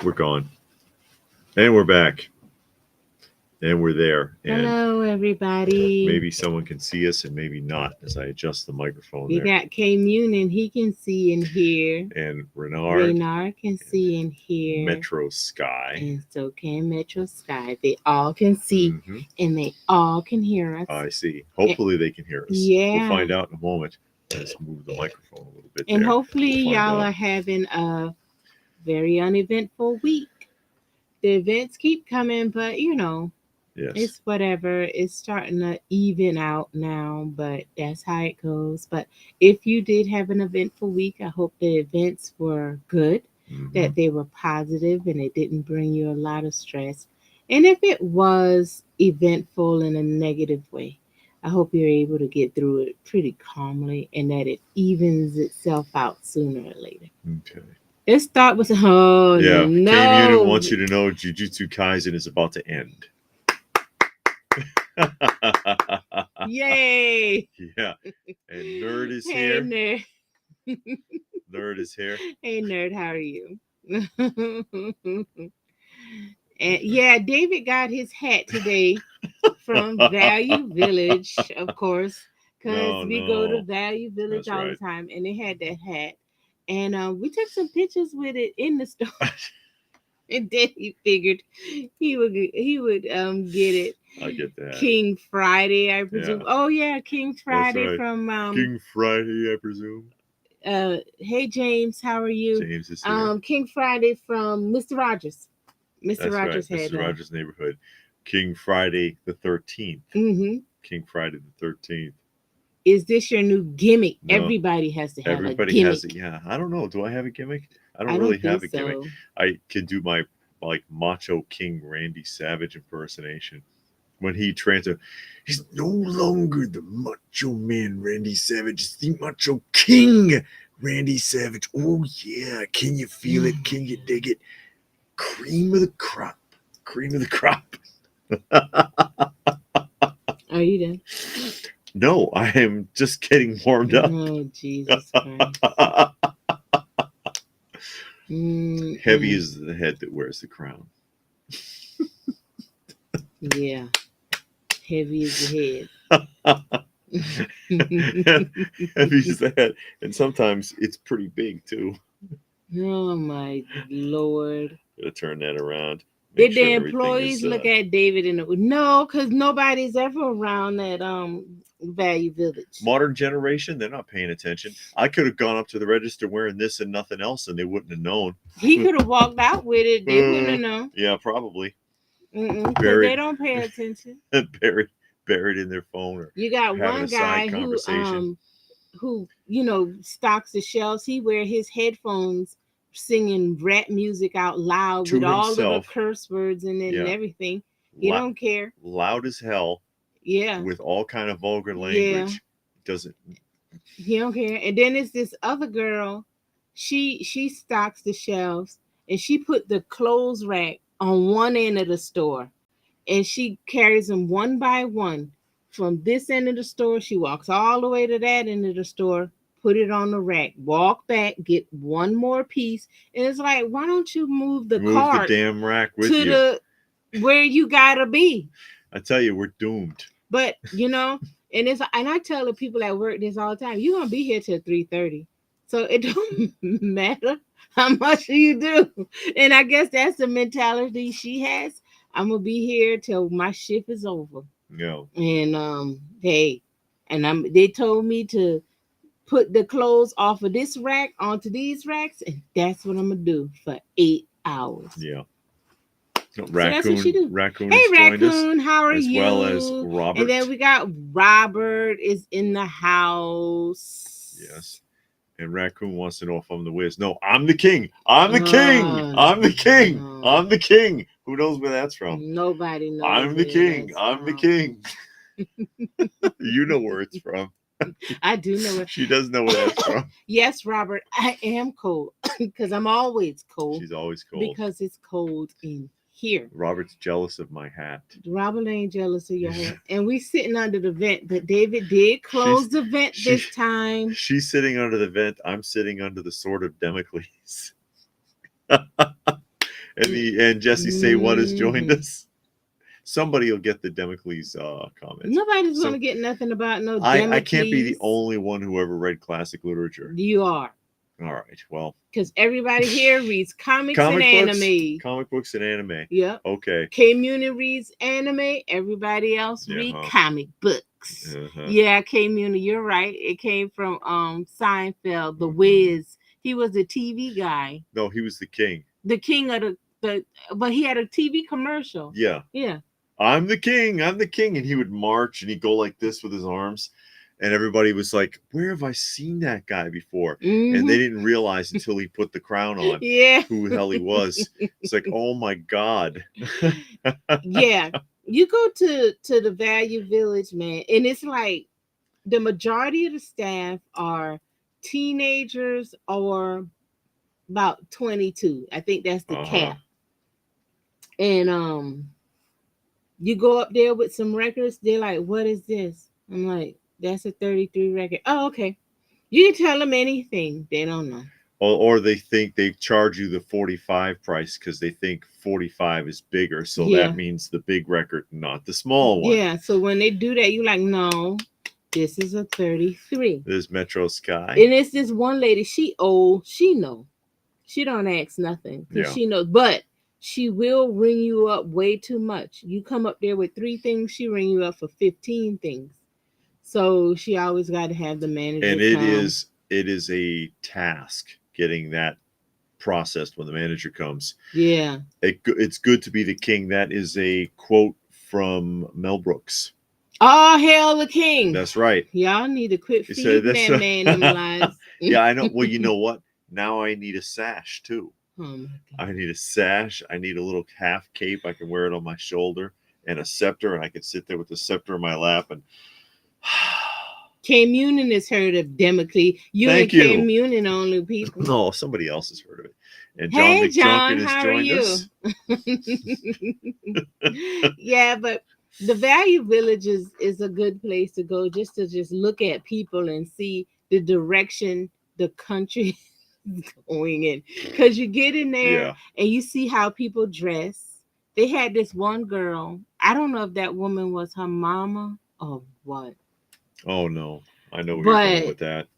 we're gone. And we're back. And we're there. And Hello, everybody. maybe someone can see us and maybe not as I adjust the microphone We there. got K Munin. He can see and hear. And Renard can see and hear. Metro Sky. And so can Metro Sky. They all can see and they all can hear us. I see. Hopefully they can hear us. Yeah. We'll find out in a moment. Let's move the microphone a little bit And there. hopefully y'all are having a very uneventful week. The events keep coming, but yes, it's whatever. It's starting to even out now, but that's how it goes. But if you did have an eventful week, I hope the events were good, that they were positive and it didn't bring you a lot of stress. And if it was eventful in a negative way, I hope you're able to get through it pretty calmly and that it evens itself out sooner or later. Okay. Let's start with no. K-Munin wants you to know Jujutsu Kaisen is about to end. Yay! Yeah. And Nerd is here. Nerd. Nerd is here. Hey, Nerd, how are you? And yeah, David got his hat today from Value Village, of course, because we go to Value Village all the time, and they had that hat. And we took some pictures with it in the store. And then he figured he would get it. I get that. King Friday, I presume. Yeah. Oh yeah, King Friday right. From King Friday, I presume. Hey James, how are you? James is here. King Friday from Mr. Rogers. Mr. Rogers right. had Mr. Rogers' neighborhood. King Friday the 13th. King Friday the 13th. Is this your new gimmick? No. Everybody has to have Everybody a gimmick. Has yeah, I don't know. Do I have a gimmick? I don't really have a gimmick. I can do my Macho King Randy Savage impersonation. When he he's no longer the Macho Man Randy Savage. It's the Macho King Randy Savage. Oh yeah, can you feel it? Can you dig it? Cream of the crop. Cream of the crop. Are you done? No, I am just getting warmed up. Oh, Jesus Christ. Heavy is the head that wears the crown. Yeah. Heavy is the head. Heavy is the head. And sometimes it's pretty big, too. Oh, my Lord. Gotta turn that around. Did the employees look at David in the... No, because nobody's ever around that Value Village. Modern generation, they're not paying attention. I could have gone up to the register wearing this and nothing else, and they wouldn't have known. He could have walked out with it. They wouldn't have known. Yeah, probably. Because they don't pay attention. Buried in their phone. Or you got one guy who stocks the shelves. He wear his headphones, singing rap music out loud with all of the curse words in it and everything. He don't care. Loud as hell. Yeah. With all kind of vulgar language. Yeah. Doesn't. He don't care. And then it's this other girl. She stocks the shelves and she put the clothes rack on one end of the store. And she carries them one by one. From this end of the store, she walks all the way to that end of the store, put it on the rack, walk back, get one more piece. And it's like, why don't you move the cart the damn rack with to you where you gotta be? I tell you, we're doomed. But and I tell the people at work this all the time, you're gonna be here till 3:30. So it don't matter how much you do. And I guess that's the mentality she has. I'm gonna be here till my shift is over. Yeah. And hey, and they told me to put the clothes off of this rack onto these racks, and that's what I'm gonna do for 8 hours. Yeah. So that's what she do. Raccoon. Hey, Raccoon, how are you? As well as Robert. And then we got Robert is in the house. Yes. And Raccoon wants to know if I'm the Wiz. No, I'm the king. I'm the king. I'm the king. I'm the king. Who knows where that's from? Nobody knows. I'm the king. I'm the king. You know where it's from. I do know it. She does know where that's from. Yes, Robert, I am cold because I'm always cold. She's always cold. Because it's cold in here. Robert's jealous of my hat. Robert ain't jealous of your hat. And we sitting under the vent, but David did close the vent this time. She's sitting under the vent. I'm sitting under the sword of Damocles. and Jesse Say What has joined Mhm. us. Somebody will get the Democles comments. Nobody's So gonna get nothing about no I can't be the Democles. only one who ever read classic literature. You are. All right, well, because everybody here reads comics and comic books, anime. comic books and anime. Yep. Okay. K-Muni reads anime. Everybody else read comic books. Yeah, K-Muni, you're right. It came from Seinfeld, the Wiz. He was the TV guy. No, he was the king. The king of the but he had a TV commercial. Yeah. Yeah. I'm the king. I'm the king. And he would march and he'd go like this with his arms. And everybody was like, where have I seen that guy before? Mm-hmm. And they didn't realize until he put the crown on who the hell he was. It's like, oh my God. Yeah. You go to the Value Village, man, and it's like the majority of the staff are teenagers or about 22. I think that's the cap. And you go up there with some records, they're like, what is this? I'm like, that's a 33 record. Oh, okay. You can tell them anything. They don't know. Or they think they charge you the 45 price because they think 45 is bigger. So that means the big record, not the small one. Yeah. So when they do that, you're like, no, this is a 33. There's Metro Sky. And it's this one lady, she old, she know. She don't ask nothing because she knows. But she will ring you up way too much. You come up there with 3 things, she ring you up for 15 things. So she always got to have the manager. And it is a task getting that processed when the manager comes. Yeah. It's good to be the king. That is a quote from Mel Brooks. Oh, hail the king. That's right. Y'all need to quit feeding that man them lies. Yeah, I know. Well, you know what? Now I need a sash too. Oh my God. I need a sash. I need a little half cape. I can wear it on my shoulder and a scepter, and I can sit there with the scepter in my lap and. K-Munin has heard of Democles. Thank you. K-Munin only people. No, somebody else has heard of it. And John McJunkin how has joined us. Yeah, but the Value Village is a good place to go just to look at people and see the direction the country is going in. Because you get in there and you see how people dress. They had this one girl. I don't know if that woman was her mama or what. Oh no, I know where you're going with that.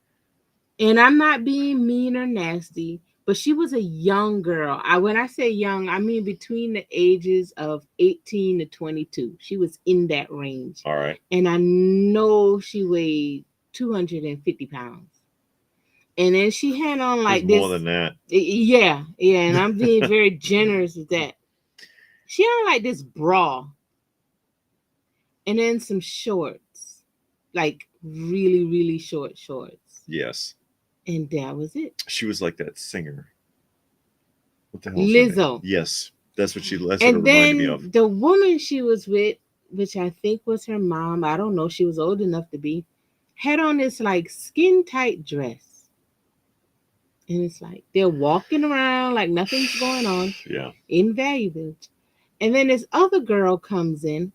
And I'm not being mean or nasty, but she was a young girl. When I say young, I mean between the ages of 18 to 22. She was in that range. All right. And I know she weighed 250 pounds. And then she had on like this. More than that. Yeah. And I'm being very generous with that. She had like this bra. And then some shorts. Like really, really short shorts. Yes. And that was it. She was like that singer. What the hell? Lizzo. Yes. That's what it reminded me of. The woman she was with, which I think was her mom, I don't know, she was old enough to be, had on this like skin tight dress. And it's like they're walking around like nothing's going on. Yeah. In Value Village. And then this other girl comes in.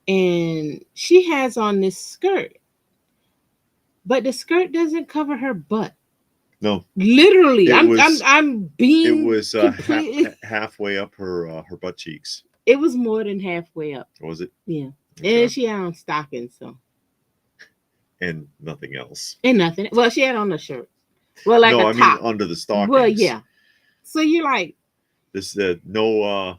And she has on this skirt. But the skirt doesn't cover her butt. No. Literally. I'm being it was halfway up her butt cheeks. It was more than halfway up. Was it? Yeah. Okay. And she had on stockings, so. And nothing else. And nothing. Well, she had on a shirt. Well, like a top. Mean under the stockings. Well, yeah. So you're like there's no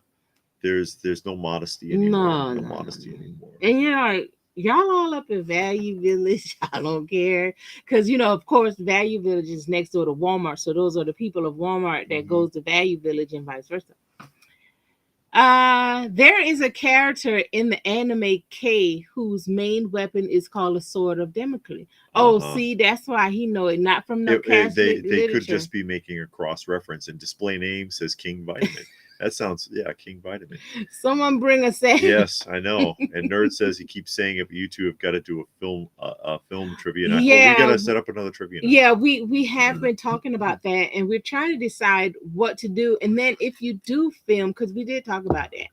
modesty anymore. No modesty anymore. And you're like, y'all all up in Value Village. I don't care. Because, of course, Value Village is next door to Walmart. So those are the people of Walmart that goes to Value Village and vice versa. There is a character in the anime K whose main weapon is called a sword of Damocles. Oh, see, that's why he know it. Not from no Catholic literature. They could just be making a cross reference, and display name says King Vitamin. That sounds, King Vitamin. Someone bring a set. Yes, I know. And Nerd says he keeps saying it, but you two have got to do a film trivia night. Yeah. We got to set up another trivia night. Yeah, we have been talking about that, and we're trying to decide what to do. And then if you do film, because we did talk about that,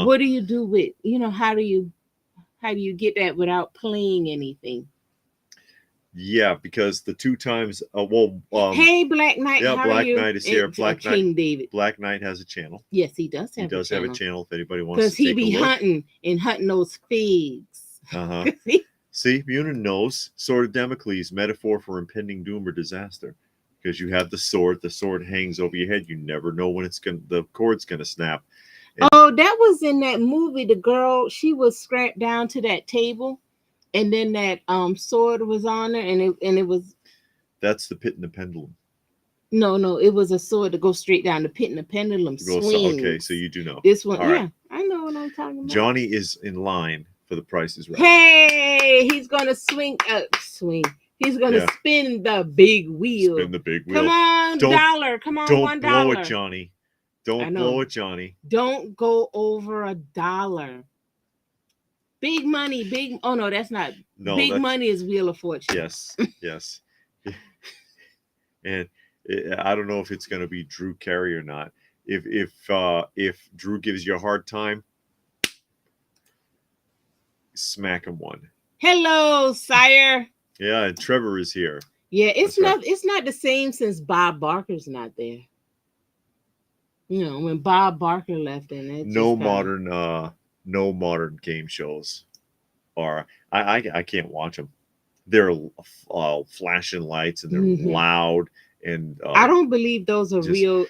what do you do with, how do you get that without playing anything? Yeah, because the 2 times, Hey, Black Knight, yeah, how are Black you? Knight is here. It's King David. Black Knight has a channel. Yes, he does He have a does have a channel. channel if anybody wants Because to he take a be look. hunting those figs. Uh-huh. See, Munin knows. Sword of Damocles, metaphor for impending doom or disaster. Because you have the sword hangs over your head. You never know when the cord's gonna snap. And oh, that was in that movie. The girl, she was strapped down to that table, and then that sword was on her, and it was. That's the Pit and the Pendulum. No, it was a sword to go straight down. The Pit and the Pendulum swings. Okay, so you do know. This one, yeah, I know what I'm talking about. Johnny is in line for the Price is Right. Hey, he's gonna swing. He's gonna spin the big wheel. Spin the big wheel. Come on, dollar. Come on, $1. Don't blow it, Johnny. Don't blow it, Johnny. Don't go over $1. Big money, big. Oh no, that's not. No, big money is Wheel of Fortune. Yes, yes. And I don't know if it's going to be Drew Carey or not. If Drew gives you a hard time, smack him one. Hello, sire. Yeah, and Trevor is here. Yeah, it's not the same since Bob Barker's not there. You know, when Bob Barker left, and it no modern game shows are. I can't watch them. They're flashing lights and they're loud, and I don't believe those are real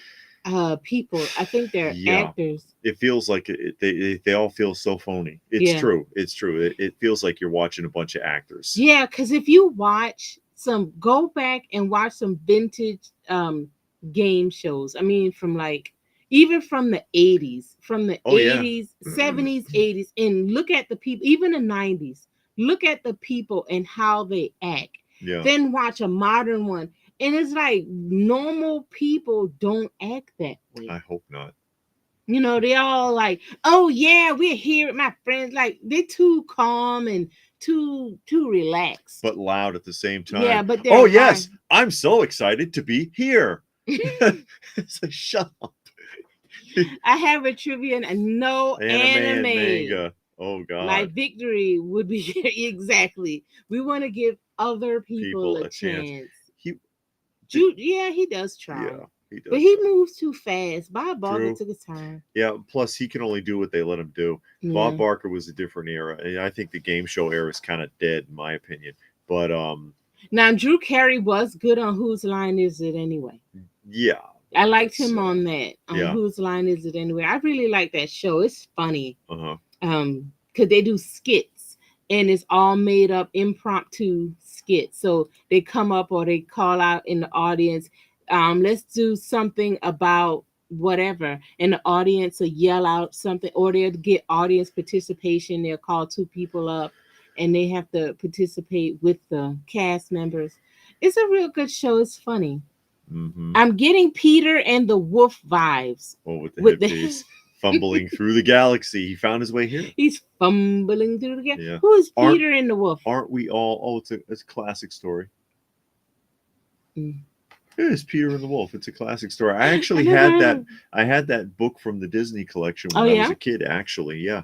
people. I think they're actors. It feels like they all feel so phony. It's true. It's true. It feels like you're watching a bunch of actors. Yeah, because if you go back and watch some vintage game shows. I mean, even from the 80s, 70s, 80s, and look at the people, even the 90s. Look at the people and how they act. Yeah. Then watch a modern one. And it's like normal people don't act that way. I hope not. You know, they all like, oh yeah, we're here with my friends. Like they're too calm and too relaxed. But loud at the same time. Yeah, but oh yes, I'm so excited to be here. It's like, shut up. I have a trivia and no anime. Manga. Oh God! Like Victory would be exactly. We want to give other people a chance. He does try. Yeah, he does. But he moves too fast. Bob Barker took his time. Yeah. Plus, he can only do what they let him do. Yeah. Bob Barker was a different era, and I think the game show era is kind of dead, in my opinion. But now Drew Carey was good on Whose Line Is It Anyway? Yeah. I liked him on that. Whose Line Is It Anyway? I really like that show. It's funny. Because they do skits and it's all made up impromptu skits. So they come up or they call out in the audience, let's do something about whatever. And the audience will yell out something, or they'll get audience participation. They'll call 2 people up and they have to participate with the cast members. It's a real good show. It's funny. Mm-hmm. I'm getting Peter and the Wolf vibes. Oh, with the headpiece. Fumbling through the galaxy. He found his way here. He's fumbling through the galaxy. Yeah. Who is Peter and the Wolf? Aren't we all? Oh, it's a classic story. It is Peter and the Wolf. It's a classic story. I actually had that. I had that book from the Disney collection when I was a kid. Actually, yeah.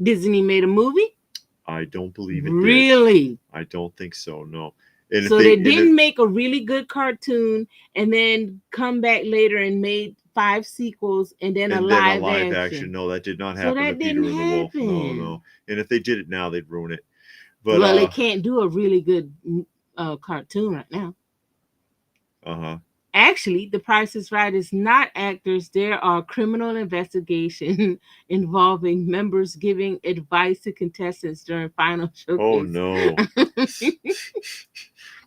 Disney made a movie? I don't believe it. Really? Did. I don't think so. No. And so they didn't make a really good cartoon and then come back later and made 5 sequels and then a live action. No, that did not happen. So that didn't happen. The Wolf. No. And if they did it now, they'd ruin it. But they can't do a really good cartoon right now. Actually, The Price is Right is not actors. There are criminal investigation involving members giving advice to contestants during final showcase. Oh no!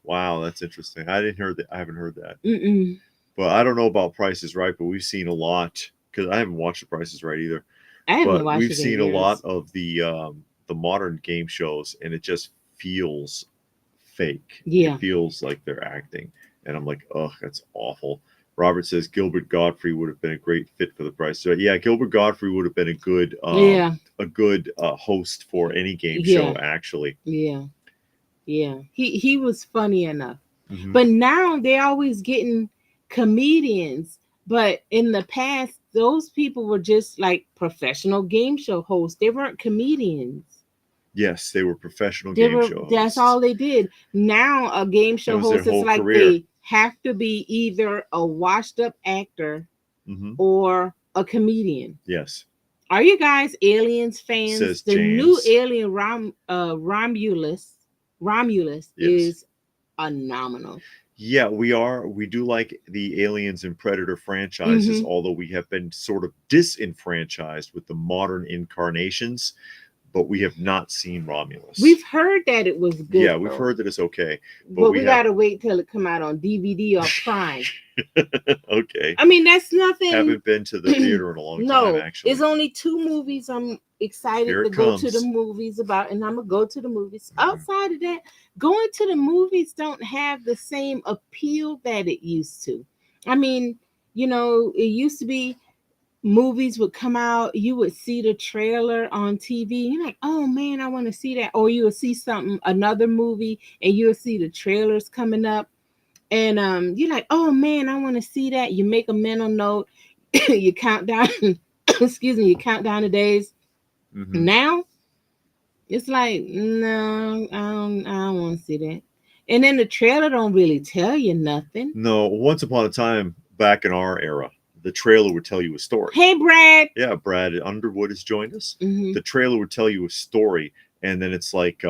Wow, that's interesting. I haven't heard that. Mm-mm. But I don't know about Price is Right, but we've seen a lot because I haven't watched The Price is Right either. I haven't watched it. We've seen a lot of the modern game shows, and it just feels fake. Yeah, it feels like they're acting. And I'm like, oh, that's awful. Robert says Gilbert Gottfried would have been a great fit for The Price. So yeah, Gilbert Gottfried would have been a good host for any game show, actually. Yeah. He was funny enough. Mm-hmm. But now they're always getting comedians. But in the past, those people were just like professional game show hosts. They weren't comedians. Yes, they were professional game show That's hosts. all they did. Now a game show host is like career. they have to be either a washed up actor or a comedian. Yes. Are you guys Aliens fans? Says the James. new Alien Romulus is phenomenal. Yeah, we are. We do like the Aliens and Predator franchises, although we have been sort of disenfranchised with the modern incarnations, but we have not seen Romulus. We've heard that it was good. Yeah, we've heard that it's okay. But we gotta wait till it come out on DVD or Prime. Okay. I mean, that's nothing. Haven't been to the theater in a long time, actually. It's only 2 movies I'm excited to go to the movies about, and I'm gonna go to the movies. Outside of that, going to the movies don't have the same appeal that it used to. I mean, it used to be movies would come out, you would see the trailer on TV, you're like, oh man, I want to see that. Or you would see another movie, and you'll see the trailers coming up. And you're like, oh man, I want to see that. You make a mental note, you count down, you count down the days. Now, it's like, no, I don't want to see that. And then the trailer don't really tell you nothing. No, once upon a time, back in our era, the trailer would tell you a story. Hey, Brad. Yeah, Brad Underwood has joined us. The trailer would tell you a story, and then it's like,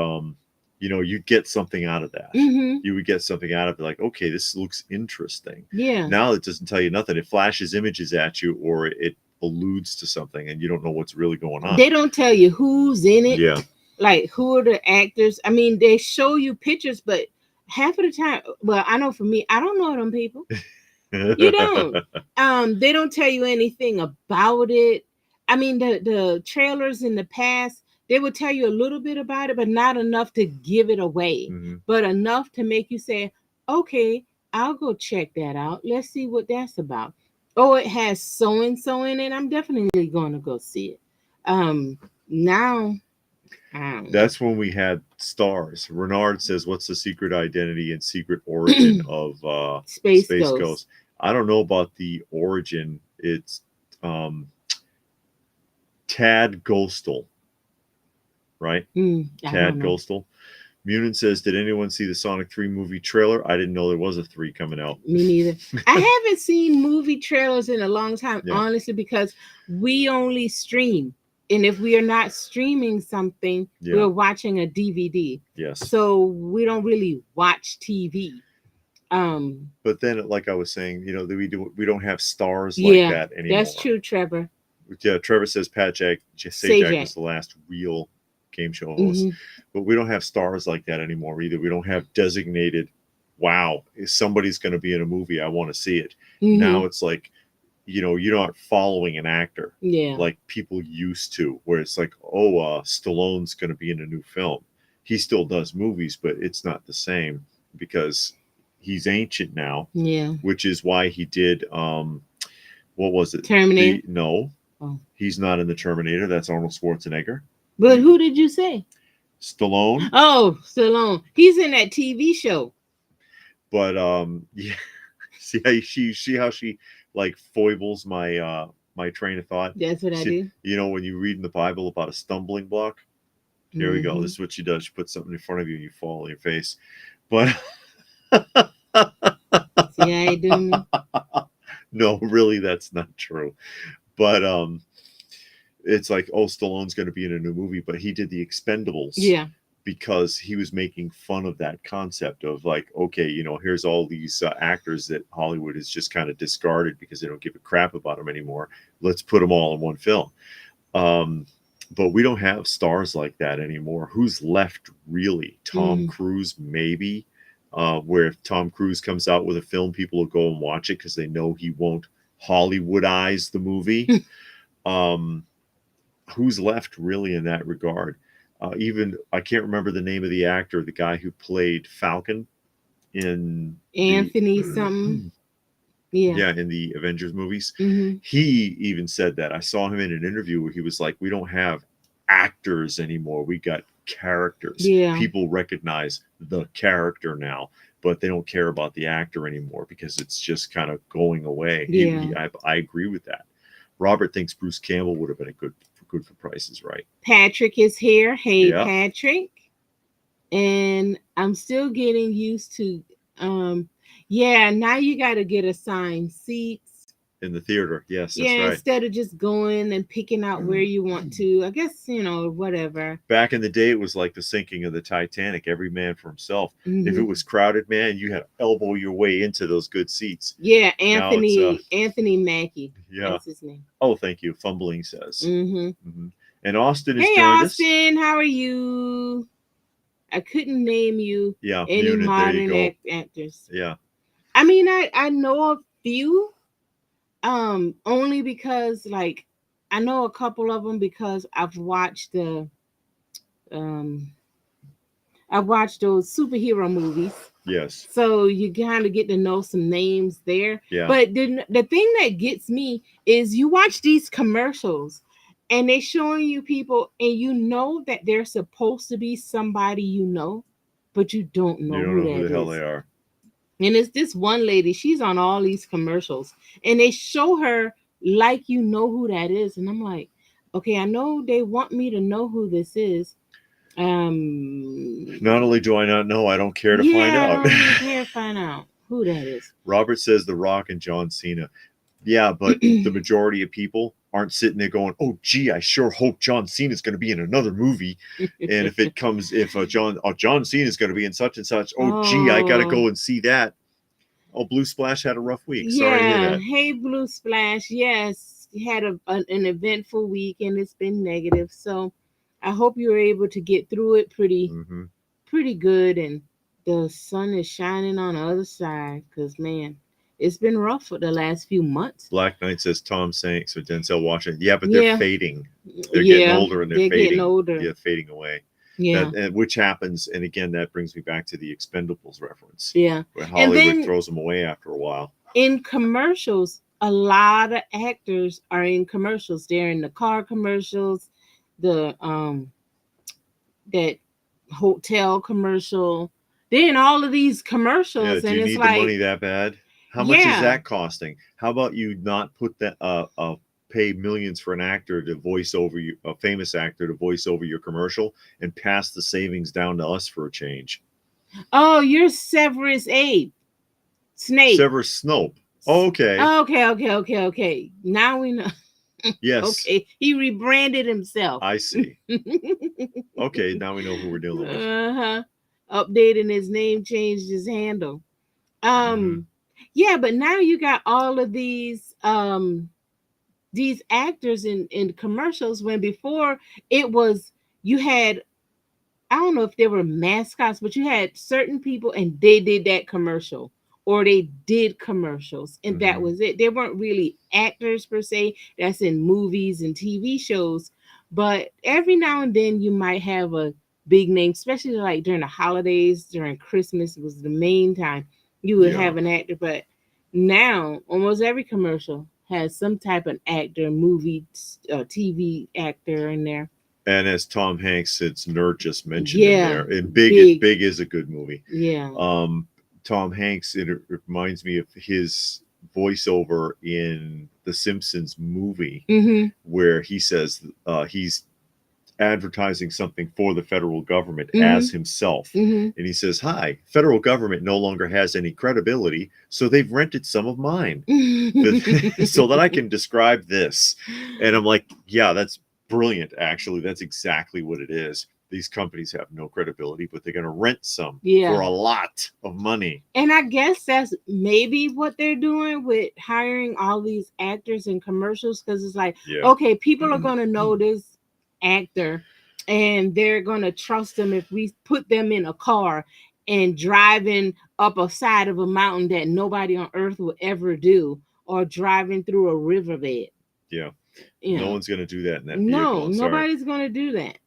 you'd get something out of that. You would get something out of it, like, okay, this looks interesting. Yeah. Now it doesn't tell you nothing. It flashes images at you, or it alludes to something, and you don't know what's really going on. They don't tell you who's in it. Yeah. Like, who are the actors? I mean, they show you pictures, but half of the time, well, I know for me, I don't know them people. You don't. They don't tell you anything about it. I mean, the trailers in the past, they would tell you a little bit about it, but not enough to give it away, but enough to make you say, okay, I'll go check that out. Let's see what that's about. Oh, it has so-and-so in it. I'm definitely going to go see it. Now, that's when we had stars. Renard says, what's the secret identity and secret origin of Space Ghost? I don't know about the origin. It's Tad Ghostal, right? Tad Ghostal. Munin says, did anyone see the Sonic 3 movie trailer? I didn't know there was a 3 coming out. Me neither. I haven't seen movie trailers in a long time, honestly, because we only stream. And if we are not streaming something, we're watching a DVD. Yes. So we don't really watch TV. But then, like I was saying, we don't have stars like that anymore. That's true, Trevor. Yeah, Trevor says Pat Sajak was the last real game show host. But we don't have stars like that anymore either. We don't have designated, wow, if somebody's going to be in a movie, I want to see it. Now it's like, you're not following an actor like people used to, where it's like, Stallone's going to be in a new film. He still does movies, but it's not the same because he's ancient now. Yeah. Which is why he did, what was it? Terminator? No. Oh. He's not in the Terminator. That's Arnold Schwarzenegger. But who did you say? Stallone. Oh, Stallone. He's in that TV show. But yeah. See how she like foibles my my train of thought. That's what I do. When you read in the Bible about a stumbling block. Here we go. This is what she does. She puts something in front of you and you fall on your face. But see how you do me? No, really, that's not true. But it's like, Stallone's going to be in a new movie, but he did The Expendables. Yeah. Because he was making fun of that concept of like, okay, here's all these actors that Hollywood has just kind of discarded because they don't give a crap about them anymore. Let's put them all in one film. But we don't have stars like that anymore. Who's left really? Tom Cruise, maybe. Where if Tom Cruise comes out with a film, people will go and watch it because they know he won't Hollywoodize the movie. Who's left really in that regard? Even I can't remember the name of the actor, the guy who played Falcon in Anthony something. Yeah, in the Avengers movies. He even said that. I saw him in an interview where he was like, we don't have actors anymore. We got characters. Yeah. People recognize the character now, but they don't care about the actor anymore because it's just kind of going away. I agree with that. Robert thinks Bruce Campbell would have been a good good for Price is Right. Patrick is here. Hey, Yeah. Patrick. And I'm still getting used to, yeah, now you got to get assigned seats. In the theater. Yes, that's yeah, right. Instead of just going and picking out where you want to. I guess, whatever. Back in the day, it was like the sinking of the Titanic, every man for himself. Mm-hmm. If it was crowded, man, you had to elbow your way into those good seats. Yeah, Anthony Mackie. Yeah. That's his name. Oh, thank you. Fumbling says. Mm-hmm. Mm-hmm. And Austin has hey, joined Austin, us. how are you? I couldn't name you any Unit, modern actors. Yeah. I mean, I know a few, only because, like, I know a couple of them because I've watched those superhero movies. Yes. So you kind of get to know some names there. Yeah. But the thing that gets me is you watch these commercials and they're showing you people and you know that they're supposed to be somebody but you don't know who the hell they are. And it's this one lady, she's on all these commercials and they show her like you know who that is. And I'm like, okay, I know they want me to know who this is. Not only do I not know, I don't care to find out. I don't even care to find out who that is. Robert says The Rock and John Cena. Yeah, but the majority of people aren't sitting there going, "Oh, gee, I sure hope John Cena is going to be in another movie." And if John Cena is going to be in such and such, gee, I got to go and see that. Oh, Blue Splash had a rough week. Sorry to hear that. Hey, Blue Splash. Yes, had an eventful week and it's been negative. So I hope you were able to get through it pretty good. And the sun is shining on the other side because, man, it's been rough for the last few months. Black Knight says Tom Hanks or Denzel Washington. Yeah, but they're fading. They're getting older and they're fading. Getting older. Yeah, fading away. Yeah. Which happens, and again, that brings me back to the Expendables reference. Yeah. Where Hollywood throws them away after a while. In commercials, a lot of actors are in commercials. They're in the car commercials, the that hotel commercial. They're in all of these commercials. Yeah, do you need the money that bad? How much is that costing? How about you not put that pay millions for an actor to voice over you, a famous actor to voice over your commercial, and pass the savings down to us for a change? Oh, you're Severus Snape. Severus Snope. Oh, okay. Okay. Now we know. Yes. Okay, he rebranded himself. I see. Okay, now we know who we're dealing with. Updating his name, changed his handle. Yeah, but now you got all of these actors in commercials when before it was you had, I don't know if they were mascots, but you had certain people and they did that commercial or they did commercials and that was it. They weren't really actors per se. That's in movies and TV shows. But every now and then you might have a big name, especially like during the holidays, during Christmas was the main time you would have an actor. But now almost every commercial has some type of actor, movie, TV actor in there. And as Tom Hanks, it's Nerd just mentioned in there. And Big is a good movie. Yeah. Tom Hanks, it reminds me of his voiceover in the Simpsons movie where he says he's advertising something for the federal government as himself. And he says, "Hi, federal government no longer has any credibility, so they've rented some of mine so that I can describe this." And I'm like, yeah, that's brilliant. Actually, that's exactly what it is. These companies have no credibility, but they're going to rent some for a lot of money. And I guess that's maybe what they're doing with hiring all these actors in commercials, because it's like, okay, people are going to know this actor and they're going to trust them if we put them in a car and driving up a side of a mountain that nobody on earth will ever do, or driving through a riverbed. No one's going to do that in that vehicle. No, nobody's going to do that.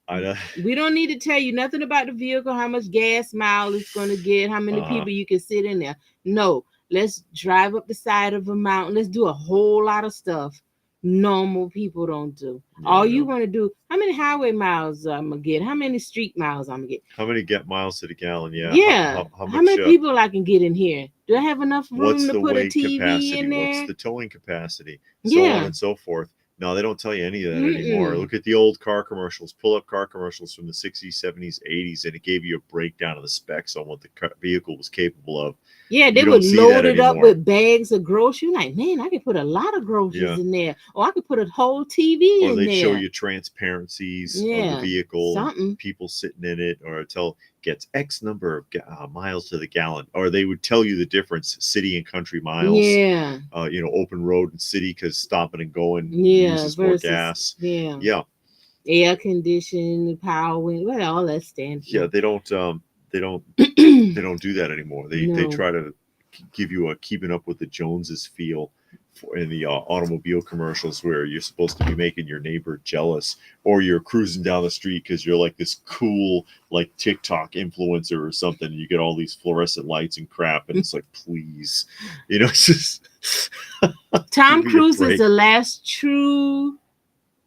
We don't need to tell you nothing about the vehicle, how much gas mile it's going to get, how many people you can sit in there. No, let's drive up the side of a mountain. Let's do a whole lot of stuff normal people don't do. All you want to do, how many highway miles I'm going to get? How many street miles I'm going to get? How many miles to the gallon? How many people I can get in here? Do I have enough room to put a TV capacity? in there? What's the towing capacity? So on and so forth. No, they don't tell you any of that anymore. Mm-mm. Look at the old car commercials. Pull up car commercials from the 60s, 70s, 80s, and it gave you a breakdown of the specs on what the vehicle was capable of. Yeah, they You would don't see that load it up anymore. with bags of groceries. Like, man, I could put a lot of groceries Yeah. in there, or I could put a whole TV Or in they'd show there. you transparencies of the Yeah, vehicle and something. people sitting in it, or tell gets X number of miles to the gallon. Or they would tell you the difference, city and country miles. Yeah, Open road and city, because stopping and going yeah. uses more Versus, gas. yeah, Yeah, air conditioning, power, well, all that standard. yeah. No. They don't do that anymore. They No. try to give you a keeping up with the Joneses feel in the automobile commercials, where you're supposed to be making your neighbor jealous, or you're cruising down the street because you're like this cool like TikTok influencer or something, and you get all these fluorescent lights and crap, and it's like, please, it's just Tom give me a Cruise is break. the last true It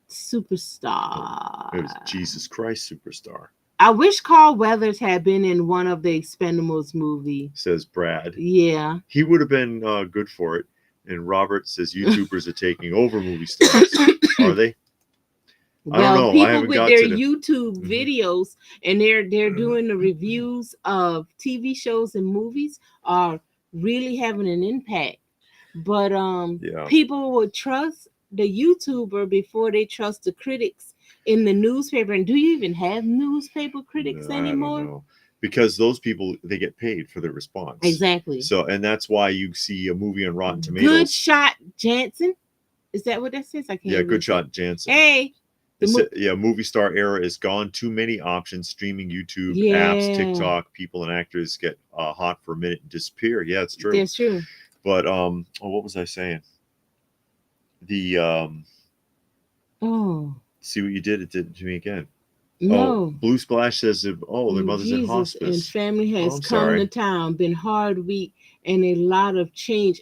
was superstar. Jesus Christ Superstar, I wish Carl Weathers had been in one of the Expendables movie. says Brad. Yeah. He would have been good for it. And Robert says YouTubers are taking over movie stars. Are they? I don't Well, know. I people haven't with got their to the. YouTube Mhm. videos and they're doing the reviews of TV shows and movies are really having an impact. But Yeah. people would trust the YouTuber before they trust the critics in the newspaper. And do you even have newspaper critics No, I don't anymore? know. Because those people, they get paid for their response. Exactly. So, and that's why you see a movie on Rotten Good Tomatoes. Shot Jansen. Is that what that says? I can't. Yeah, Good Shot Jansen. Hey. Movie star era is gone. Too many options. Streaming, YouTube, Yeah. apps, TikTok. People and actors get hot for a minute and disappear. Yeah, it's true. That's true. But what was I saying? The Oh. see what you did? It did to me again. No. Oh, Blue Splash says, their mother's in hospice. And family has I'm come sorry. to town. Been hard week and a lot of change.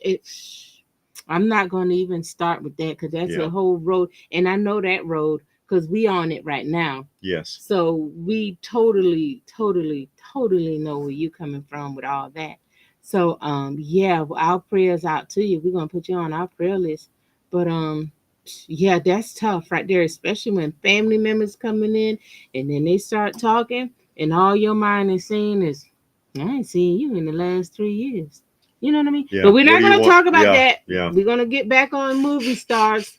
I'm not going to even start with that because that's a whole road, and I know that road because we on it right now. Yes. So we totally know where you coming from with all that. So yeah, our prayers out to you. We're gonna put you on our prayer list. But yeah, that's tough right there, especially when family members coming in and then they start talking and all your mind is saying is, I ain't seen you in the last 3 years. You know what I mean? Yeah. But we're not going to talk about that. Yeah. We're going to get back on movie stars.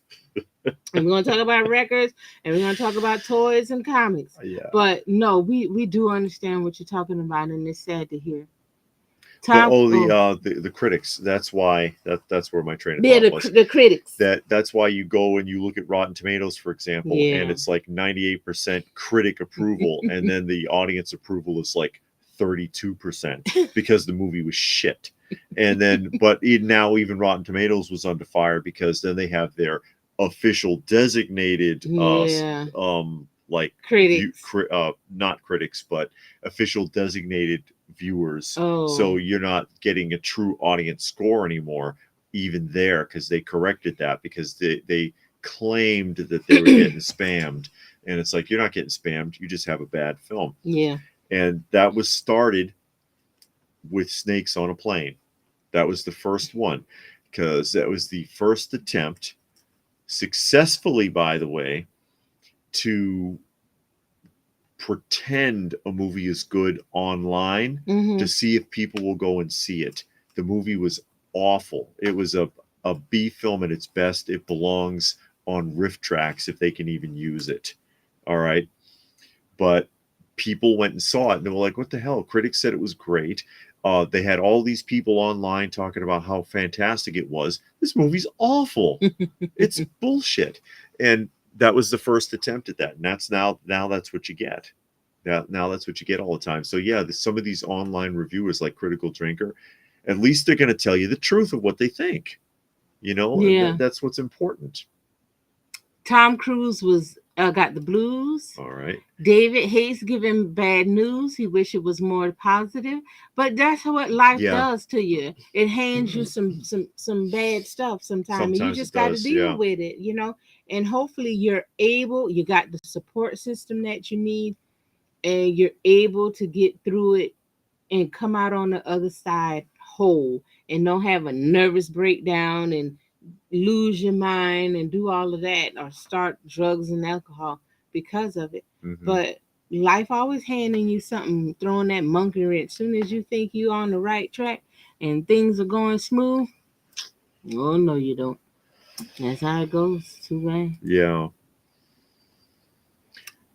And we're going to talk about records. And we're going to talk about toys and comics. Yeah. But no, we do understand what you're talking about. And it's sad to hear. The critics. That's why that's where my train of thought was. The critics. That's why you go and you look at Rotten Tomatoes, for example, and it's like 98% critic approval, and then the audience approval is like 32% because the movie was shit. And then, but now even Rotten Tomatoes was under fire because then they have their official designated like critics, not critics, but official designated viewers. Oh. So you're not getting a true audience score anymore, even there, because they corrected that because they claimed that they were getting spammed, and it's like, you're not getting spammed, you just have a bad film. Yeah. And that was started with Snakes on a Plane. That was the first one, because that was the first attempt, successfully, by the way, to pretend a movie is good online to see if people will go and see it. The movie was awful. It was a B film at its best. It belongs on riff tracks if they can even use it. All right. But people went and saw it and they were like, what the hell? Critics said it was great. They had all these people online talking about how fantastic it was. This movie's awful. It's bullshit. And that was the first attempt at that. And that's now that's what you get. Now that's what you get all the time. So yeah, some of these online reviewers like Critical Drinker, at least they're going to tell you the truth of what they think. Yeah. That's what's important. Tom Cruise was got the blues. All right. David Hayes giving bad news. He wish it was more positive, but that's what life does to you. It hands you some bad stuff sometimes, and you just got to deal with it, and hopefully you got the support system that you need, and you're able to get through it and come out on the other side whole and don't have a nervous breakdown and lose your mind and do all of that or start drugs and alcohol because of it. Mm-hmm. But life always handing you something, throwing that monkey wrench. As soon as you think you're on the right track and things are going smooth, oh no, you don't. That's how it goes. Too bad. Yeah.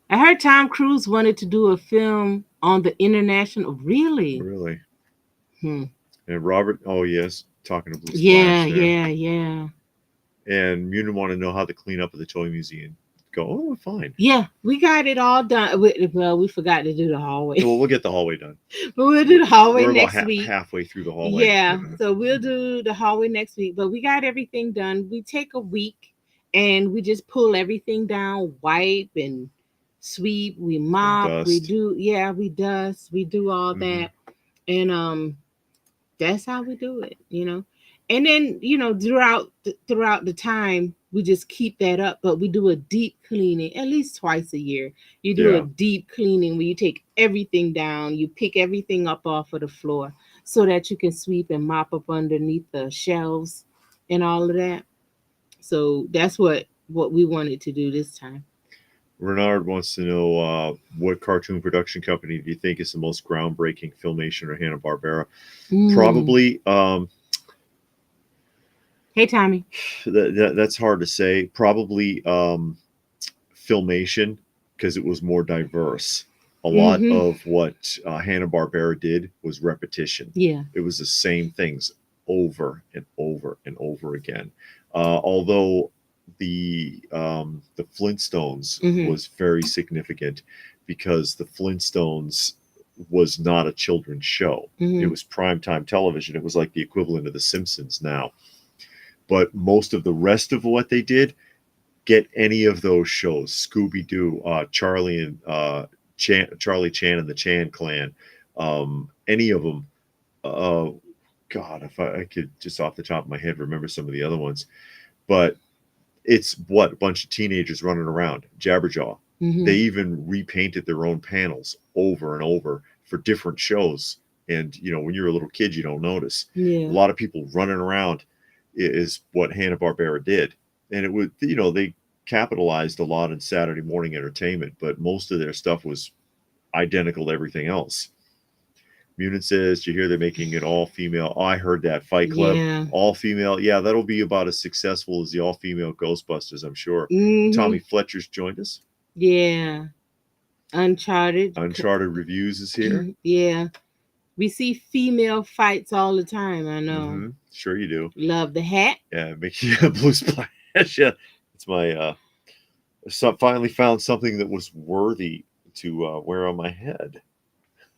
I heard Tom Cruise wanted to do a film on the international. Really? Really. Hmm. And Robert, oh yes, talking to Blue Yeah, Splash there. yeah. And Munin wanted to know how the cleanup of the toy museum go. Oh, fine. Yeah, we got it all done. Well, we forgot to do the hallway. Well, we'll get the hallway done. But we'll do the hallway We're about next week. halfway through the hallway. Yeah, so we'll do the hallway next week. But we got everything done. We take a week and we just pull everything down, wipe and sweep. We mop. We do, we dust. We do all that, and that's how we do it. And then throughout the time we just keep that up, but we do a deep cleaning at least twice a year. You do a deep cleaning where you take everything down, you pick everything up off of the floor so that you can sweep and mop up underneath the shelves and all of that. So that's what we wanted to do this time. Renard wants to know what cartoon production company do you think is the most groundbreaking, Filmation or Hanna-Barbera? Probably hey Tommy, that's hard to say. Probably Filmation, because it was more diverse. A lot of what Hanna-Barbera did was repetition. Yeah, it was the same things over and over and over again. Although the Flintstones was very significant because the Flintstones was not a children's show. It was primetime television. It was like the equivalent of The Simpsons now. But most of the rest of what they did, get any of those shows, Scooby-Doo, Charlie Chan and the Chan Clan, any of them. God, if I could just off the top of my head remember some of the other ones. But it's a bunch of teenagers running around, Jabberjaw. They even repainted their own panels over and over for different shows. And, when you're a little kid, you don't notice. Yeah. A lot of people running around is what Hanna-Barbera did. And it would, they capitalized a lot in Saturday morning entertainment, but most of their stuff was identical to everything else. Munin says, "Did you hear they're making it all female?" Oh, I heard that. Fight Club, all female. Yeah, that'll be about as successful as the all female Ghostbusters, I'm sure. Tommy Fletcher's joined us. Yeah. Uncharted Reviews is here. Yeah. We see female fights all the time, I know. Sure you do. Love the hat. Yeah, Blue Splash. Yeah, it's my finally found something that was worthy to wear on my head.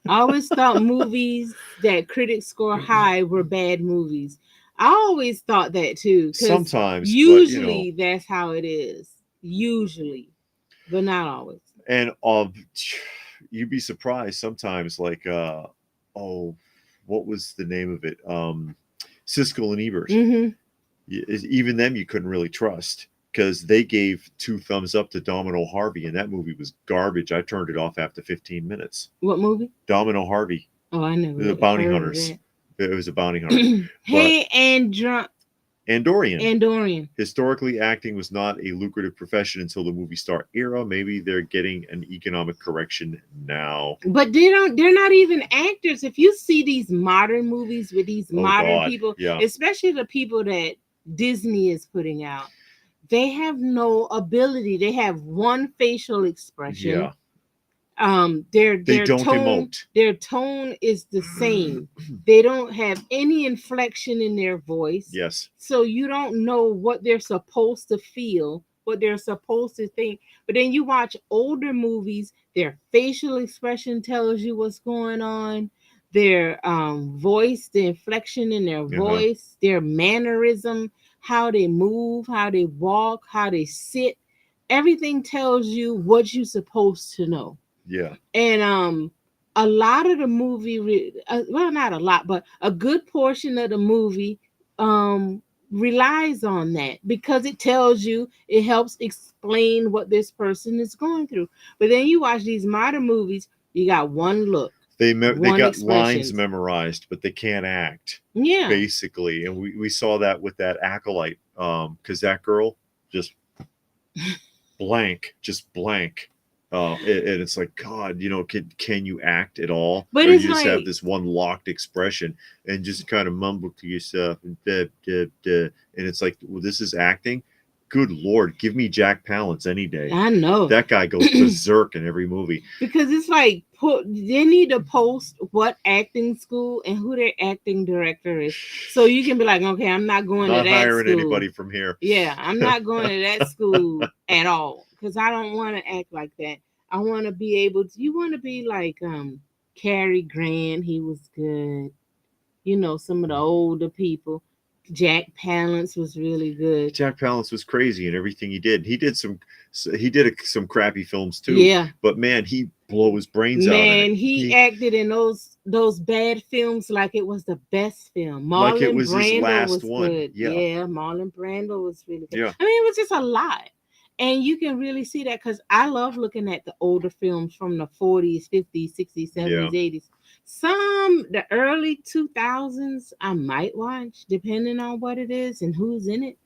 I always thought movies that critics score high were bad movies. I always thought that too. Sometimes, usually that's how it is. Usually, but not always. And you'd be surprised sometimes. Like, what was the name of it? Siskel and Ebert. Even them you couldn't really trust because they gave 2 thumbs up to Domino Harvey, and that movie was garbage. I turned it off after 15 minutes. What movie? Domino Harvey. Oh, I never. The Bounty Hunters. It was a bounty hunter. Hey, Andorian. Historically, acting was not a lucrative profession until the movie star era. Maybe they're getting an economic correction now. But they're not even actors. If you see these modern movies with these modern people, especially the people that Disney is putting out, they have no ability. They have one facial expression. Yeah. Their don't tone, emote. Their tone is the same. They don't have any inflection in their voice. Yes. So you don't know what they're supposed to feel, what they're supposed to think. But then you watch older movies, their facial expression tells you what's going on. Their voice, the inflection in their voice, their mannerism, how they move, how they walk, how they sit. Everything tells you what you're supposed to know. Yeah. And a lot of the movie, well, not a lot, but a good portion of the movie relies on that because it tells you, it helps explain what this person is going through. But then you watch these modern movies, you got one look. They got expressions. lines memorized, but they can't act. Yeah. Basically, and we saw that with that acolyte, because that girl just just blank. And it's like, God, can you act at all? But or it's you just have like, this one locked expression and just kind of mumble to yourself and and it's like, well, this is acting. Good Lord, give me Jack Palance any day. I know that guy goes berserk in every movie. Because it's like, they need to post what acting school and who their acting director is, so you can be like, okay, I'm not going to that hiring school. Anybody from here. Yeah, I'm not going to that school at all, because I don't want to act like that. I want to be able to. You want to be like Cary Grant. He was good. Some of the older people. Jack Palance was really good. Jack Palance was crazy in everything he did. He did some crappy films too. Yeah, but man, he blew his brains out. Man, he acted in those bad films like it was the best film. Like it was his Brando last was one. good. Yeah. Marlon Brando was really good. Yeah. I mean, it was just a lot. And you can really see that, because I love looking at the older films from the 40s, 50s, 60s, 70s, 80s. Some, the early 2000s, I might watch, depending on what it is and who's in it.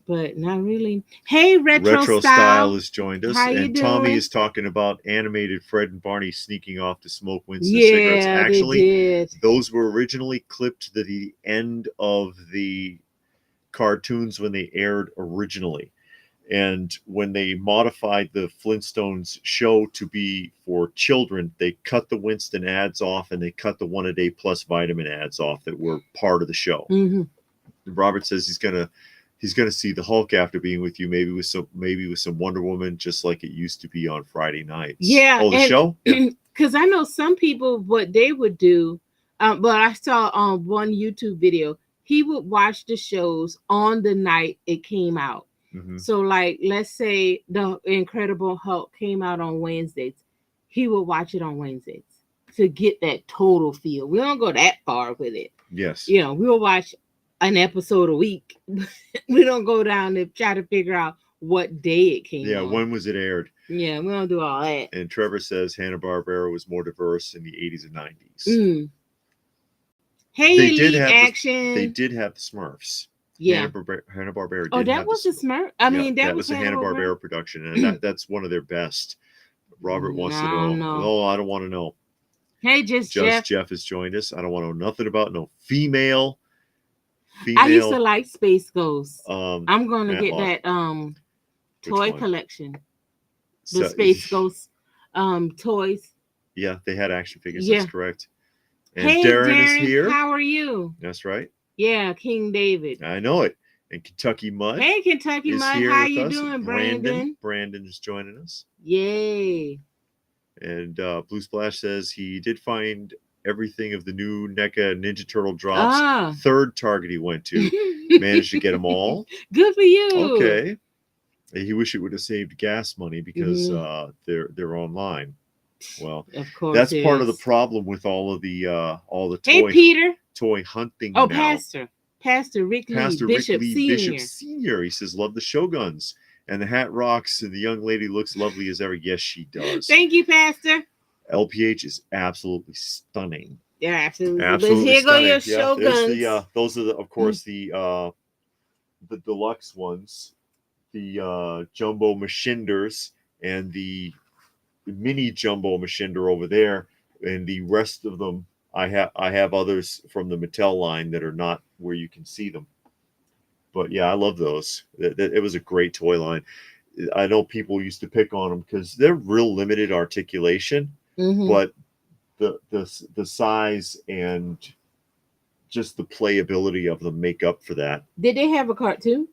But not really. Hey, Retro Style has joined us. How you and Tommy doing? is talking about animated Fred and Barney sneaking off to smoke Winston Yeah, cigarettes. Actually, they did. Those were originally clipped to the end of the cartoons when they aired originally. And when they modified the Flintstones show to be for children, they cut the Winston ads off and they cut the 1 a day plus vitamin ads off that were part of the show. Mm-hmm. Robert says he's gonna see the Hulk after being with you, maybe with some Wonder Woman, just like it used to be on Friday nights. Yeah. Oh, the show? Because I know some people, what they would do, but I saw on one YouTube video, he would watch the shows on the night it came out. Mm-hmm. So, like, let's say the Incredible Hulk came out on Wednesdays, he would watch it on Wednesdays to get that total feel. We don't go that far with it. Yes. We'll watch an episode a week. We don't go down to try to figure out what day it came out. Yeah, when was it aired? Yeah, we don't do all that. And Trevor says Hanna-Barbera was more diverse in the 80s and 90s. Hey, they did have action. They did have the Smurfs. Yeah. Hanna-Barbera did Oh, that was the Smurf? I mean, that was a Hanna-Barbera production, and that's one of their best. Robert wants to know. No, I don't want to know. Hey, Jeff. Jeff has joined us. I don't want to know nothing about no female. I used to like Space Ghost. I'm going to get that toy collection. The Space Ghost toys. Yeah, they had action figures. Yeah. That's correct. And hey, Darren is here. How are you? That's right. Yeah, King David. I know it. And Kentucky Mud. Hey, Kentucky Mud. How you doing, Brandon? Brandon is joining us. Yay. And Blue Splash says he did find everything of the new NECA Ninja Turtle drops. Third target he went to. Managed to get them all. Good for you. Okay. He wish it would have saved gas money because they're online. Well, of course, that's part of the problem with all the toy hunting. Oh, now. Pastor Rick Lee, Bishop Senior. He says, love the Shoguns. And the hat rocks, and the young lady looks lovely as ever. Yes, she does. Thank you, Pastor. LPH is absolutely stunning. Yeah, absolutely. Absolutely here stunning. Go your Shoguns. Those are of course the deluxe ones, the jumbo machinders, and the mini jumbo machinder over there, and the rest of them I have others from the Mattel line that are not where you can see them. But yeah, I love those. It was a great toy line. I know people used to pick on them because they're real limited articulation, but the size and just the playability of them make up for that. Did they have a cartoon?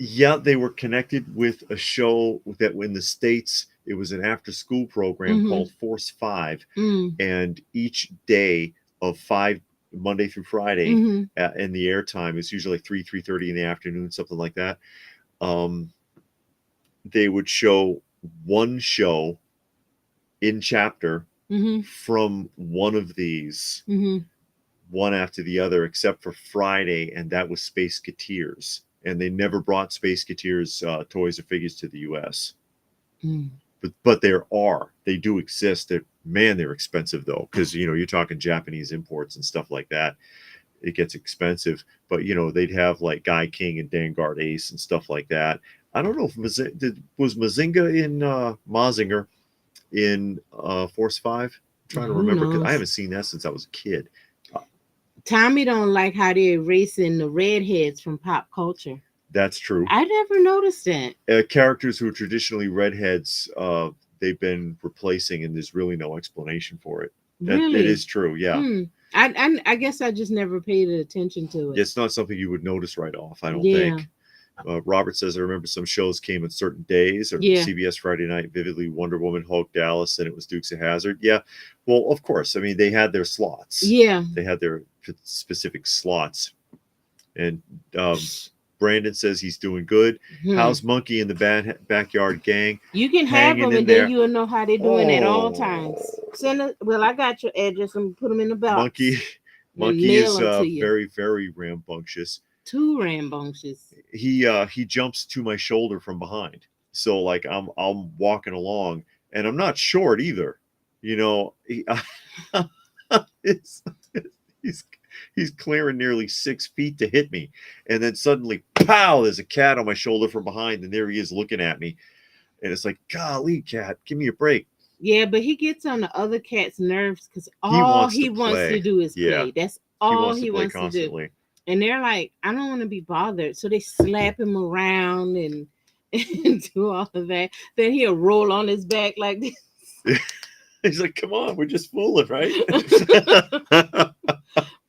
Yeah, they were connected with a show that in the States, it was an after-school program called Force 5, and each day of 5 Monday through Friday, in the airtime is usually 3:30 in the afternoon, something like that. They would show one show in chapter from one of these, one after the other, except for Friday, and that was Space Gateers. And they never brought Space Gateers toys or figures to the U.S. But they do exist. They're Man, they're expensive though, because you're talking Japanese imports and stuff like that. It gets expensive, but they'd have like Guy King and Vanguard Ace and stuff like that. I don't know if was Mazinga in Mazinger in Force 5. I'm trying to Who remember because I knows? haven't seen that since I was a kid. Tommy don't like how they're erasing the redheads from pop culture. That's true. I never noticed that. Characters who are traditionally redheads, they've been replacing, and there's really no explanation for it. Really? It is true, yeah. I guess I just never paid attention to it. It's not something you would notice right off, I don't think. Robert says, I remember some shows came on certain days, or CBS Friday night, vividly Wonder Woman, Hulk, Dallas, and it was Dukes of Hazzard. Yeah, well, of course. I mean, they had their slots. Yeah. They had their specific slots. And Brandon says he's doing good. How's Monkey in the Backyard Gang? You can have them, and then you'll know how they're doing at all times. Well, I got your address and put them in the box. Monkey is very, very rambunctious. Too rambunctious. He jumps to my shoulder from behind. So like I'm walking along, and I'm not short either. He's clearing nearly 6 feet to hit me, and then suddenly, pow! There's a cat on my shoulder from behind, and there he is looking at me, and it's like, golly, cat, give me a break. Yeah, but he gets on the other cat's nerves because all he wants to do is play. That's all he wants to do. And they're like, I don't want to be bothered, so they slap him around and do all of that. Then he'll roll on his back like this. He's like, come on, we're just fooling, right?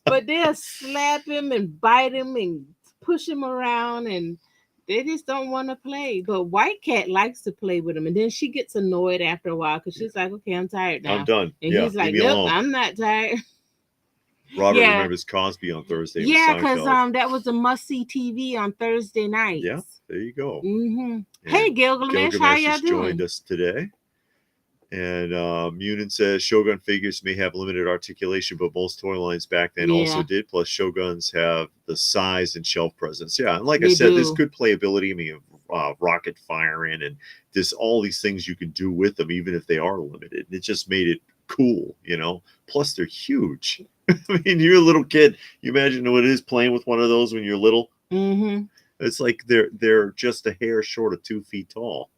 But they'll slap him and bite him and push him around, and they just don't want to play. But White Cat likes to play with him, and then she gets annoyed after a while because she's like, okay, I'm tired now. I'm done. And he's like, nope, I'm not tired. Robert remembers Cosby on Thursday. Yeah, because that was a must-see TV on Thursday nights. Yeah, there you go. Hey, Gilgamesh, how y'all doing? Joined us today. And Munin says Shogun figures may have limited articulation, but most toy lines back then also did. Plus, Shoguns have the size and shelf presence. Yeah, and like I said, there's good playability. I mean, rocket firing, and there's all these things you can do with them, even if they are limited. It just made it cool, Plus, they're huge. I mean, you're a little kid. You imagine what it is playing with one of those when you're little. It's like they're just a hair short of 2 feet tall.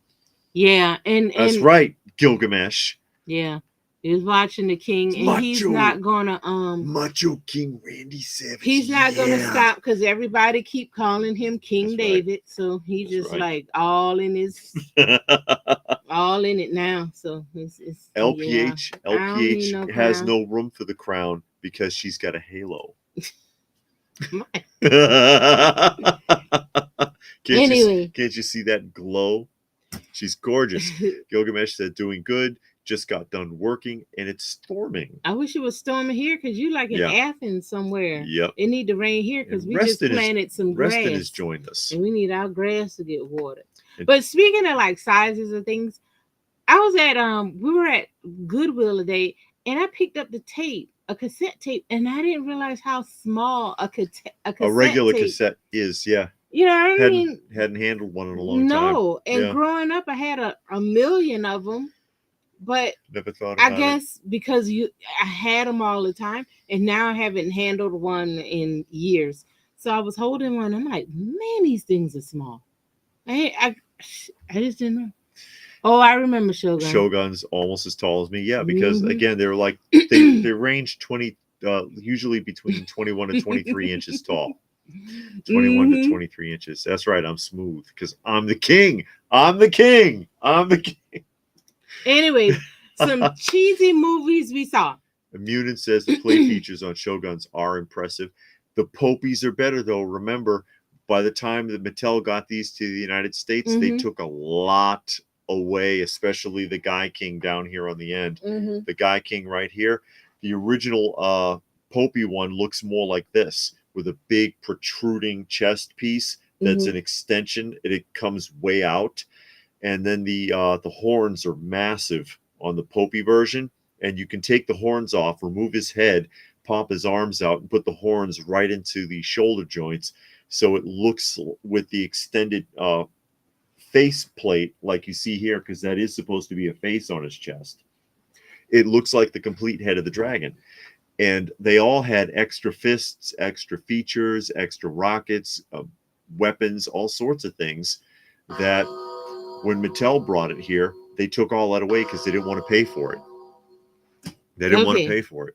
Yeah, and that's right, Gilgamesh. Yeah, he's watching the King, and he's not gonna Macho King Randy Savage. He's not gonna stop because everybody keep calling him King David, so he's just like all in his all in it now. So it's LPH has no room for the crown because she's got a halo. Can't you see that glow? She's gorgeous. Gilgamesh said, doing good. Just got done working, and it's storming. I wish it was storming here because you like in Athens somewhere. Yep. It need to rain here because we just planted some grass. Reston has joined us. And we need our grass to get watered. But speaking of like sizes of things, I was at we were at Goodwill today, and I picked up the tape, a cassette tape, and I didn't realize how small a regular cassette is. Yeah. You know what I mean? Hadn't handled one in a long time. No, and growing up, I had a million of them, but never thought. I guess because I had them all the time, and now I haven't handled one in years. So I was holding one. I'm like, man, these things are small. I just didn't know. Oh, I remember Shogun. Shogun's almost as tall as me. Yeah, because again, they're like they range 20, usually between 21 and 23 inches tall. 21 to 23 inches. That's right. I'm smooth because I'm the king. I'm the king. Anyway, some cheesy movies we saw. Munin says the play features on Shoguns are impressive. The Popies are better though. Remember, by the time that Mattel got these to the United States, they took a lot away, especially the Guy King down here on the end. The Guy King right here. The original Popie one looks more like this, with a big protruding chest piece that's an extension. It comes way out. And then the horns are massive on the Popie version. And you can take the horns off, remove his head, pop his arms out, and put the horns right into the shoulder joints. So it looks with the extended face plate like you see here, because that is supposed to be a face on his chest. it looks like the complete head of the dragon. And they all had extra fists, extra features, extra rockets, weapons, all sorts of things that when Mattel brought it here, they took all that away because they didn't want to pay for it. They didn't want to pay for it.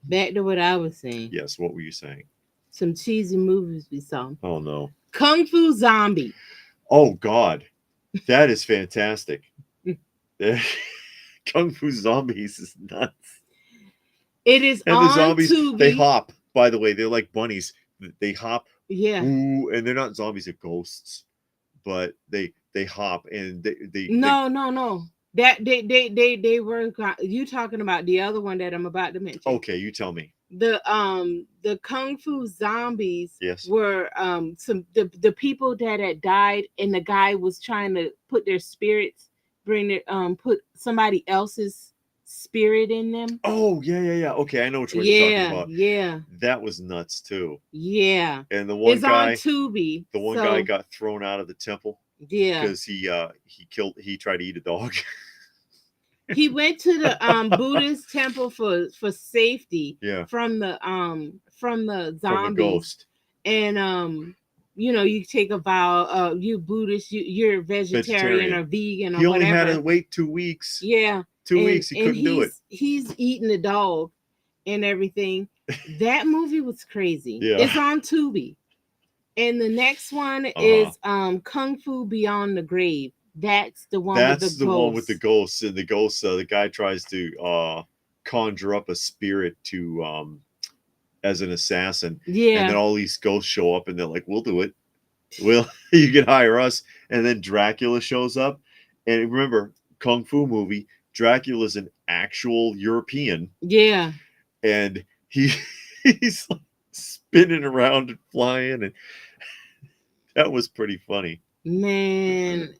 Back to what I was saying. Yes, what were you saying? Some cheesy movies we saw. Oh, no. Kung Fu Zombie. Oh, God. That is fantastic. Kung Fu Zombies is nuts. It is and on the zombies, Tubi. They hop, by the way. They're like bunnies. They hop. Yeah. Ooh, and they're not zombies, they're ghosts. But they hop and they No. That they were, you talking about the other one that I'm about to mention. Okay, you tell me. The Kung Fu Zombies, yes, were some the people that had died, and the guy was trying to put their spirits, put somebody else's spirit in them. Oh, yeah. Okay, I know which one you're talking about. Yeah. That was nuts too. Yeah. And the one it's guy on Tubi. The one guy got thrown out of the temple. Yeah. Because he tried to eat a dog. He went to the Buddhist temple for safety. Yeah. From the zombies. From a ghost. And you take a vow, you Buddhist, you're vegetarian or vegan or whatever. He only had to wait 2 weeks. Yeah. 2 weeks, he couldn't do it. He's eating a dog and everything. That movie was crazy. Yeah. It's on Tubi. And the next one is Kung Fu Beyond the Grave. That's the one with the ghosts. That's the one with the ghosts. And the ghosts, the guy tries to conjure up a spirit to as an assassin. Yeah. And then all these ghosts show up and they're like, we'll do it. You can hire us. And then Dracula shows up. And remember, Kung Fu movie, Dracula's an actual European. Yeah. And he's like spinning around and flying. And that was pretty funny. Man.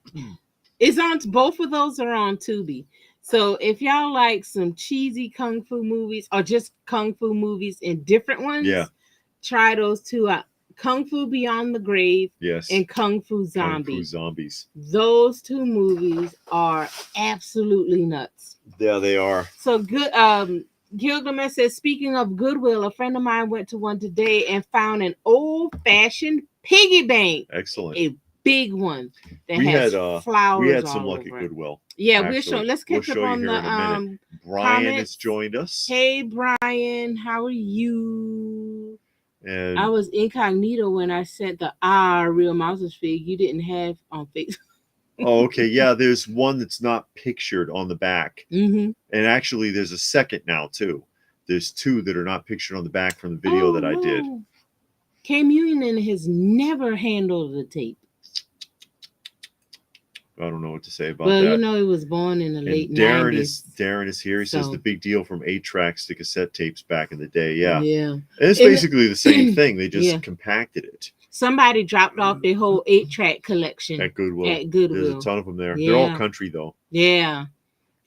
It's on, both of those are on Tubi. So if y'all like some cheesy Kung Fu movies or just Kung Fu movies and different ones, try those two out. Kung Fu Beyond the Grave, and Kung Fu Zombies. Those two movies are absolutely nuts. Yeah, they are. So good. Gilgamesh says, speaking of Goodwill, a friend of mine went to one today and found an old-fashioned piggy bank. Excellent. A big one that has flowers. We had some luck at Goodwill. Yeah, we're showing. Let's catch up on the Brian comments. has joined us. Hey, Brian, how are you? And I was incognito when I sent the Real Mousers fig you didn't have on Facebook. Oh, okay. Yeah, there's one that's not pictured on the back. Mm-hmm. And actually, there's a second now, too. There's two that are not pictured on the back from the video that I did. Cam Union has never handled the tape. I don't know what to say about that. Well, it was born in the late 90s. Darren is here. He says the big deal from 8-tracks to cassette tapes back in the day. Yeah. Yeah. And it's basically the same thing. They just compacted it. Somebody dropped off their whole 8-track collection at Goodwill. There's a ton of them there. Yeah. They're all country, though. Yeah.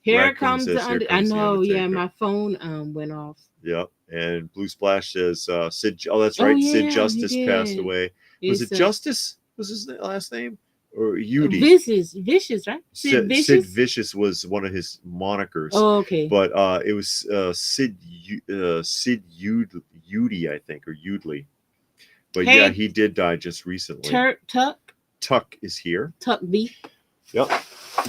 Here comes the I know. Yeah, my phone went off. Yep. And Blue Splash says Sid. Oh, that's right. Sid Justice passed away. Was it Justice? Was his last name? Or Udy. Vicious, right? Sid Vicious was one of his monikers. Oh, okay. But it was Sid Udy, I think, or Udley. But yeah, he did die just recently. Tuck is here. Tuck B. Yep.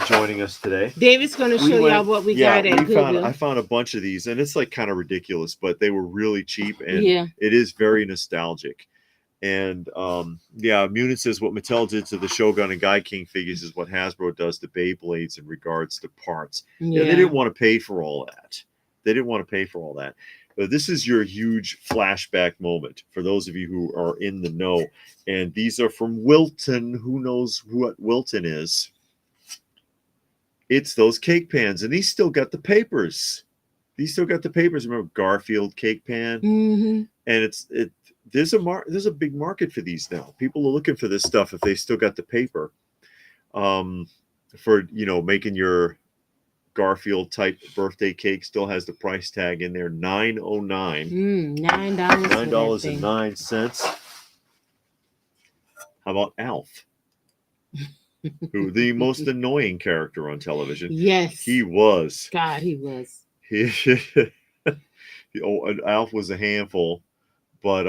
Joining us today. David's going to show y'all what we got at Goodwill. I found a bunch of these, and it's like kind of ridiculous, but they were really cheap, and it is very nostalgic. And Munin says what Mattel did to the Shogun and Guy King figures is what Hasbro does to Beyblades in regards to parts. Yeah, they didn't want to pay for all that. But this is your huge flashback moment for those of you who are in the know. And these are from Wilton. Who knows what Wilton is? It's those cake pans, and these still got the papers. Remember Garfield cake pan? Mm-hmm. And there's a big market for these now. People are looking for this stuff if they still got the paper. For making your Garfield type birthday cake, still has the price tag in there, $9.09. $9.09. How about Alf? Who the most annoying character on television? Yes, he was. God, he was. Alf was a handful, but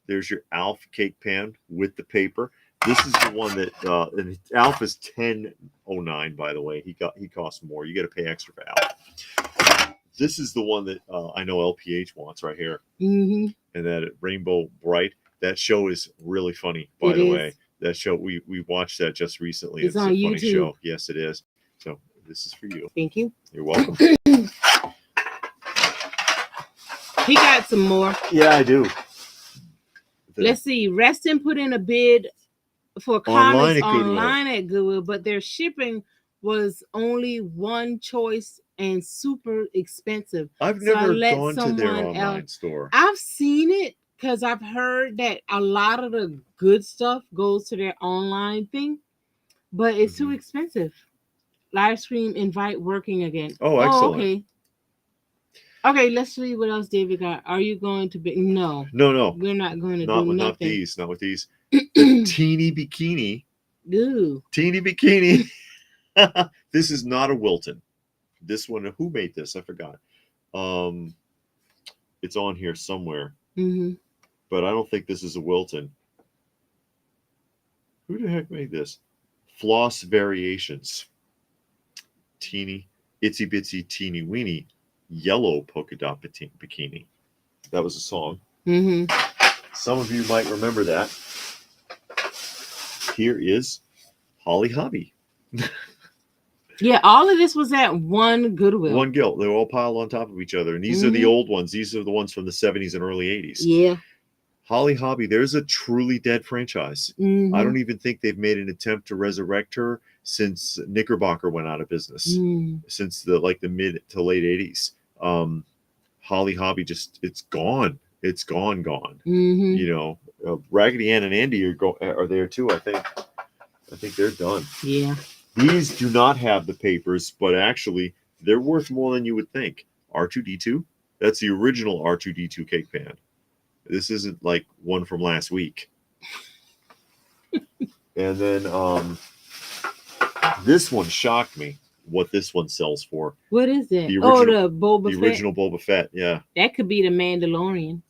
there's your Alf cake pan with the paper. This is the one that and Alf is $10.09, by the way. He costs more. You got to pay extra for Alf. This is the one that I know LPH wants right here, Mm-hmm. and that Rainbow Bright. That show is really funny, by the way. That show we watched that just recently. It's on a YouTube. Funny show. Yes, it is. So this is for you. Thank you. You're welcome. He got some more. Yeah, I do. Let's see. Reston put in a bid for comics online at Goodwill, but their shipping was only one choice and super expensive. I've never gone to their online store. I've seen it because I've heard that a lot of the good stuff goes to their online thing, but it's too expensive. Live stream invite working again. Oh, excellent. Okay. Okay, let's see what else David got. Are you going to be? No. We're not going to do nothing. Not with these. The teeny bikini. Ooh. Teeny bikini. This is not a Wilton. This one, who made this? I forgot. It's on here somewhere. Mm-hmm. But I don't think this is a Wilton. Who the heck made this? Floss Variations. Teeny, itsy bitsy, teeny weeny, yellow polka dot bikini. That was a song. Mm-hmm. Some of you might remember that. Here is Holly Hobby. Yeah, all of this was at one Goodwill. One guild. They were all piled on top of each other. And these are the old ones. These are the ones from the 70s and early 80s. Yeah. Holly Hobby, there's a truly dead franchise. Mm-hmm. I don't even think they've made an attempt to resurrect her since Knickerbocker went out of business. Since the mid to late 80s. Holly Hobby it's gone. It's gone. Mm-hmm. You know, Raggedy Ann and Andy are there too, I think. I think they're done. Yeah. These do not have the papers, but actually they're worth more than you would think. R2D2, that's the original R2D2 cake pan. This isn't like one from last week. And then this one shocked me. What this one sells for? What is it? The Boba Fett. The original Boba Fett. Yeah. That could be the Mandalorian.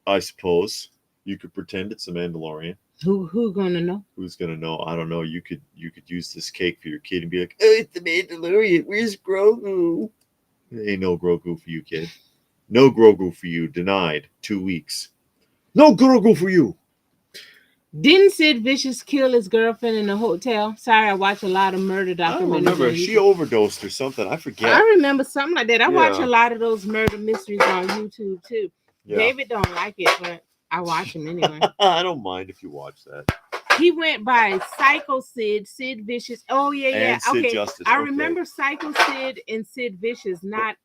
I suppose you could pretend it's a Mandalorian. Who gonna know? Who's gonna know? I don't know. You could use this cake for your kid and be like, "Oh, it's the Mandalorian. Where's Grogu?" There ain't no Grogu for you, kid. No Grogu for you. Denied. 2 weeks. No Grogu for you. Didn't Sid Vicious kill his girlfriend in a hotel? Sorry, I watch a lot of murder documentaries. I don't remember. She overdosed or something. I forget. I remember something like that. I watch a lot of those murder mysteries on YouTube too. Yeah. David don't like it, but I watch them anyway. I don't mind if you watch that. He went by Psycho Sid Vicious. Oh yeah. And Sid okay. Justice. I remember Psycho Sid and Sid Vicious, not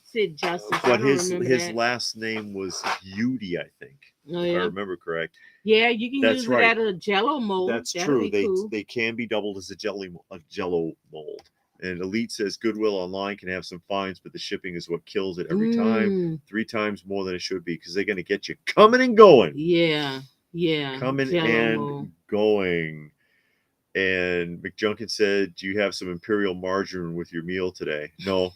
Sid Justice. But his last name was Yudi, I think. Oh, if yeah. I remember correct. Yeah, you can use it at a Jello mold. That's true. They can be doubled as a Jello mold. And Elite says Goodwill online can have some fines, but the shipping is what kills it every time. 3 times more than it should be because they're going to get you coming and going. Yeah. Coming Jello and mold. Going. And McJunkin said, "Do you have some Imperial margarine with your meal today?" No.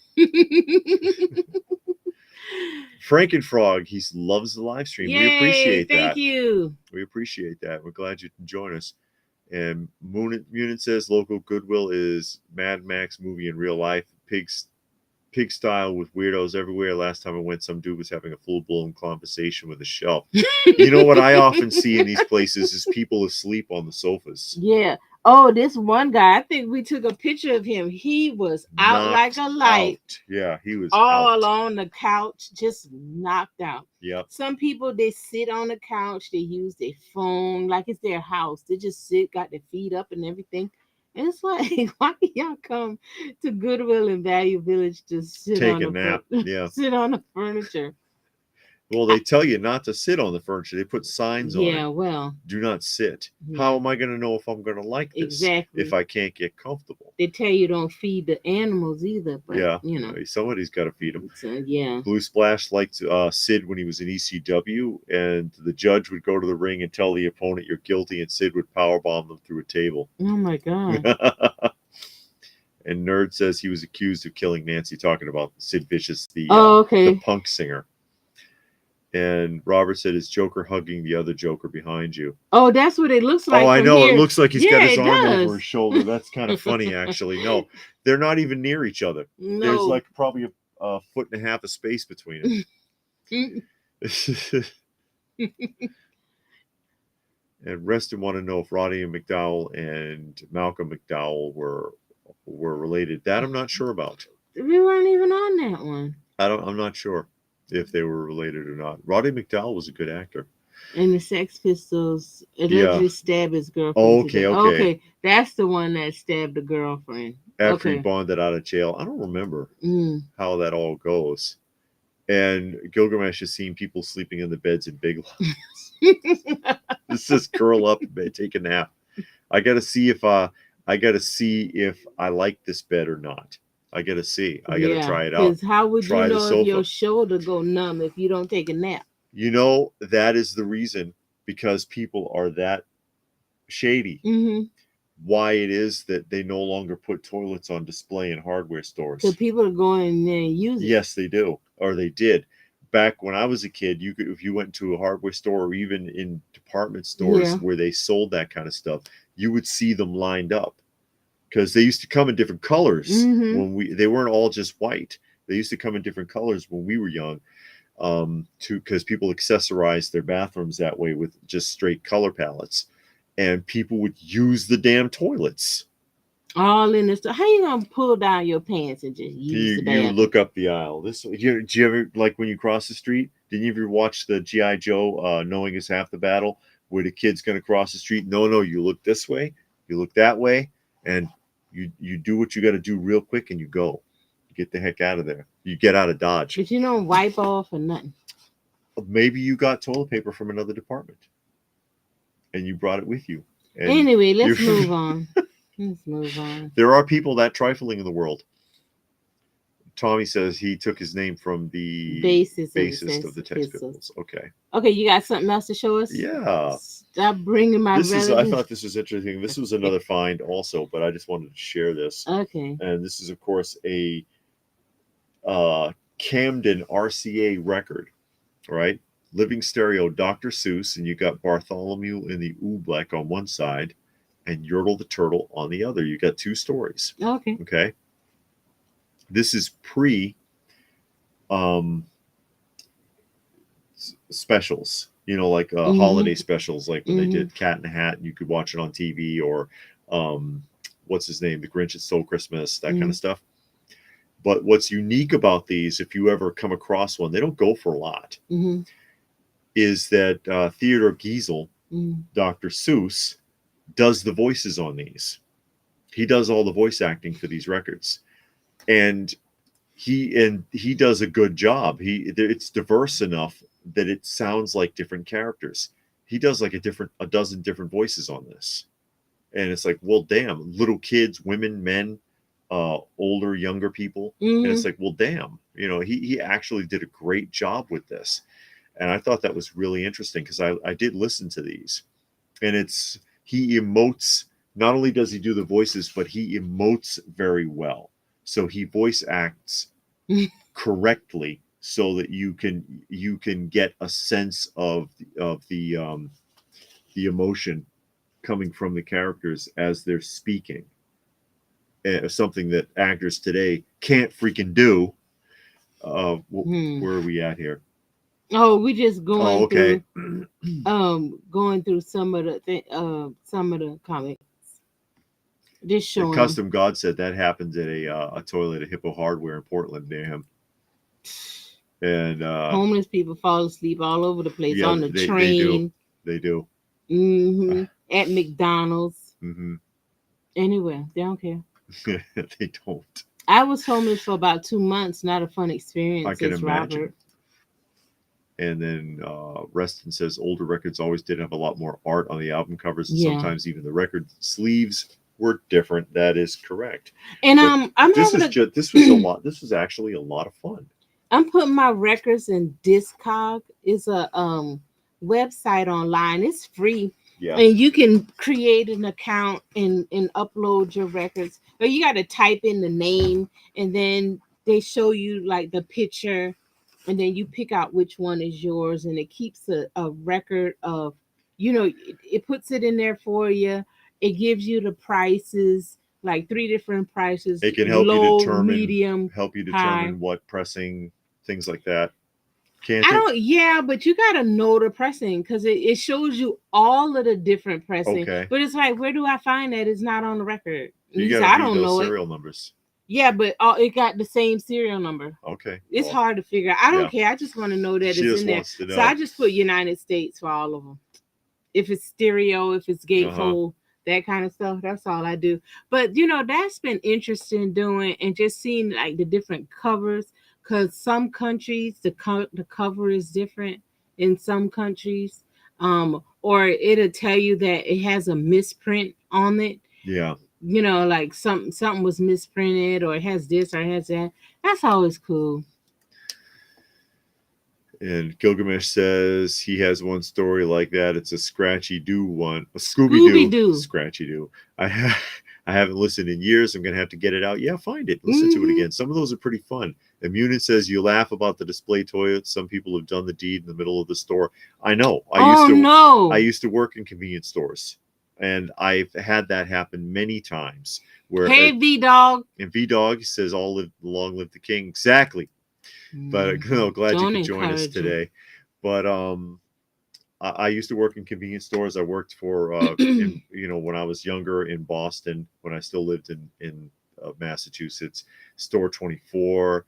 Frankenfrog, he loves the live stream. Yay, we appreciate that. Thank you. We appreciate that. We're glad you can join us. And Munin says local Goodwill is Mad Max movie in real life. Pig style with weirdos everywhere. Last time I went, some dude was having a full-blown conversation with a shelf. You know what I often see in these places is people asleep on the sofas. Yeah. Oh, this one guy, I think we took a picture of him. He was out like a light. Yeah, he was all on the couch, just knocked out. Yep. Some people, they sit on the couch, they use their phone like it's their house. They just sit, got their feet up and everything. And it's like, why y'all come to Goodwill and Value Village to sit take a nap? Yeah, sit on the furniture. Well, they tell you not to sit on the furniture. They put signs on it. Yeah, well. Do not sit. How am I going to know if I'm going to like this? Exactly. If I can't get comfortable. They tell you don't feed the animals either. But, yeah. You know. Somebody's got to feed them. So, yeah. Blue Splash liked Sid when he was in ECW. And the judge would go to the ring and tell the opponent you're guilty. And Sid would powerbomb them through a table. Oh, my God. And Nerd says he was accused of killing Nancy, talking about Sid Vicious, the punk singer. And Robert said, "Is Joker hugging the other Joker behind you?" Oh, that's what it looks like. Oh, I know. Here. It looks like he's got his arm does. over his shoulder. That's kind of funny, actually. No, they're not even near each other. No. There's like probably a foot and a half of space between them. And Reston want to know if Roddy McDowell and Malcolm McDowell were related. That I'm not sure about. We weren't even on that one. I'm not sure if they were related or not. Roddy McDowell was a good actor. And the Sex Pistols allegedly stabbed his girlfriend. Oh, okay. That's the one that stabbed the girlfriend. After he bonded out of jail. I don't remember how that all goes. And Gilgamesh has seen people sleeping in the beds in Big Lots. This says curl up and take a nap. I gotta see if I like this bed or not. I gotta see. I gotta try it out. Because how would you know if your shoulder go numb if you don't take a nap? You know, that is the reason, because people are that shady. Why it is that they no longer put toilets on display in hardware stores. So people are going in there and using it. Yes, they do. Or they did. Back when I was a kid, you could, if you went to a hardware store or even in department stores where they sold that kind of stuff, you would see them lined up. Because they used to come in different colors when they weren't all just white. They used to come in different colors when we were young. Because people accessorized their bathrooms that way with just straight color palettes. And people would use the damn toilets. All in this. How you gonna pull down your pants and just use the bathroom? You look up the aisle. Do you ever, like when you cross the street? Didn't you ever watch the G.I. Joe, Knowing Is Half the Battle, where the kid's gonna cross the street? No, you look this way, you look that way, and you do what you got to do real quick, and you go. You get the heck out of there. You get out of Dodge. But you don't wipe off or nothing. Maybe you got toilet paper from another department. And you brought it with you. And anyway, let's move on. Let's move on. There are people that trifling in the world. Tommy says he took his name from the bassist of the Sex Pistols. Okay. Okay, you got something else to show us? Yeah. Stop bringing my I thought this was interesting. This was another find also, but I just wanted to share this. Okay. And this is, of course, a Camden RCA record, right? Living Stereo, Dr. Seuss, and you got Bartholomew in the Oobleck on one side and Yertle the Turtle on the other. You got two stories. Okay. Okay. This is pre specials, like holiday specials, like when they did Cat in the Hat, and you could watch it on TV, or what's his name? The Grinch That Stole Christmas, that kind of stuff. But what's unique about these, if you ever come across one, they don't go for a lot. Is that Theodore Giesel, Dr. Seuss, does the voices on these. He does all the voice acting for these records, and he does a good job. It's diverse enough that it sounds like different characters. He does like a dozen different voices on this, and it's like, well, damn, little kids, women, men, older, younger people, and it's like, well, damn, he actually did a great job with this. And I thought that was really interesting, because I did listen to these, and he emotes. Not only does he do the voices, but he emotes very well. So he voice acts correctly, so that you can get a sense of the emotion coming from the characters as they're speaking. Something that actors today can't freaking do. Where are we at here? Oh, we just going through going through some of the comics. Just showing. Custom God said that happened at a toilet at Hippo Hardware in Portland near him. And homeless people fall asleep all over the place on the train. They do. At McDonald's. Anywhere. They don't care. They don't. I was homeless for about 2 months. Not a fun experience. I can imagine. Robert. And then Reston says older records always did have a lot more art on the album covers, and sometimes even the record sleeves were different. That is correct. And this was a lot. This was actually a lot of fun. I'm putting my records in Discog. It's a website online. It's free. Yeah. And you can create an account and upload your records. Or you got to type in the name, and then they show you like the picture, and then you pick out which one is yours, and it keeps a record of, it puts it in there for you. It gives you the prices, like three different prices: It can low, medium, help you high. determine what pressing, things like that. Can't I it? don't, yeah, but you gotta know the pressing because it shows you all of the different pressing. Okay. But it's like, where do I find that? It's not on the record. You Say, gotta I read don't those know it. serial numbers. Yeah, but it got the same serial number. Okay. It's hard to figure out. I don't yeah. care. I just want to know that She it's just in there. wants to know. So I just put United States for all of them. If it's stereo, if it's gatefold, that kind of stuff. That's all I do. But that's been interesting doing, and just seeing like the different covers, because some countries the cover is different in some countries, or it'll tell you that it has a misprint on it. Yeah. Like something was misprinted, or it has this or it has that. That's always cool. And Gilgamesh says he has one story like that. It's a Scratchy Doo one. A Scooby Doo. Scratchy Doo. I haven't listened in years. I'm going to have to get it out. Yeah, find it. Listen to it again. Some of those are pretty fun. Immunin says you laugh about the display toilets. Some people have done the deed in the middle of the store. I know. I used to work in convenience stores, and I've had that happen many times. Where hey, V-Dog. And V-Dog says, long live the king. Exactly. But glad you could join us today. But I used to work in convenience stores. I worked for when I was younger in Boston, when I still lived in Massachusetts, Store 24,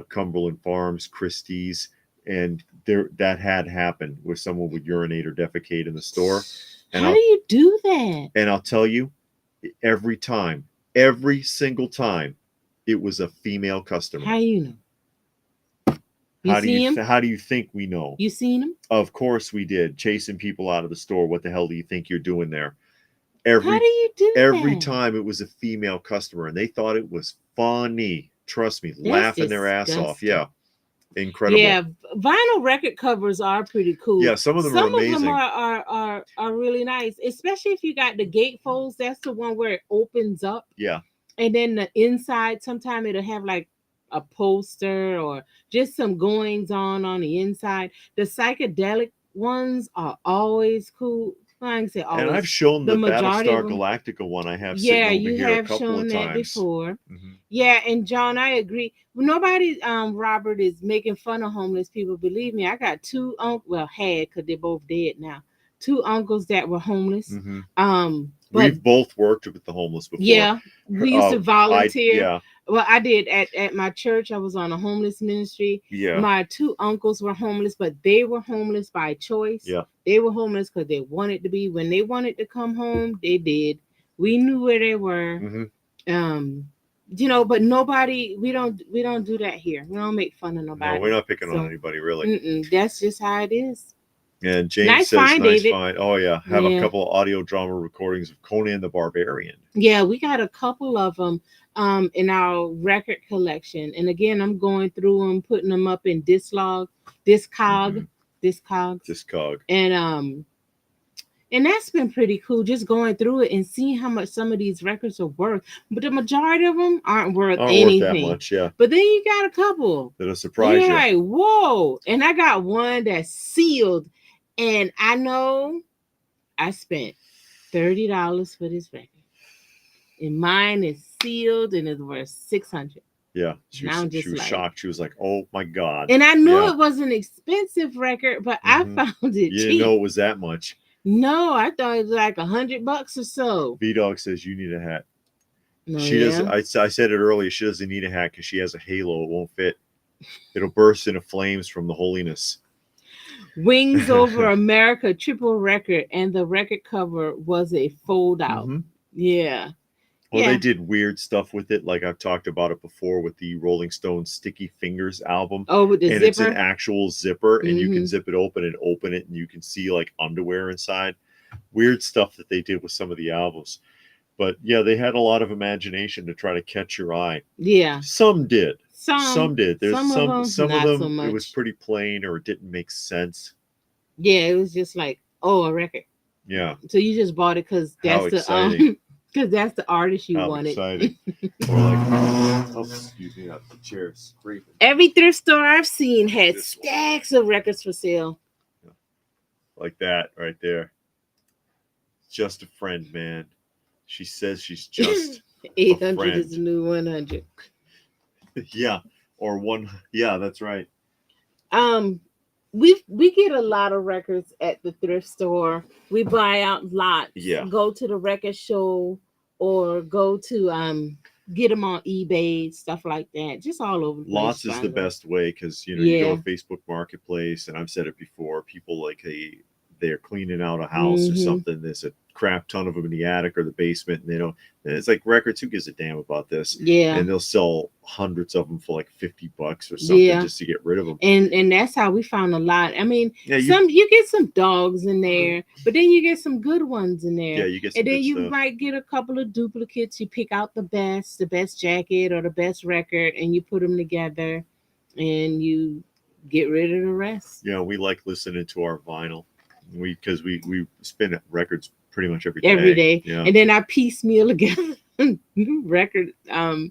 Cumberland Farms, Christie's, and that had happened where someone would urinate or defecate in the store. And how do you do that? And I'll tell you, every single time, it was a female customer. How you know? How do you think we know? You seen him? Of course we did. Chasing people out of the store. What the hell do you think you're doing there? How do you do every that? time it was a female customer, and they thought it was funny. Trust me, laughing their ass off. Yeah. Incredible. Yeah, vinyl record covers are pretty cool. Yeah, some of them are amazing. Some of them are really nice, especially if you got the gatefolds. That's the one where it opens up. Yeah. And then the inside, sometimes it'll have like a poster or just some goings on the inside. The psychedelic ones are always cool. I can say always. And I've shown the Battlestar Galactica one. I have sitting over here a couple of times. That before. Mm-hmm. Yeah, and John, I agree. Nobody, Robert, is making fun of homeless people. Believe me, I got two had, because they're both dead now. Two uncles that were homeless. Mm-hmm. We've both worked with the homeless before. Yeah, we used to volunteer. Well, I did at my church. I was on a homeless ministry. Yeah. My two uncles were homeless, but they were homeless by choice. Yeah. They were homeless because they wanted to be. When they wanted to come home, they did. We knew where they were. Mm-hmm. But nobody. We don't do that here. We don't make fun of nobody. No, we're not picking on anybody, really. That's just how it is. And James says, nice find. Oh, yeah. Have a couple of audio drama recordings of Conan the Barbarian. Yeah, we got a couple of them in our record collection. And again, I'm going through them, putting them up in Discog. And that's been pretty cool, just going through it and seeing how much some of these records are worth. But the majority of them aren't worth anything. Worth that much, yeah. But then you got a couple that'll surprise you. Like, whoa. And I got one that's sealed. And I know I spent $30 for this record. And mine is sealed and it's worth $600. Yeah. She was shocked. She was like, oh my God. And I knew it was an expensive record, but I found it cheap. You didn't know it was that much. No, I thought it was like $100 or so. V-Dog says you need a hat. No, she doesn't. I said it earlier. She doesn't need a hat because she has a halo. It won't fit. It'll burst into flames from the holiness. Wings Over America triple record, and the record cover was a fold out. Mm-hmm. Yeah. Well, they did weird stuff with it, like I've talked about it before with the Rolling Stones Sticky Fingers album. Oh, with the zipper? It's an actual zipper, and you can zip it open and open it, and you can see like underwear inside. Weird stuff that they did with some of the albums. But yeah, they had a lot of imagination to try to catch your eye. Yeah. Some did. Some did. There's some of them so it was pretty plain or it didn't make sense. Yeah, it was just like, oh, a record. Yeah. So you just bought it because How that's the exciting. because that's the artist you How wanted. exciting. Or like, oh, excuse me, the chair's scraping. Every thrift store I've seen had This stacks of records for sale. Like that right there. Just a friend, man. She says she's just 800 is the new 100. Yeah, or one. Yeah, that's right. We get a lot of records at the thrift store. We buy out lots. Yeah. Go to the record show or go to get them on eBay, stuff like that. Just all over the place. Lots is the best way because you go to Facebook Marketplace, and I've said it before. People like they're cleaning out a house or something. There's a crap ton of them in the attic or the basement, and they don't. And it's like records. Who gives a damn about this? Yeah. And they'll sell hundreds of them for like $50 or something just to get rid of them. And that's how we found a lot. I mean, you get some dogs in there, but then you get some good ones in there. Yeah, you get some and then you stuff. Might get a couple of duplicates. You pick out the best jacket or the best record, and you put them together, and you get rid of the rest. Yeah, we like listening to our vinyl. Because we spin records pretty much every day. Yeah. And then I piecemeal together new record, a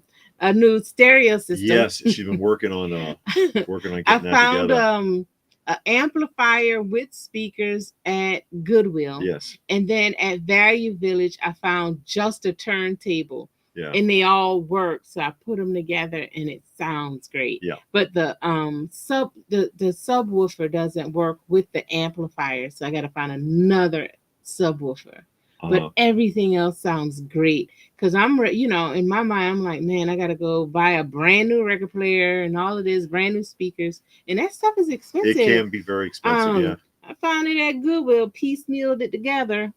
new stereo system. Yes, she's been working on getting I that found together. an amplifier with speakers at Goodwill. Yes. And then at Value Village, I found just a turntable. Yeah. And they all work. So I put them together and it sounds great. Yeah. But the subwoofer doesn't work with the amplifier. So I got to find another subwoofer. But everything else sounds great. Because I'm, in my mind, I'm like, man, I got to go buy a brand new record player and all of this, brand new speakers. And that stuff is expensive. It can be very expensive, yeah. I found it at Goodwill, piecemealed it together.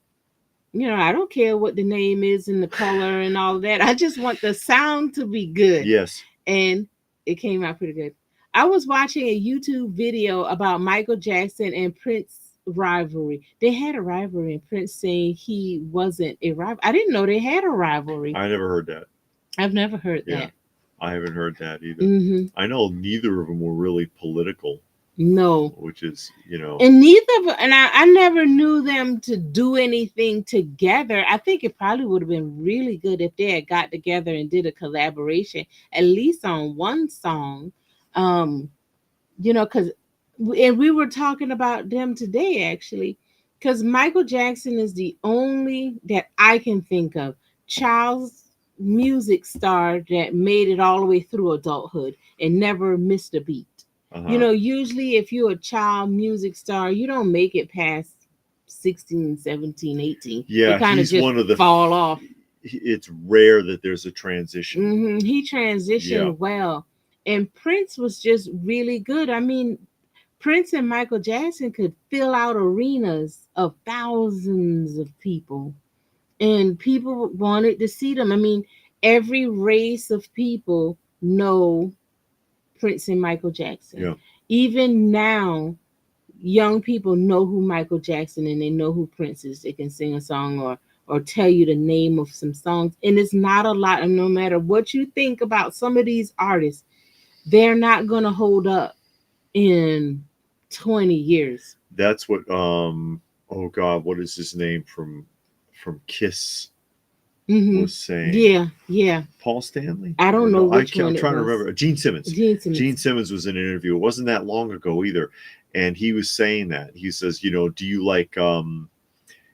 I don't care what the name is and the color and all of that. I just want the sound to be good. Yes. And it came out pretty good. I was watching a YouTube video about Michael Jackson and Prince rivalry. They had a rivalry, and Prince saying he wasn't a rival. I didn't know they had a rivalry. I never heard that. I've never heard that. I haven't heard that either. I know neither of them were really political. No. Which is, And I never knew them to do anything together. I think it probably would have been really good if they had got together and did a collaboration, at least on one song. Because we were talking about them today, actually, because Michael Jackson is the only that I can think of child music star that made it all the way through adulthood and never missed a beat. Usually if you're a child music star, you don't make it past 16, 17, 18. Yeah, you kind of just one of the fall off. It's rare that there's a transition. He transitioned well. And Prince was just really good. I mean, Prince and Michael Jackson could fill out arenas of thousands of people. And people wanted to see them. I mean, every race of people know Prince and Michael Jackson. Yeah. Even now, young people know who Michael Jackson and they know who Prince is. They can sing a song or tell you the name of some songs. And it's not a lot. And no matter what you think about some of these artists, they're not going to hold up in 20 years. That's what, oh God, what is his name from Kiss? Was saying. Yeah. Paul Stanley? I don't know which one. I'm trying to remember. Gene Simmons. Gene Simmons was in an interview. It wasn't that long ago either. And he was saying that. He says, do you like,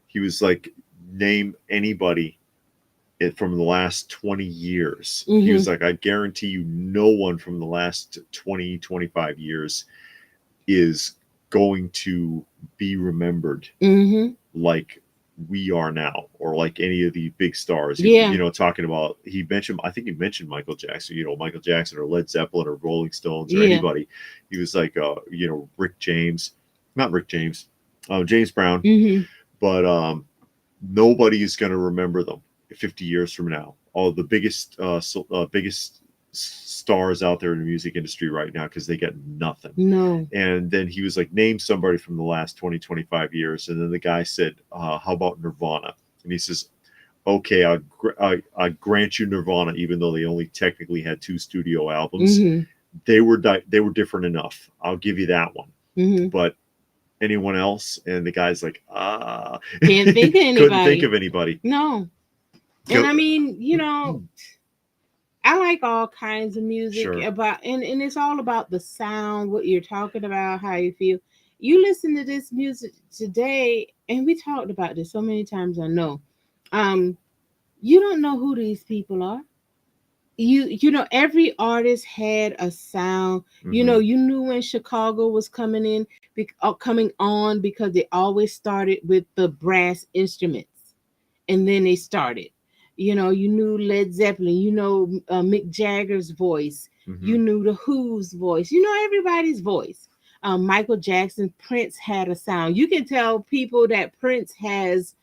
he was like, name anybody from the last 20 years. He was like, I guarantee you no one from the last 20, 25 years is going to be remembered like we are now, or like any of the big stars. Talking about, I think he mentioned Michael Jackson, Michael Jackson or Led Zeppelin or Rolling Stones or anybody. He was like, James Brown, but nobody is going to remember them 50 years from now. All the biggest stars out there in the music industry right now, because they get nothing. No. And then he was like, name somebody from the last 20, 25 years. And then the guy said, how about Nirvana? And he says, okay, I grant you Nirvana, even though they only technically had 2 studio albums. They were different enough. I'll give you that one. But anyone else, and the guy's like, Can't think of couldn't think anybody. of anybody. No. And I mean, I like all kinds of music Sure. and it's all about the sound, what you're talking about, how you feel. You listen to this music today, and we talked about this so many times, I know. You don't know who these people are. Every artist had a sound. Mm-hmm. You knew when Chicago was coming on, because they always started with the brass instruments, and then they started. You knew Led Zeppelin, Mick Jagger's voice, Mm-hmm. you knew the Who's voice, everybody's voice. Michael Jackson, Prince had a sound. You can tell people that Prince has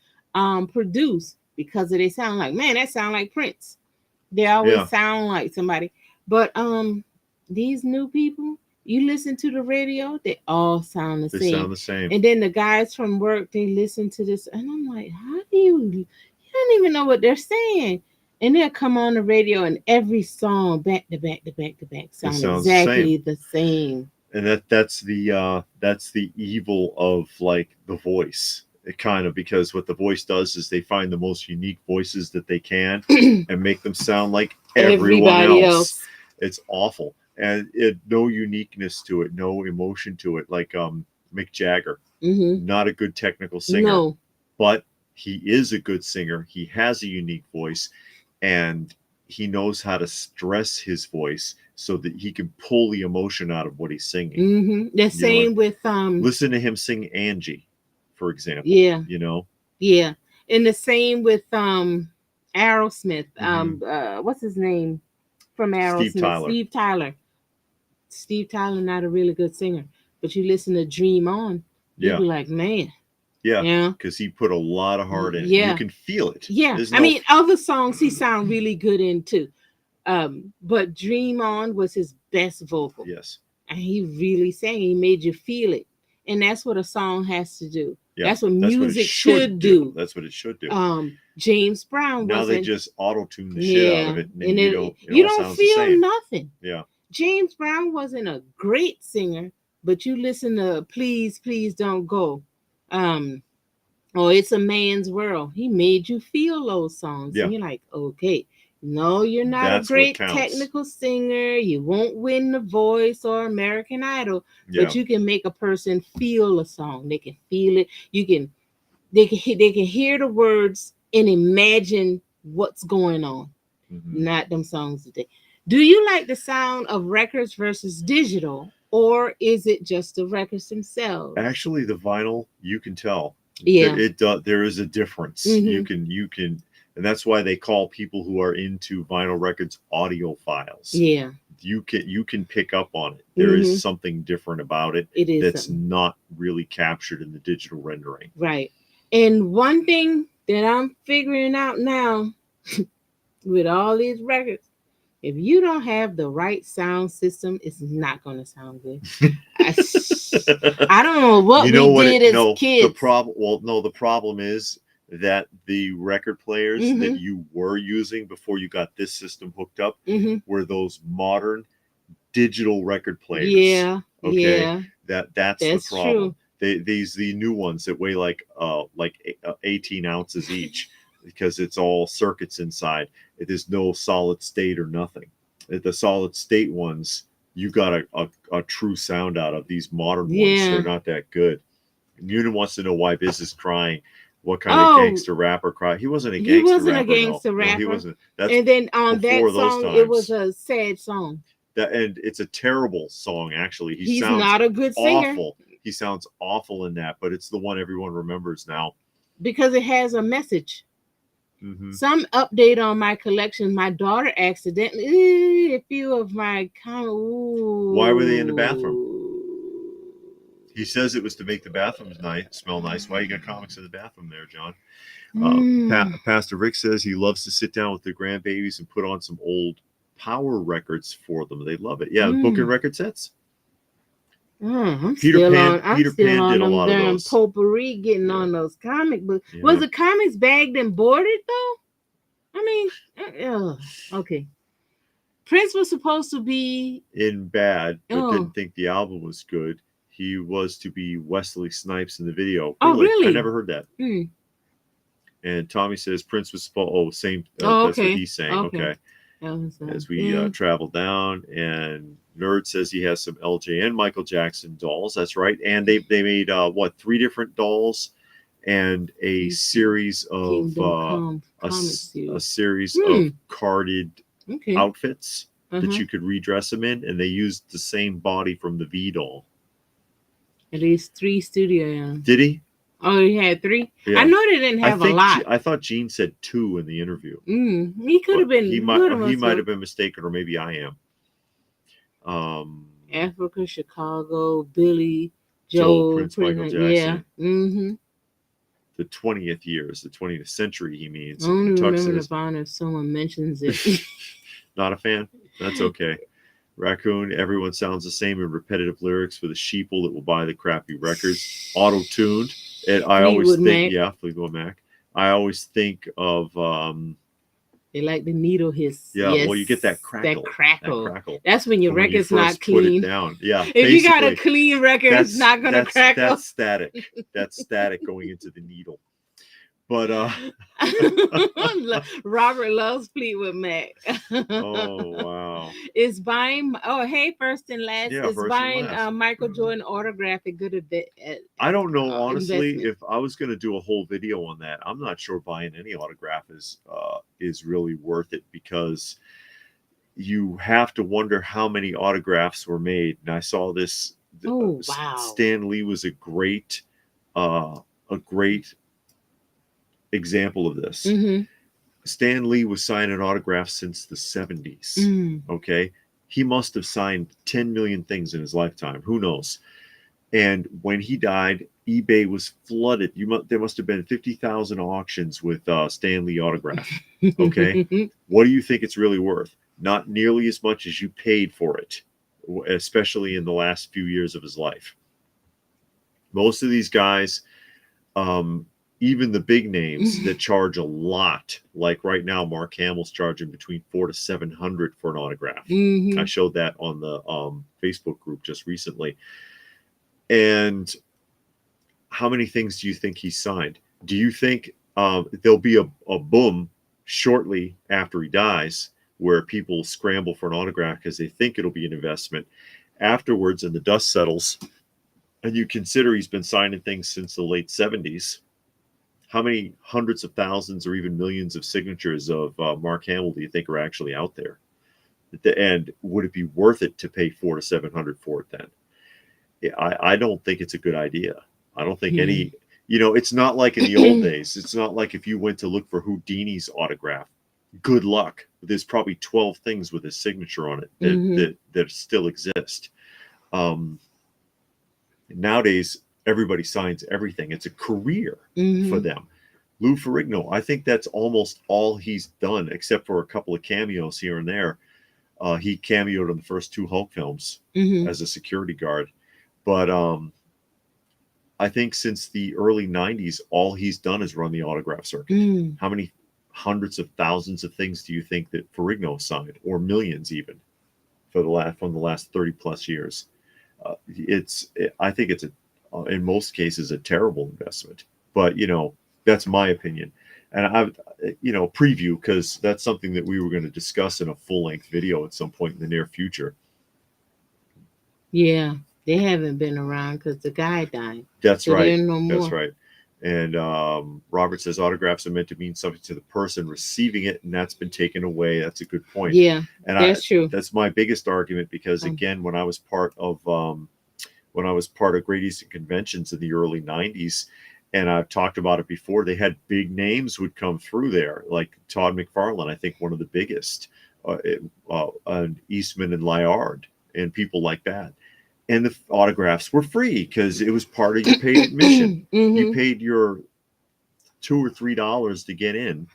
produced because of they sound like, man, that sound like Prince. They always sound like somebody. But these new people, you listen to the radio, they all sound the They same. sound the same. And then the guys from work, they listen to this, and I'm like, how do you don't even know what they're saying? And they'll come on the radio, and every song back to back to back to back sound exactly the same. And that's the evil of like the voice. It kind of, because what the voice does is they find the most unique voices that they can and make them sound like everyone else. It's awful, and no uniqueness to it, no emotion to it. Like Mick Jagger, not a good technical singer, but he is a good singer. He has a unique voice, and he knows how to stress his voice so that he can pull the emotion out of what he's singing. The same with listen to him sing Angie, for example. Yeah. Yeah. And the same with Aerosmith. What's his name from Aerosmith? Steve Tyler, not a really good singer, but you listen to Dream On, you'd be like, man. Yeah, because he put a lot of heart in it. You can feel it. Yeah. I mean, other songs he sound really good in too. But Dream On was his best vocal. Yes. And he really sang. He made you feel it. And that's what a song has to do. Yeah, that's what music should do. That's what it should do. James Brown. Now they just auto-tune the shit out of it, and you don't feel nothing. Yeah. James Brown wasn't a great singer, but you listen to Please, Please Don't Go. It's a Man's World. He made you feel those songs. Yeah. And you're like, okay, no, you're not a great technical singer. You won't win The Voice or American Idol, but you can make a person feel a song. They can feel it. They can hear the words and imagine what's going on. Not them songs today. Do you like the sound of records versus digital, or is it just the records themselves? Actually, the vinyl, you can tell. Yeah, there is a difference. You can, and that's why they call people who are into vinyl records audiophiles. Yeah, you can pick up on it. There is something different about it. It is that's not really captured in the digital rendering. Right. And one thing that I'm figuring out now with all these records, if you don't have the right sound system, it's not going to sound good. I don't know what we did as kids. The problem is that the record players that you were using before you got this system hooked up were those modern digital record players. Yeah. Okay. Yeah. That's the problem. True. The new ones that weigh like 18 ounces each, because it's all circuits inside. It is no solid state or nothing. The solid state ones, you got a true sound out of. These modern ones, they're not that good. Newton wants to know why Biz is crying. What kind of gangster rapper cry? He wasn't a gangster rapper. No, he wasn't. And then on that song, it was a sad song. And it's a terrible song, actually. He's not a good singer. Awful. He sounds awful in that, but it's the one everyone remembers now. Because it has a message. Some update on my collection. My daughter accidentally, a few of my Why were they in the bathroom? He says it was to make the bathrooms smell nice. Why you got comics in the bathroom there, John? Pastor Rick says he loves to sit down with the grandbabies and put on some old Power records for them. They love it. Yeah, booking record sets. Peter Pan did a lot of those. Potpourri getting on those comic books. Yeah. Was the comics bagged and boarded though? I mean, okay. Prince was supposed to be in bad, but didn't think the album was good. He was to be Wesley Snipes in the video. Oh, really? I never heard that. Hmm. And Tommy says Prince was supposed. Oh, same. Oh, That's what okay. he's saying. Okay. As we Yeah. travel down, and Nerd says he has some LJN Michael Jackson dolls. That's right. And they made 3 different dolls and a series of a series of carded outfits that you could redress them in, and they used the same body from the V doll. At least 3 studio. Did he? Oh, he had 3. Yeah. I know they didn't have a lot. I thought Gene said 2 in the interview. He could have been. He might have been mistaken, or maybe I am. Africa, Chicago, Billy, Joe, Prince Michael Jackson. Yeah. Mm-hmm. The 20th years, the 20th century, he means. I don't remember Nirvana if someone mentions it. Not a fan? That's okay. Raccoon, everyone sounds the same in repetitive lyrics for the sheeple that will buy the crappy records. Auto-tuned. And I always think, Fleetwood Mac. I always think of... they like the needle hiss. Yeah, yes. Well, you get that crackle. That crackle. That's when your record's not clean. Put it down. Yeah, if you got a clean record, it's not going to crackle. That's static. That's static going into the needle. But Robert loves Fleetwood Mac. Oh wow! Is buying hey first and last? Yeah, is buying Michael Jordan autograph a good event? I don't know honestly. Investment. If I was going to do a whole video on that, I'm not sure buying any autograph is really worth it, because you have to wonder how many autographs were made. And I saw this. Oh wow! Stan Lee was a great example of this. Mm-hmm. Stan Lee was signing autographs since the 70s. Okay. He must have signed 10 million things in his lifetime. Who knows? And when he died, eBay was flooded. There must have been 50,000 auctions with Stan Lee autograph. Okay. What do you think it's really worth? Not nearly as much as you paid for it, especially in the last few years of his life. Most of these guys, even the big names that charge a lot, like right now, Mark Hamill's charging between $400 to $700 for an autograph. Mm-hmm. I showed that on the Facebook group just recently. And how many things do you think he signed? Do you think there'll be a boom shortly after he dies where people scramble for an autograph because they think it'll be an investment? Afterwards, and the dust settles, and you consider he's been signing things since the late 70s, how many hundreds of thousands or even millions of signatures of Mark Hamill do you think are actually out there? And would it be worth it to pay $400 to $700 for it then? I don't think it's a good idea. I don't think any, it's not like in the old days. It's not like if you went to look for Houdini's autograph. Good luck. There's probably 12 things with his signature on it that still exist. Nowadays, everybody signs everything. It's a career for them. Lou Ferrigno, I think that's almost all he's done, except for a couple of cameos here and there. He cameoed in the first 2 Hulk films as a security guard. But I think since the early 90s, all he's done is run the autograph circuit. How many hundreds of thousands of things do you think that Ferrigno signed, or millions even, from the last 30 plus years? I think it's in most cases a terrible investment, but that's my opinion. And I preview, because that's something that we were going to discuss in a full-length video at some point in the near future. Yeah, they haven't been around because the guy died. That's so right. No more. That's right. And Robert says autographs are meant to mean something to the person receiving it, and that's been taken away. That's a good point. Yeah, and that's true. That's my biggest argument, because again, when I was part of Great Eastern Conventions in the early 90s, and I've talked about it before, they had big names would come through there, like Todd McFarlane, I think one of the biggest, Eastman and Layard, and people like that. And the autographs were free because it was part of your paid admission. You paid your $2 or $3 to get in,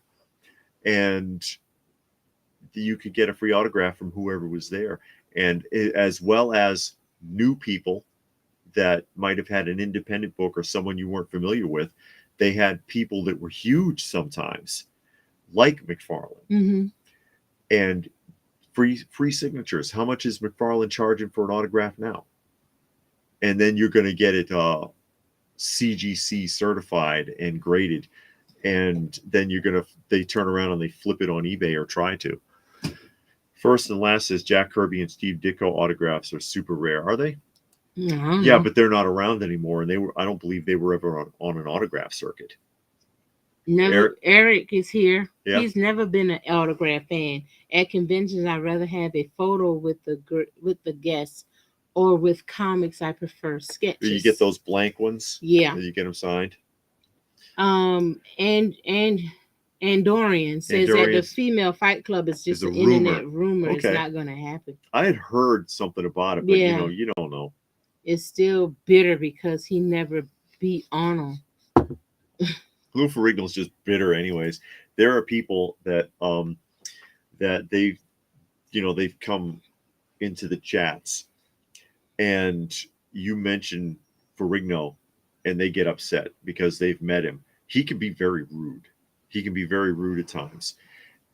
and you could get a free autograph from whoever was there. And as well as new people that might have had an independent book or someone you weren't familiar with, they had people that were huge sometimes, like McFarlane, and free signatures. How much is McFarlane charging for an autograph now? and then you're going to get it CGC certified and graded, and then they turn around and they flip it on eBay or try to. First and Last says Jack Kirby and Steve Ditko autographs are super rare. Are they? Yeah, but they're not around anymore, and I don't believe they were ever on an autograph circuit. Never. Eric is here. Yeah. He's never been an autograph fan. At conventions, I'd rather have a photo with the guests, or with comics, I prefer sketches. You get those blank ones. Yeah, you get them signed. And Dorian says that the female Fight Club is just an internet rumor. Okay. It's not going to happen. I had heard something about it, but you don't know. It's still bitter because he never beat Arnold. Lou Ferrigno's just bitter, anyways. There are people that they've come into the chats, and you mention Ferrigno, and they get upset because they've met him. He can be very rude. He can be very rude at times.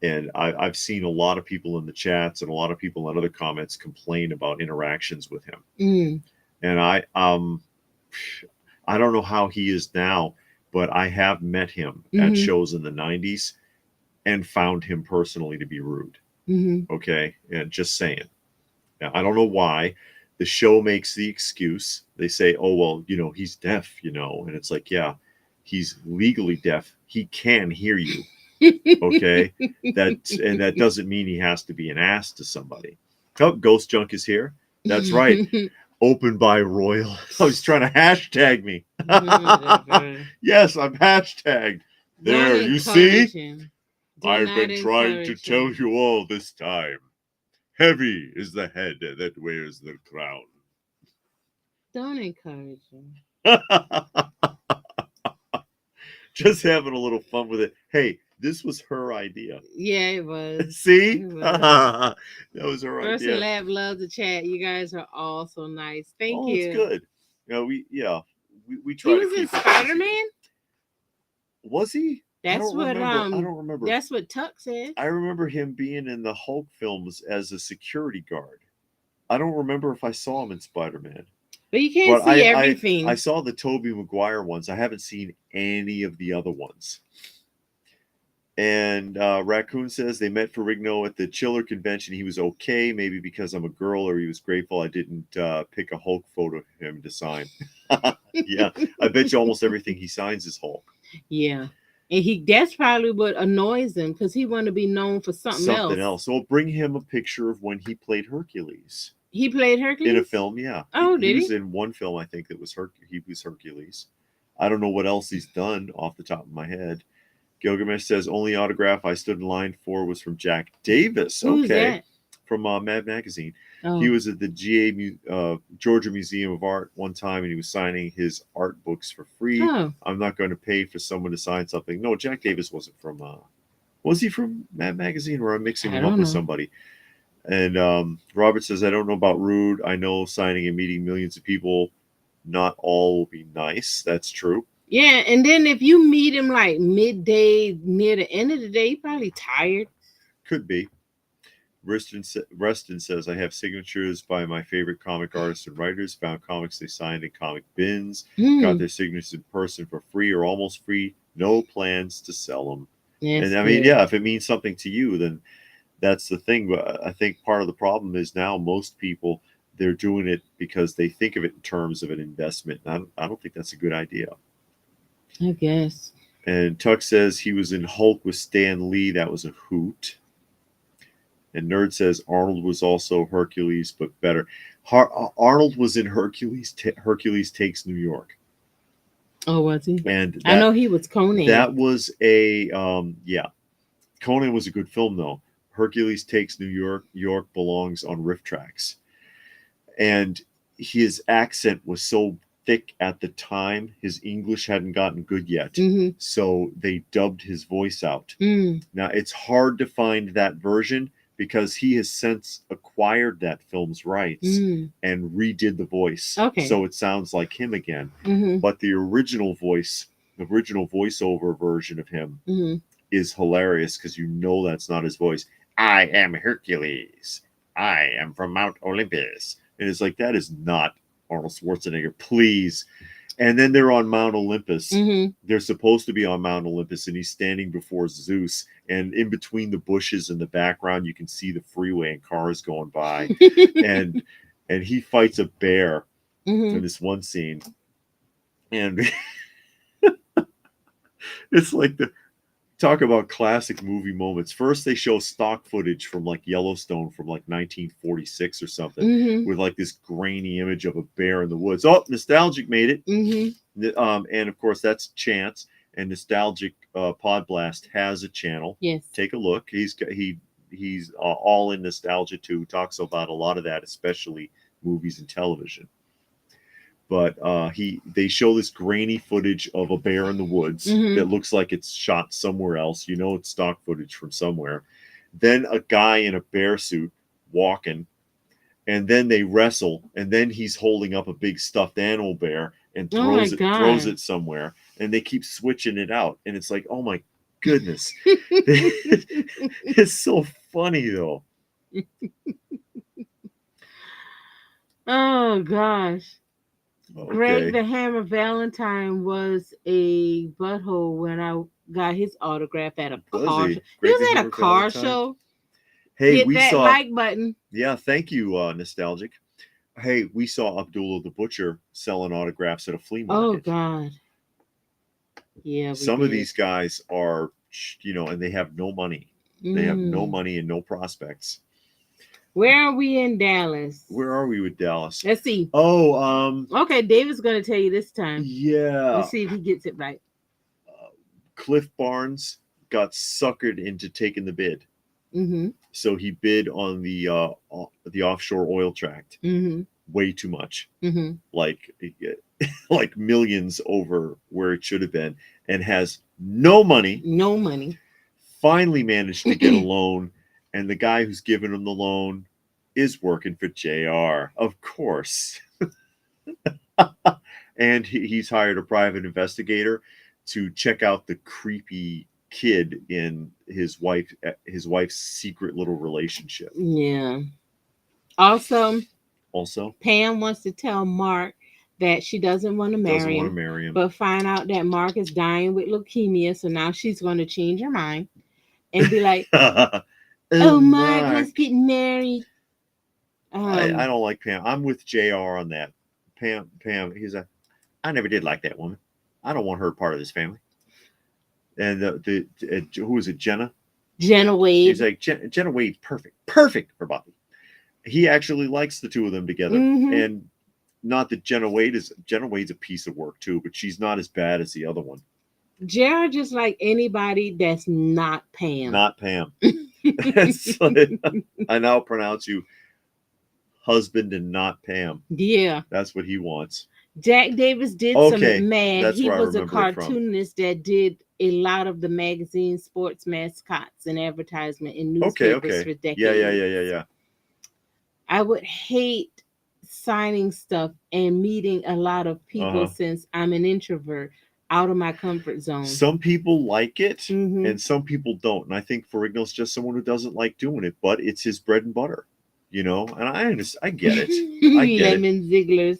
And I've seen a lot of people in the chats and a lot of people in other comments complain about interactions with him. Mm. And I don't know how he is now, but I have met him at shows in the 90s and found him personally to be rude. Mm-hmm. Okay. And just saying. Now, I don't know why. The show makes the excuse. They say, oh, well, he's deaf, and it's like, yeah, he's legally deaf. He can hear you. Okay. That doesn't mean he has to be an ass to somebody. Oh, Ghost Junk is here. That's right. Open by Royal. I was trying to hashtag me. Yes, I'm hashtagged. There, you see? I've been trying to tell you all this time. Heavy is the head that wears the crown. Don't encourage him. Just having a little fun with it. Hey, this was her idea. Yeah, it was. See? It was. That was her First idea. and Lab loves the chat. You guys are all so nice. Thank you. It's good. We try. He was in Spider-Man? Was he? I don't remember. That's what Tuck said. I remember him being in the Hulk films as a security guard. I don't remember if I saw him in Spider-Man. But you can't see everything. I saw the Tobey Maguire ones. I haven't seen any of the other ones. And Raccoon says they met Ferrigno at the Chiller convention. He was okay, maybe because I'm a girl, or he was grateful I didn't pick a Hulk photo of him to sign. Yeah, I bet you almost everything he signs is Hulk. Yeah. And that's probably what annoys him, because he wanted to be known for something else. So we'll bring him a picture of when he played Hercules. He played Hercules? In a film, yeah. Oh, did he? He was in one film, I think, that was he was Hercules. I don't know what else he's done off the top of my head. Gilgamesh says, only autograph I stood in line for was from Jack Davis. Who's that? From Mad Magazine. Oh. He was at the GA Georgia Museum of Art one time, and he was signing his art books for free. Oh. I'm not going to pay for someone to sign something. No, Jack Davis wasn't from was he from Mad Magazine, or I'm mixing him up with somebody? And Robert says, I don't know about rude. I know signing and meeting millions of people, not all will be nice. That's true. Yeah, and then if you meet him like midday, near the end of the day, you're probably tired. Could be. Reston says, I have signatures by my favorite comic artists and writers. Found comics they signed in comic bins. Got their signatures in person for free or almost free. No plans to sell them. Yes, and I mean, yeah, if it means something to you, then that's the thing. But I think part of the problem is now most people, they're doing it because they think of it in terms of an investment. I don't think that's a good idea. I guess. And Tuck says he was in Hulk with Stan Lee. That was a hoot. And Nerd says Arnold was also Hercules, but better. Arnold was in Hercules. Hercules Takes New York. Oh, was he? And I know he was Conan. That was a Conan was a good film though. Hercules Takes New York. York belongs on riff tracks, and his accent was so thick at the time. His English hadn't gotten good yet, so they dubbed his voice out. Now it's hard to find that version because he has since acquired that film's rights and redid the voice, so it sounds like him again. But the original voiceover version of him is hilarious because that's not his voice. I am Hercules. I am from Mount Olympus. And it's like, that is not Arnold Schwarzenegger, please. And then they're on Mount Olympus. Mm-hmm. They're supposed to be on Mount Olympus, and he's standing before Zeus. And in between the bushes in the background, you can see the freeway and cars going by. and he fights a bear in this one scene. And it's like talk about classic movie moments. First, they show stock footage from like Yellowstone from like 1946 or something with like this grainy image of a bear in the woods. Oh, Nostalgic made it. And of course, that's Chance. And Nostalgic Pod Blast has a channel. Yes. Take a look. He's all in nostalgia too. Talks about a lot of that, especially movies and television. But they show this grainy footage of a bear in the woods that looks like it's shot somewhere else. You know, it's stock footage from somewhere. Then a guy in a bear suit walking, and then they wrestle, and then he's holding up a big stuffed animal bear and throws it somewhere, and they keep switching it out, and it's like, oh my goodness, it's so funny though. Oh gosh. Okay. Greg the Hammer Valentine was a butthole when I got his autograph at a car show. He was at a car show. Hey, hit that like button. Yeah, thank you, Nostalgic. Hey, we saw Abdullah the Butcher selling autographs at a flea market. Oh God. Yeah. Some of these guys are, and they have no money. They have no money and no prospects. Where are we in Dallas? Where are we with Dallas? Let's see. Oh, okay, David's going to tell you this time. Yeah. Let's see if he gets it right. Cliff Barnes got suckered into taking the bid. So he bid on the offshore oil tract. Way too much. Like millions over where it should have been, and has no money. No money. Finally managed to get a loan. And the guy who's giving him the loan is working for JR, of course. And he's hired a private investigator to check out the creepy kid in his wife's secret little relationship. Yeah. Also, Pam wants to tell Mark that she doesn't want to marry him, but find out that Mark is dying with leukemia. So now she's going to change her mind and be like, "Oh, Mark, let's get married." I don't like Pam. I'm with JR on that. Pam, I never did like that woman. I don't want her part of this family. And who is it, Jenna? Jenna Wade. He's like, Jenna Wade's perfect for Bobby. He actually likes the two of them together. And not that Jenna Wade's a piece of work too, but she's not as bad as the other one. Jared just like anybody that's not Pam. Not Pam. Like, I now pronounce you husband and not Pam. Yeah. That's what he wants. Jack Davis did some mad. That's he was a cartoonist that did a lot of the magazine sports mascots and advertisement in newspapers for decades. Yeah. I would hate signing stuff and meeting a lot of people since I'm an introvert out of my comfort zone. Some people like it and some people don't. And I think Ferrigno's just someone who doesn't like doing it, but it's his bread and butter, and I get it. Lemon Zigglers.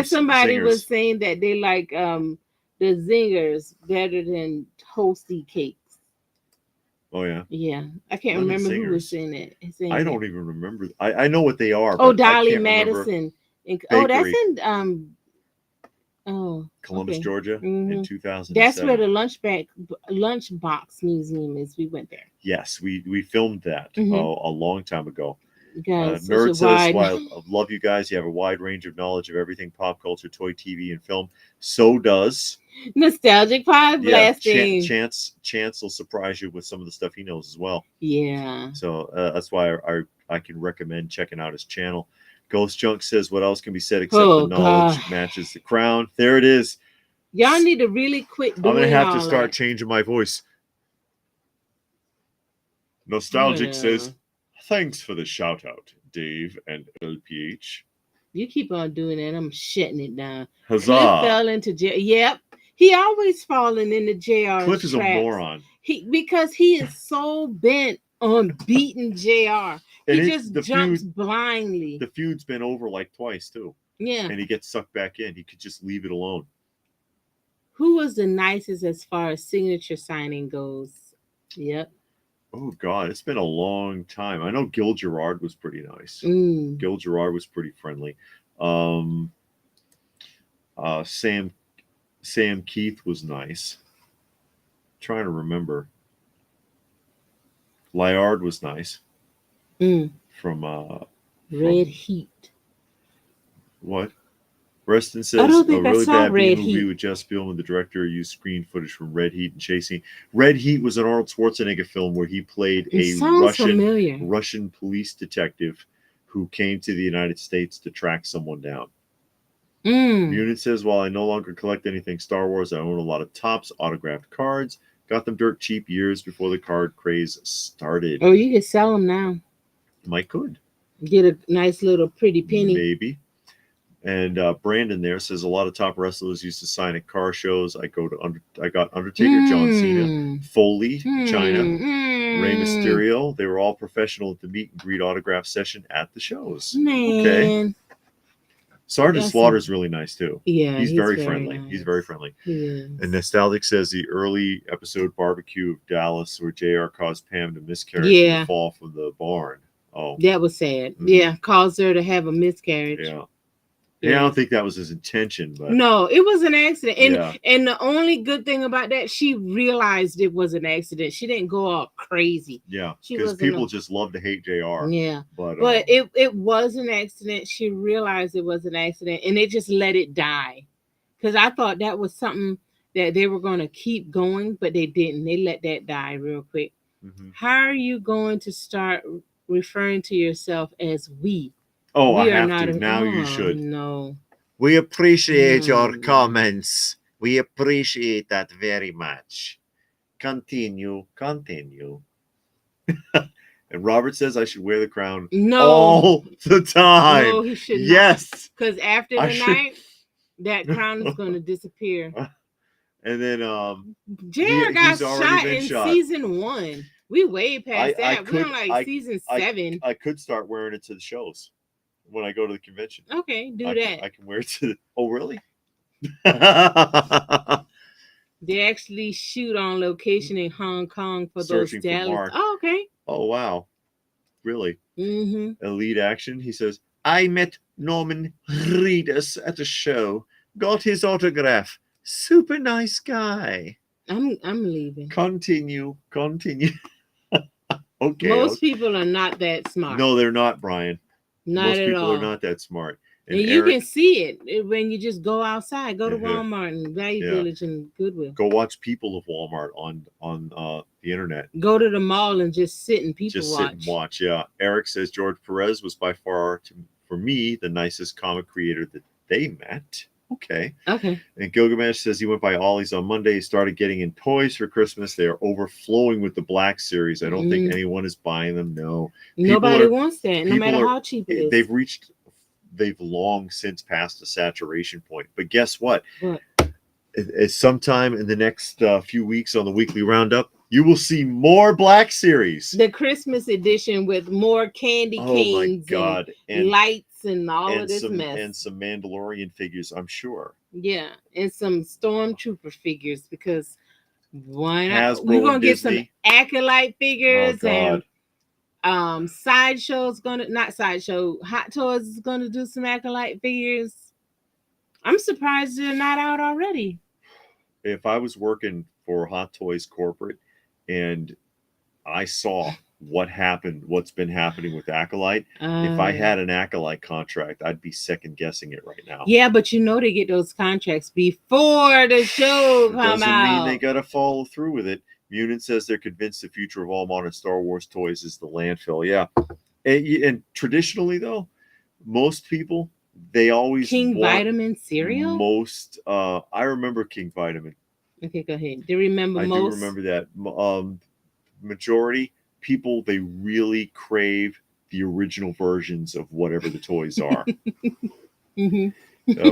Somebody was saying that they like the zingers better than toasty cakes. Oh yeah. Yeah, I can't remember who was saying it. I don't even remember. I know what they are. Oh, Dolly Madison. That's in Columbus, Georgia, in 2007. That's where the lunchbox museum is. We went there. Yes, we filmed that a long time ago. Nerd says, I love you guys. You have a wide range of knowledge of everything pop culture, toy, TV, and film. So does Nostalgic Pod Blasting. Chance will surprise you with some of the stuff he knows as well. Yeah. So that's why I can recommend checking out his channel. Ghost Junk says, what else can be said except the knowledge matches the crown? There it is. Y'all need to really quit doing I'm going to have to start changing my voice. Nostalgic says, thanks for the shout out, Dave and LPH. You keep on doing that. I'm shutting it down. Huzzah. Cliff fell into jail. Yep. He always falling into JR. Cliff is a moron. Because he is so bent on beating JR. He just jumps blindly. The feud's been over like twice, too. Yeah. And he gets sucked back in. He could just leave it alone. Who was the nicest as far as signature signing goes? Yep. Oh God, it's been a long time. I know Gil Gerard was pretty nice. Gil Gerard was pretty friendly. Sam Keith was nice. Trying to remember. Liard was nice. From Red Heat. What? Reston says I don't think a really I saw bad Red B-movie Heat. with Jess Spielman. The director used screen footage from Red Heat and Chasing. Red Heat was an Arnold Schwarzenegger film where he played a Russian police detective who came to the United States to track someone down. Munin says, while I no longer collect anything Star Wars, I own a lot of Topps autographed cards. Got them dirt cheap years before the card craze started. Oh, you can sell them now. Might could. Get a nice little pretty penny. Maybe. And Brandon there says a lot of top wrestlers used to sign at car shows. I got Undertaker, John Cena, Foley, China, Rey Mysterio. They were all professional at the meet and greet autograph session at the shows. Man. Okay. Sergeant Slaughter's really nice too. Yeah, he's very friendly. Nice. He's very friendly. And Nostalgic says the early episode Barbecue of Dallas where JR caused Pam to miscarriage and fall from the barn. Oh, that was sad. Yeah, caused her to have a miscarriage. Yeah. Yeah, I don't think that was his intention, but no, it was an accident. And the only good thing about that, she realized it was an accident. She didn't go all crazy. Yeah, because people just love to hate JR. Yeah, but it was an accident. She realized it was an accident, and they just let it die. Because I thought that was something that they were going to keep going, but they didn't. They let that die real quick. How are you going to start referring to yourself as we? Oh, I have to. Now you should. No. We appreciate your comments. We appreciate that very much. Continue. And Robert says I should wear the crown all the time. No, he should not. Yes. Because after the night, that crown is going to disappear. And then JR got shot in season 1. We way past that. We're on like season 7. I could start wearing it to the shows. When I go to the convention. Okay, that. I can wear it to oh, really? They actually shoot on location in Hong Kong for Searching those Dallas. For Mark. Oh, okay. Oh, wow. Really? Elite Action. He says, I met Norman Reedus at a show. Got his autograph. Super nice guy. I'm leaving. Continue. Okay. Most people are not that smart. No, they're not, Brian. Most people are not that smart. And you can see it when you just go outside. Go to Walmart and Value Village and Goodwill. Go watch People of Walmart on the internet. Go to the mall and just sit and watch. Sit and watch, yeah. Eric says George Perez was by far, for me, the nicest comic creator that they met. Okay. And Gilgamesh says he went by Ollie's on Monday. He started getting in toys for Christmas. They are overflowing with the Black Series. I don't think anyone is buying them. No. Nobody wants that, no matter how cheap it is. They've long since passed the saturation point. But guess what? It's sometime in the next few weeks on the weekly roundup, you will see more Black Series. The Christmas edition with more candy canes. Oh my God. And lights and all of this mess. And some Mandalorian figures, I'm sure. Yeah. And some Stormtrooper figures because why not? We're going to get some Acolyte figures and Sideshow's gonna Hot Toys is gonna do some Acolyte figures. I'm surprised they're not out already. If I was working for Hot Toys corporate and I saw what's been happening with Acolyte, if I had an Acolyte contract, I'd be second guessing it right now. Yeah, but they get those contracts before the show come out. Doesn't mean they gotta follow through with it. Munin says they're convinced the future of all modern Star Wars toys is the landfill. Yeah. And traditionally, though, most people, they always King Vitamin cereal? I remember King Vitamin. Okay, go ahead. Do you remember most? I do remember that. Majority, people, they really crave the original versions of whatever the toys are.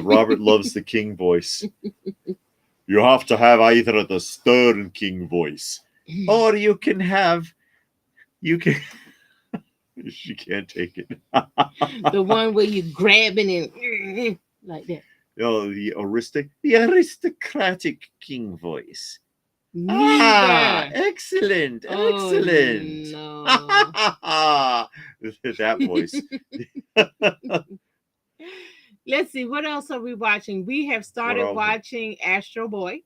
Robert loves the King voice. You have to have either the Stern King voice, or you can She can't take it. The one where you grabbing it like that. Oh, the aristocratic king voice. Ah, Neither. excellent, Oh excellent. no. That voice. Let's see, what else are we watching? We have started watching Astro Boy.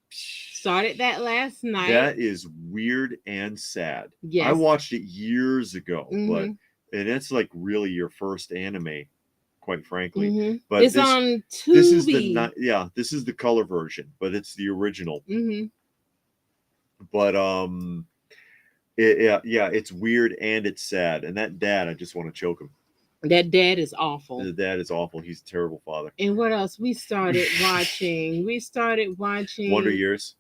Started that last night. That is weird and sad. Yes. I watched it years ago, but and it's like really your first anime, quite frankly. But it's on Tubi. This is this is the color version, but it's the original. But it's weird and it's sad. And that dad, I just want to choke him. That dad is awful. The dad is awful. He's a terrible father. And what else? We started watching. Wonder Years.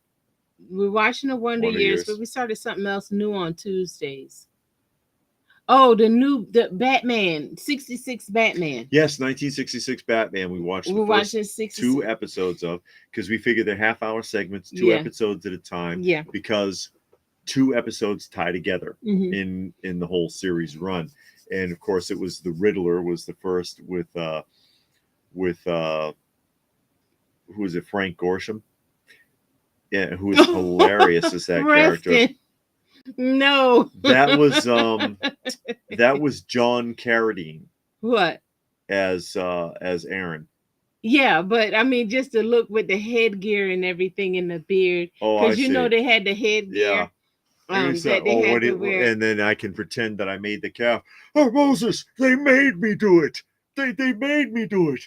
We're watching the Wonder Years, but we started something else new on Tuesdays. Oh, the Batman, 66 Batman. Yes, 1966 Batman. We watched the first 2 episodes of, because we figured they're half-hour segments, 2 episodes at a time. Yeah. Because 2 episodes tie together in the whole series run. And of course, it was the Riddler was the first with who was it? Frank Gorshin. Yeah, who is hilarious as that character. No, that was John Carradine. What? As Aaron. Yeah, but I mean, just to look with the headgear and everything in the beard, because they had the headgear. Yeah. And then I can pretend that I made the calf. Oh, Moses, they made me do it. They made me do it.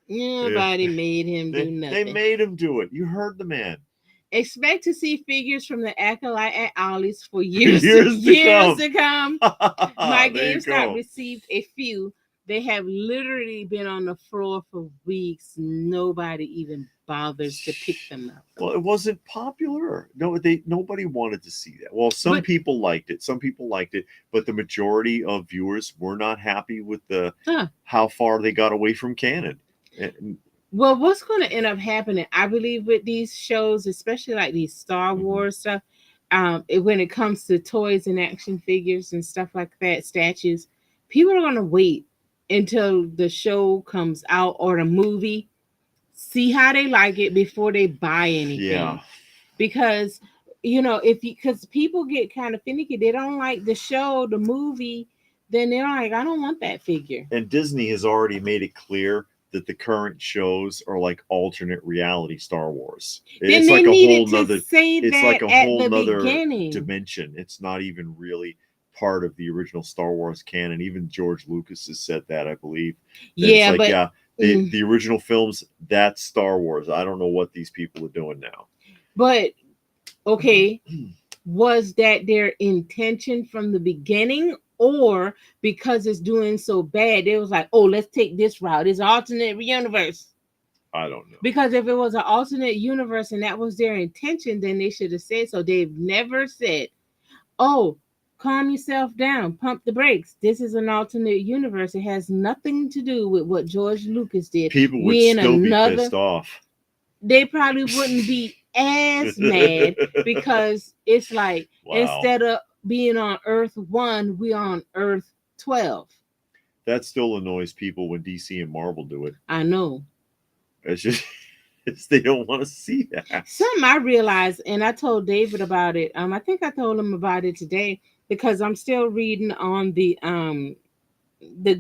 Nobody made him do nothing. They made him do it. You heard the man. Expect to see figures from the Acolyte at Ollie's for years to come. My GameStop received a few. They have literally been on the floor for weeks. Nobody even bothers to pick them up. Well, it wasn't popular. No, nobody wanted to see that. Well, some people liked it. Some people liked it, but the majority of viewers were not happy with how far they got away from canon. Well, what's going to end up happening, I believe, with these shows, especially like these Star Wars stuff, when it comes to toys and action figures and stuff like that, statues, people are going to wait until the show comes out or the movie, see how they like it before they buy anything. Yeah. Because, because people get kind of finicky. They don't like the show, the movie, then they're like, I don't want that figure. And Disney has already made it clear that the current shows are like alternate reality Star Wars. It's like a whole nother dimension. It's not even really part of the original Star Wars canon. Even George Lucas has said that, I believe. The original films, that's Star Wars. I don't know what these people are doing now. But okay, was that their intention from the beginning, or because it's doing so bad, it was like, oh, let's take this route. It's an alternate universe. I don't know. Because if it was an alternate universe and that was their intention, then they should have said so. They've never said, oh, calm yourself down, pump the brakes. This is an alternate universe. It has nothing to do with what George Lucas did. People would still be pissed off. They probably wouldn't be as mad because it's like, instead of being on Earth 1, we're on Earth 12. That still annoys people when DC and Marvel do it. I know. It's just they don't want to see that. Something I realized, and I told David about it. I think I told him about it today because I'm still reading on the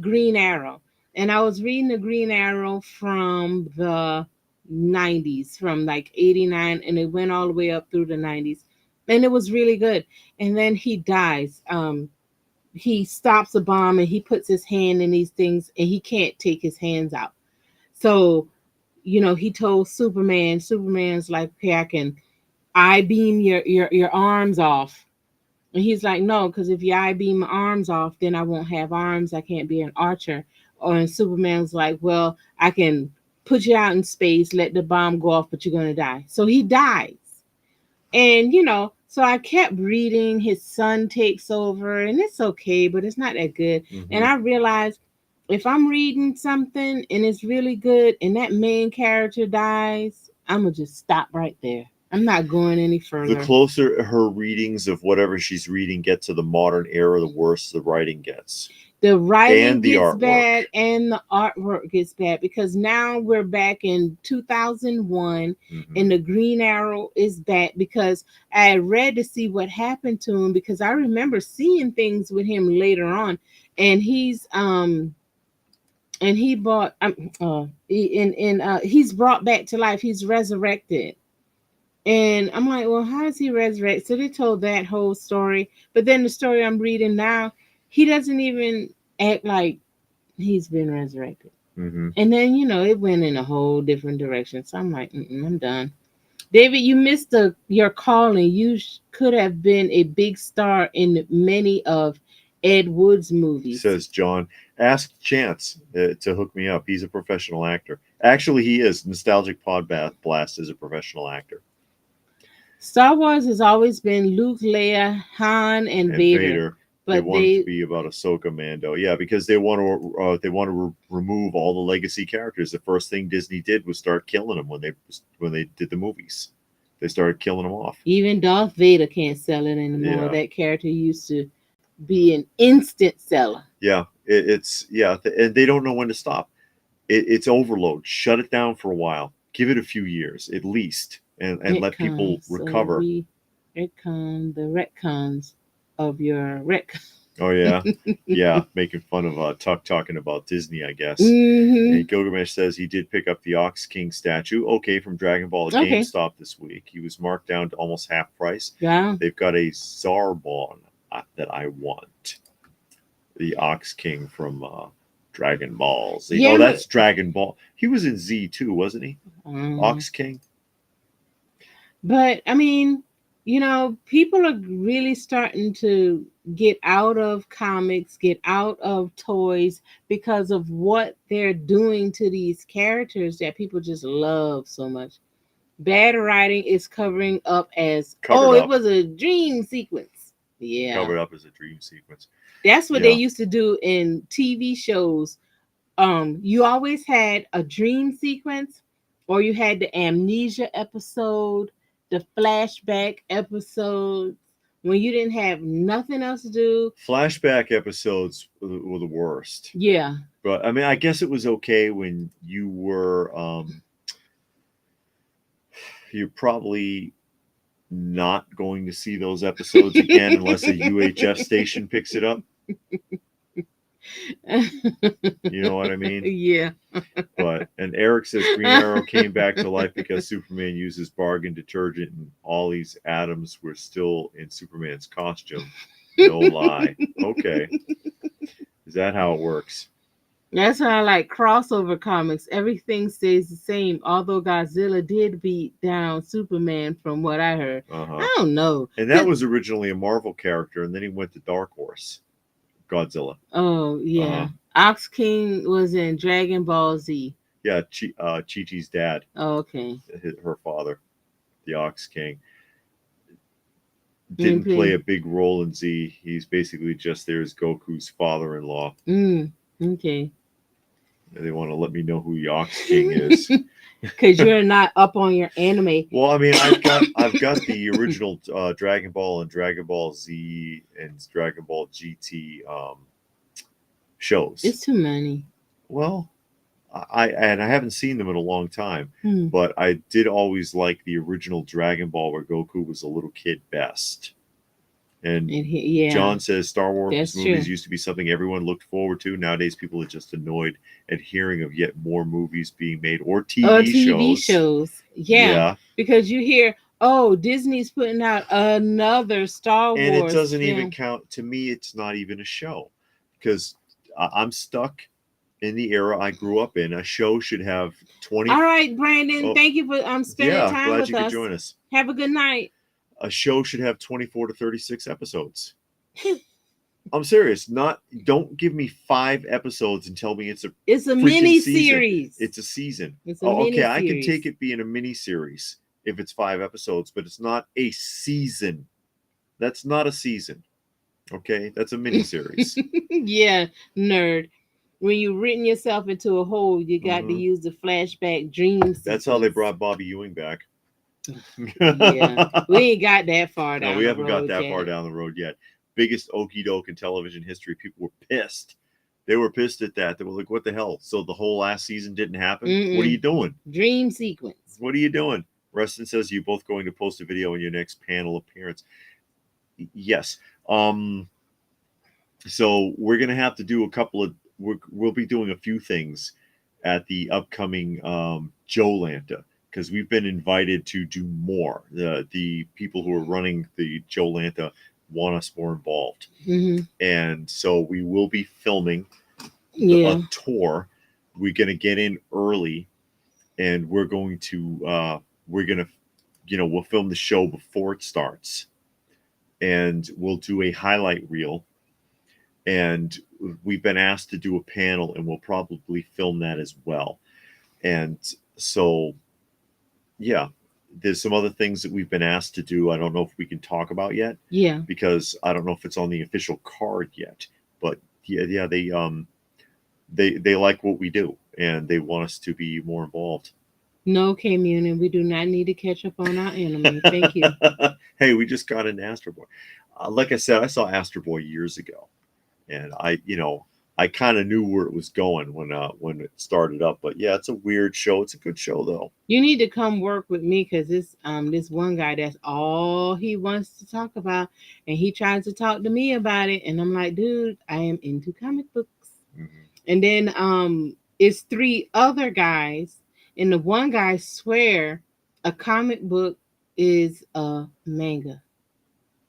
Green Arrow, and I was reading the Green Arrow from the 90s, from like 89, and it went all the way up through the 90s, and it was really good. And then he dies. He stops a bomb and he puts his hand in these things, and he can't take his hands out. So, he told Superman's like, okay, I can I-beam your arms off. And he's like, no, because if you I-beam my arms off, then I won't have arms. I can't be an archer. And Superman's like, well, I can put you out in space, let the bomb go off, but you're going to die. So he dies. And, so I kept reading. His son takes over, and it's okay, but it's not that good. Mm-hmm. And I realized if I'm reading something and it's really good and that main character dies, I'm going to just stop right there. I'm not going any further. The closer her readings of whatever she's reading get to the modern era, the worse the writing gets. The writing and the gets artwork. bad and the artwork gets bad because now we're back in 2001 and the Green Arrow is back because I read to see what happened to him because I remember seeing things with him later on, and he's he bought he's brought back to life. He's resurrected. And I'm like, well, how is he resurrected? So they told that whole story. But then the story I'm reading now, he doesn't even act like he's been resurrected. And then, it went in a whole different direction. So I'm like, I'm done. David, you missed your calling. You could have been a big star in many of Ed Wood's movies. Says John. Ask Chance to hook me up. He's a professional actor. Actually, he is. Nostalgic Pod Blast is a professional actor. Star Wars has always been Luke, Leia, Han, and Vader. But they want it to be about Ahsoka, Mando. Yeah, because they want to remove all the legacy characters. The first thing Disney did was start killing them when they did the movies. They started killing them off. Even Darth Vader can't sell it anymore. Yeah. That character used to be an instant seller. Yeah, and they don't know when to stop. It's overload. Shut it down for a while. Give it a few years at least. And let people recover. Here come the retcons of your retcon. Oh, yeah. Yeah, making fun of Tuck talking about Disney, I guess. And Gilgamesh says he did pick up the Ox King statue, from Dragon Ball at GameStop this week. He was marked down to almost half price. Yeah. They've got a Zarbon that I want. The Ox King from Dragon Ball Z. Yeah, that's Dragon Ball. He was in Z too, wasn't he? Ox King. But, I mean, people are really starting to get out of comics, get out of toys because of what they're doing to these characters that people just love so much. Bad writing is covering up as, it was a dream sequence. Yeah. Covered up as a dream sequence. That's what they used to do in TV shows. You always had a dream sequence, or you had the amnesia episode, the flashback episodes, when you didn't have nothing else to do. Flashback episodes were the worst. Yeah. But, I mean, I guess it was okay when you were, you're probably not going to see those episodes again unless a UHF station picks it up. You know what I mean? Yeah. And Eric says Green Arrow came back to life because Superman uses bargain detergent and all these atoms were still in Superman's costume. No lie. Okay. Is that how it works? That's how I like crossover comics. Everything stays the same, although Godzilla did beat down Superman from what I heard. I don't know. And that was originally a Marvel character, and then he went to Dark Horse. Godzilla. Oh, yeah. Ox King was in Dragon Ball Z. Yeah, Chi-Chi's dad. Oh, okay. Her father, the Ox King. Didn't play a big role in Z. He's basically just there as Goku's father-in-law. Okay. They want to let me know who the Ox King is. Because you're not up on your anime. Well, I mean, I've got the original Dragon Ball and Dragon Ball Z and Dragon Ball GT shows. It's too many. Well, I haven't seen them in a long time, but I did always like the original Dragon Ball where Goku was a little kid best. And John says Star Wars movies used to be something everyone looked forward to. Nowadays, people are just annoyed at hearing of yet more movies being made or TV shows. Yeah, because you hear, Disney's putting out another Star Wars and it doesn't film. even count. To me, it's not even a show because I'm stuck in the era I grew up in. A show should have 20. All right, Brandon, thank you for spending time with us. Glad you could join us. Have a good night. A show should have 24 to 36 episodes. I'm serious. Don't give me 5 episodes and tell me it's a mini series. It's a season. Okay, I can take it being a mini series if it's 5 episodes, but it's not a season. That's not a season. Okay, that's a mini series. Yeah, nerd. When you've written yourself into a hole, you got to use the flashback dreams. That's how they brought Bobby Ewing back. Yeah, we ain't got that far No, down we the haven't got road that yet. far down the road yet. Biggest okie doke in television history. People were pissed. They were pissed at that. They were like, "What the hell?" So the whole last season didn't happen. Mm-mm. What are you doing? Dream sequence. What are you doing? Rustin says you both going to post a video on your next panel appearance. Yes. So we're gonna have to do a couple of. We'll be doing a few things at the upcoming Joe Lanta, because we've been invited to do more. The people who are running the Joe Lanta want us more involved, and so we will be filming a tour. We're gonna get in early, and we're gonna we'll film the show before it starts, and we'll do a highlight reel. And we've been asked to do a panel, and we'll probably film that as well. And so, yeah, there's some other things that we've been asked to do. I don't know if we can talk about yet. Yeah. Because I don't know if it's on the official card yet. But yeah, they like what we do, and they want us to be more involved. No, K-Munin, we do not need to catch up on our anime. Thank you. Hey, we just got into Astro Boy. Like I said, I saw Astro Boy years ago, and I kind of knew where it was going when it started up. But yeah, it's a weird show. It's a good show though. You need to come work with me, because this one guy, that's all he wants to talk about, and he tries to talk to me about it, and I'm like, dude, I am into comic books. And then it's 3 other guys, and the one guy swear a comic book is a manga.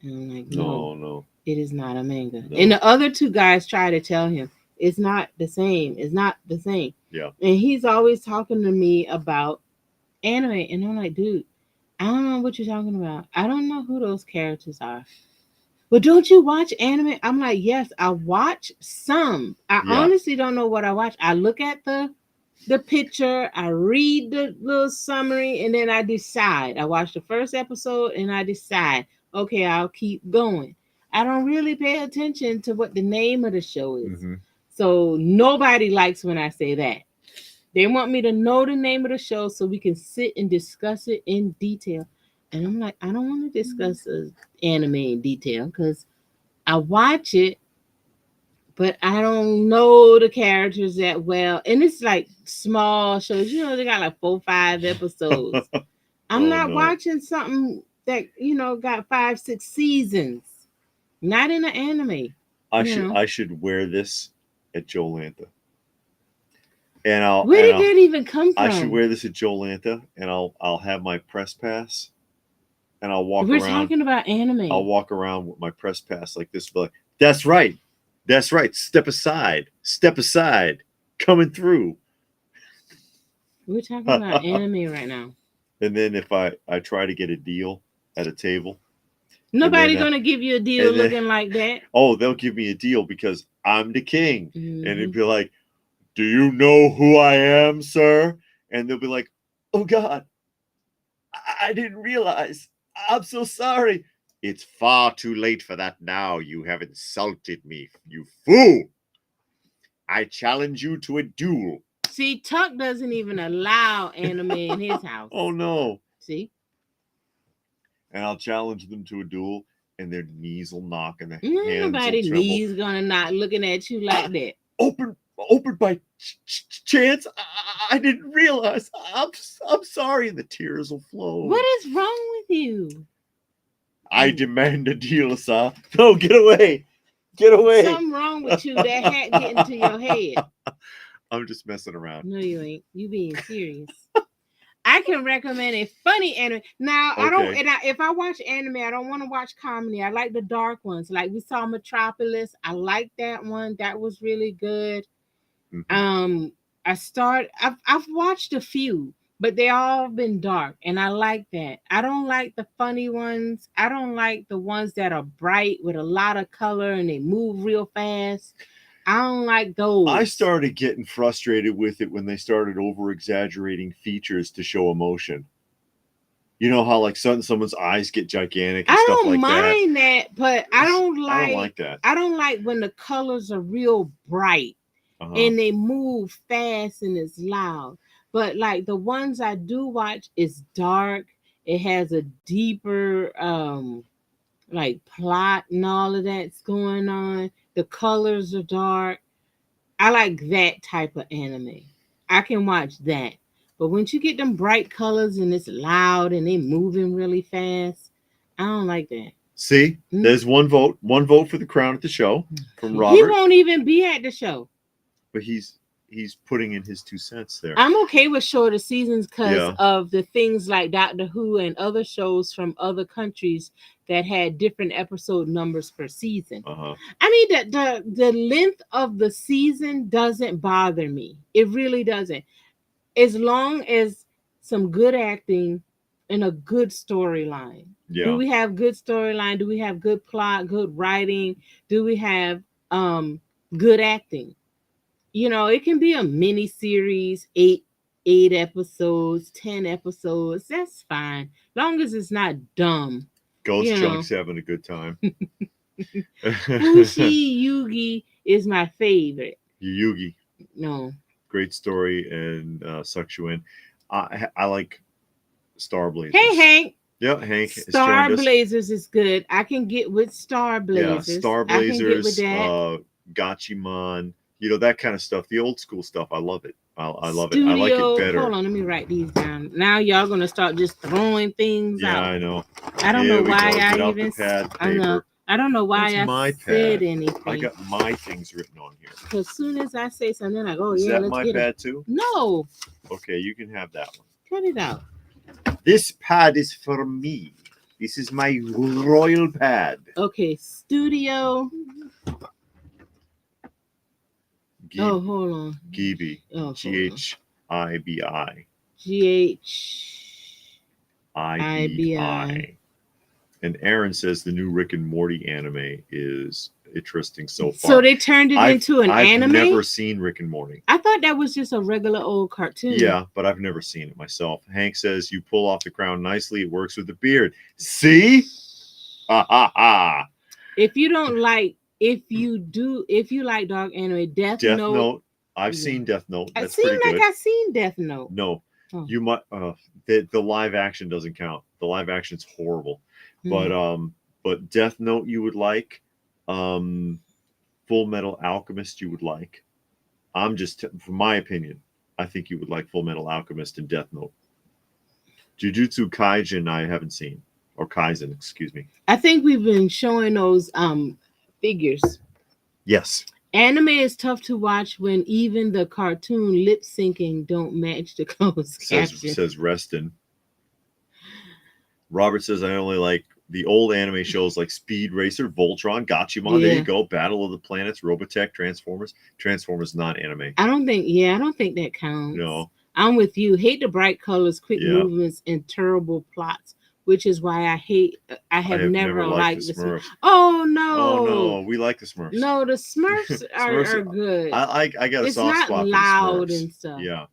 And I'm like, no, it is not a manga. No. And the other 2 guys try to tell him it's not the same. It's not the same. Yeah. And he's always talking to me about anime, and I'm like, dude, I don't know what you're talking about. I don't know who those characters are. But don't you watch anime? I'm like, yes, I watch some. I honestly don't know what I watch. I look at the picture, I read the little summary, and then I decide. I watch the first episode and I decide, okay, I'll keep going. I don't really pay attention to what the name of the show is. So nobody likes when I say that. They want me to know the name of the show so we can sit and discuss it in detail. And I'm like, I don't want to discuss anime in detail, because I watch it, but I don't know the characters that well. And it's like small shows. They got like 4, 5 episodes. I'm not watching something that, got 5, 6 seasons. Not in an anime. I should wear this at Joe Lanta. And where did that even come from? I should wear this at Joe Lanta, and I'll have my press pass, and I'll walk around. We're talking about anime. I'll walk around with my press pass like this, like, that's right. Step aside, coming through. We're talking about anime right now. And then if I try to get a deal at a table, nobody's gonna give you a deal looking like that. Oh, they'll give me a deal because I'm the king, and it'd be like, do you know who I am, sir? And they'll be like, oh God, I didn't realize. I'm so sorry. It's far too late for that now. You have insulted me, you fool. I challenge you to a duel. See, Tuck doesn't even allow anime in his house. Oh no. See? And I'll challenge them to a duel, and their knees will knock and their hands will tremble. Nobody's knees gonna knock looking at you like that. Open by chance. I didn't realize. I'm sorry. And the tears will flow. What is wrong with you? I demand a deal, sir. No, get away. Something wrong with you. That hat getting to your head. I'm just messing around. No, you ain't. You being serious. I can recommend a funny anime. Now, okay. I don't. And if I watch anime, I don't want to watch comedy. I like the dark ones. Like we saw Metropolis. I like that one. That was really good. I've watched a few, but they all been dark, and I like that. I don't like the funny ones. I don't like the ones that are bright with a lot of color and they move real fast. I don't like those. I started getting frustrated with it when they started over exaggerating features to show emotion. You know how like someone's eyes get gigantic and stuff like that? I don't mind that, but I don't like that. I don't like when the colors are real bright. And they move fast and it's loud. But like the ones I do watch is dark It has a deeper like plot and all of that's going on. The colors are dark. I like that type of anime. I can watch that. But once you get them bright colors and it's loud and they moving really fast, I don't like that. See, there's one vote. One vote for the crown at the show from Robert. He won't even be at the show. But he's putting in his 2 cents there. I'm okay with shorter seasons because of the things like Doctor Who and other shows from other countries that had different episode numbers per season. I mean, the length of the season doesn't bother me. It really doesn't. As long as some good acting and a good storyline. Yeah. Do we have good storyline? Do we have good plot, good writing? Do we have good acting? You know, it can be a mini series, 8 episodes, 10 episodes. That's fine, long as it's not dumb. Ghost Chunk's having a good time. Fushi Yugi is my favorite. Yugi. No. Great story and sucks you in. I like Star Blazers. Hey, Hank. Yeah, Hank. Star Blazers is good. I can get with Star Blazers. Yeah, Star Blazers, Gachimon. You know, that kind of stuff. The old school stuff. I love it. I love it. I like it better. Hold on, let me write these down. Now y'all gonna start just throwing things out. Yeah, I know. I don't know why I even. I don't know why I said anything. I got my things written on here. As soon as I say something, I go, Is that my pad too? No. Okay, you can have that one. Cut it out. This pad is for me. This is my royal pad. Okay, studio. Hold on. Gibi. Ghibi. Ghibi. And Aaron says the new Rick and Morty anime is interesting so far. So they turned it into an anime? I've never seen Rick and Morty. I thought that was just a regular old cartoon. Yeah, but I've never seen it myself. Hank says you pull off the crown nicely. It works with the beard. See? Ha ha ha. If you like dark anime, Death Note. I've seen Death Note. That's pretty good. I've seen Death Note. No. You might the live action doesn't count. The live action's horrible. But Death Note you would like. Full Metal Alchemist you would like. I'm just from my opinion, I think you would like Full Metal Alchemist and Death Note. Jujutsu Kaisen I haven't seen. Or Kaisen, excuse me. I think we've been showing those figures. Yes. Anime is tough to watch when even the cartoon lip syncing don't match the closed caption. Says Reston. Robert says I only like the old anime shows like Speed Racer, Voltron, Gachimon. Yeah. There you go. Battle of the Planets, Robotech, Transformers. Transformers not anime. I don't think that counts. No. I'm with you. Hate the bright colors, quick movements, and terrible plots. Which is why I have never liked the Smurfs. Oh no, we like the Smurfs. No, the Smurfs are good. I got a soft spot for the Smurfs. It's not loud and stuff. Yeah.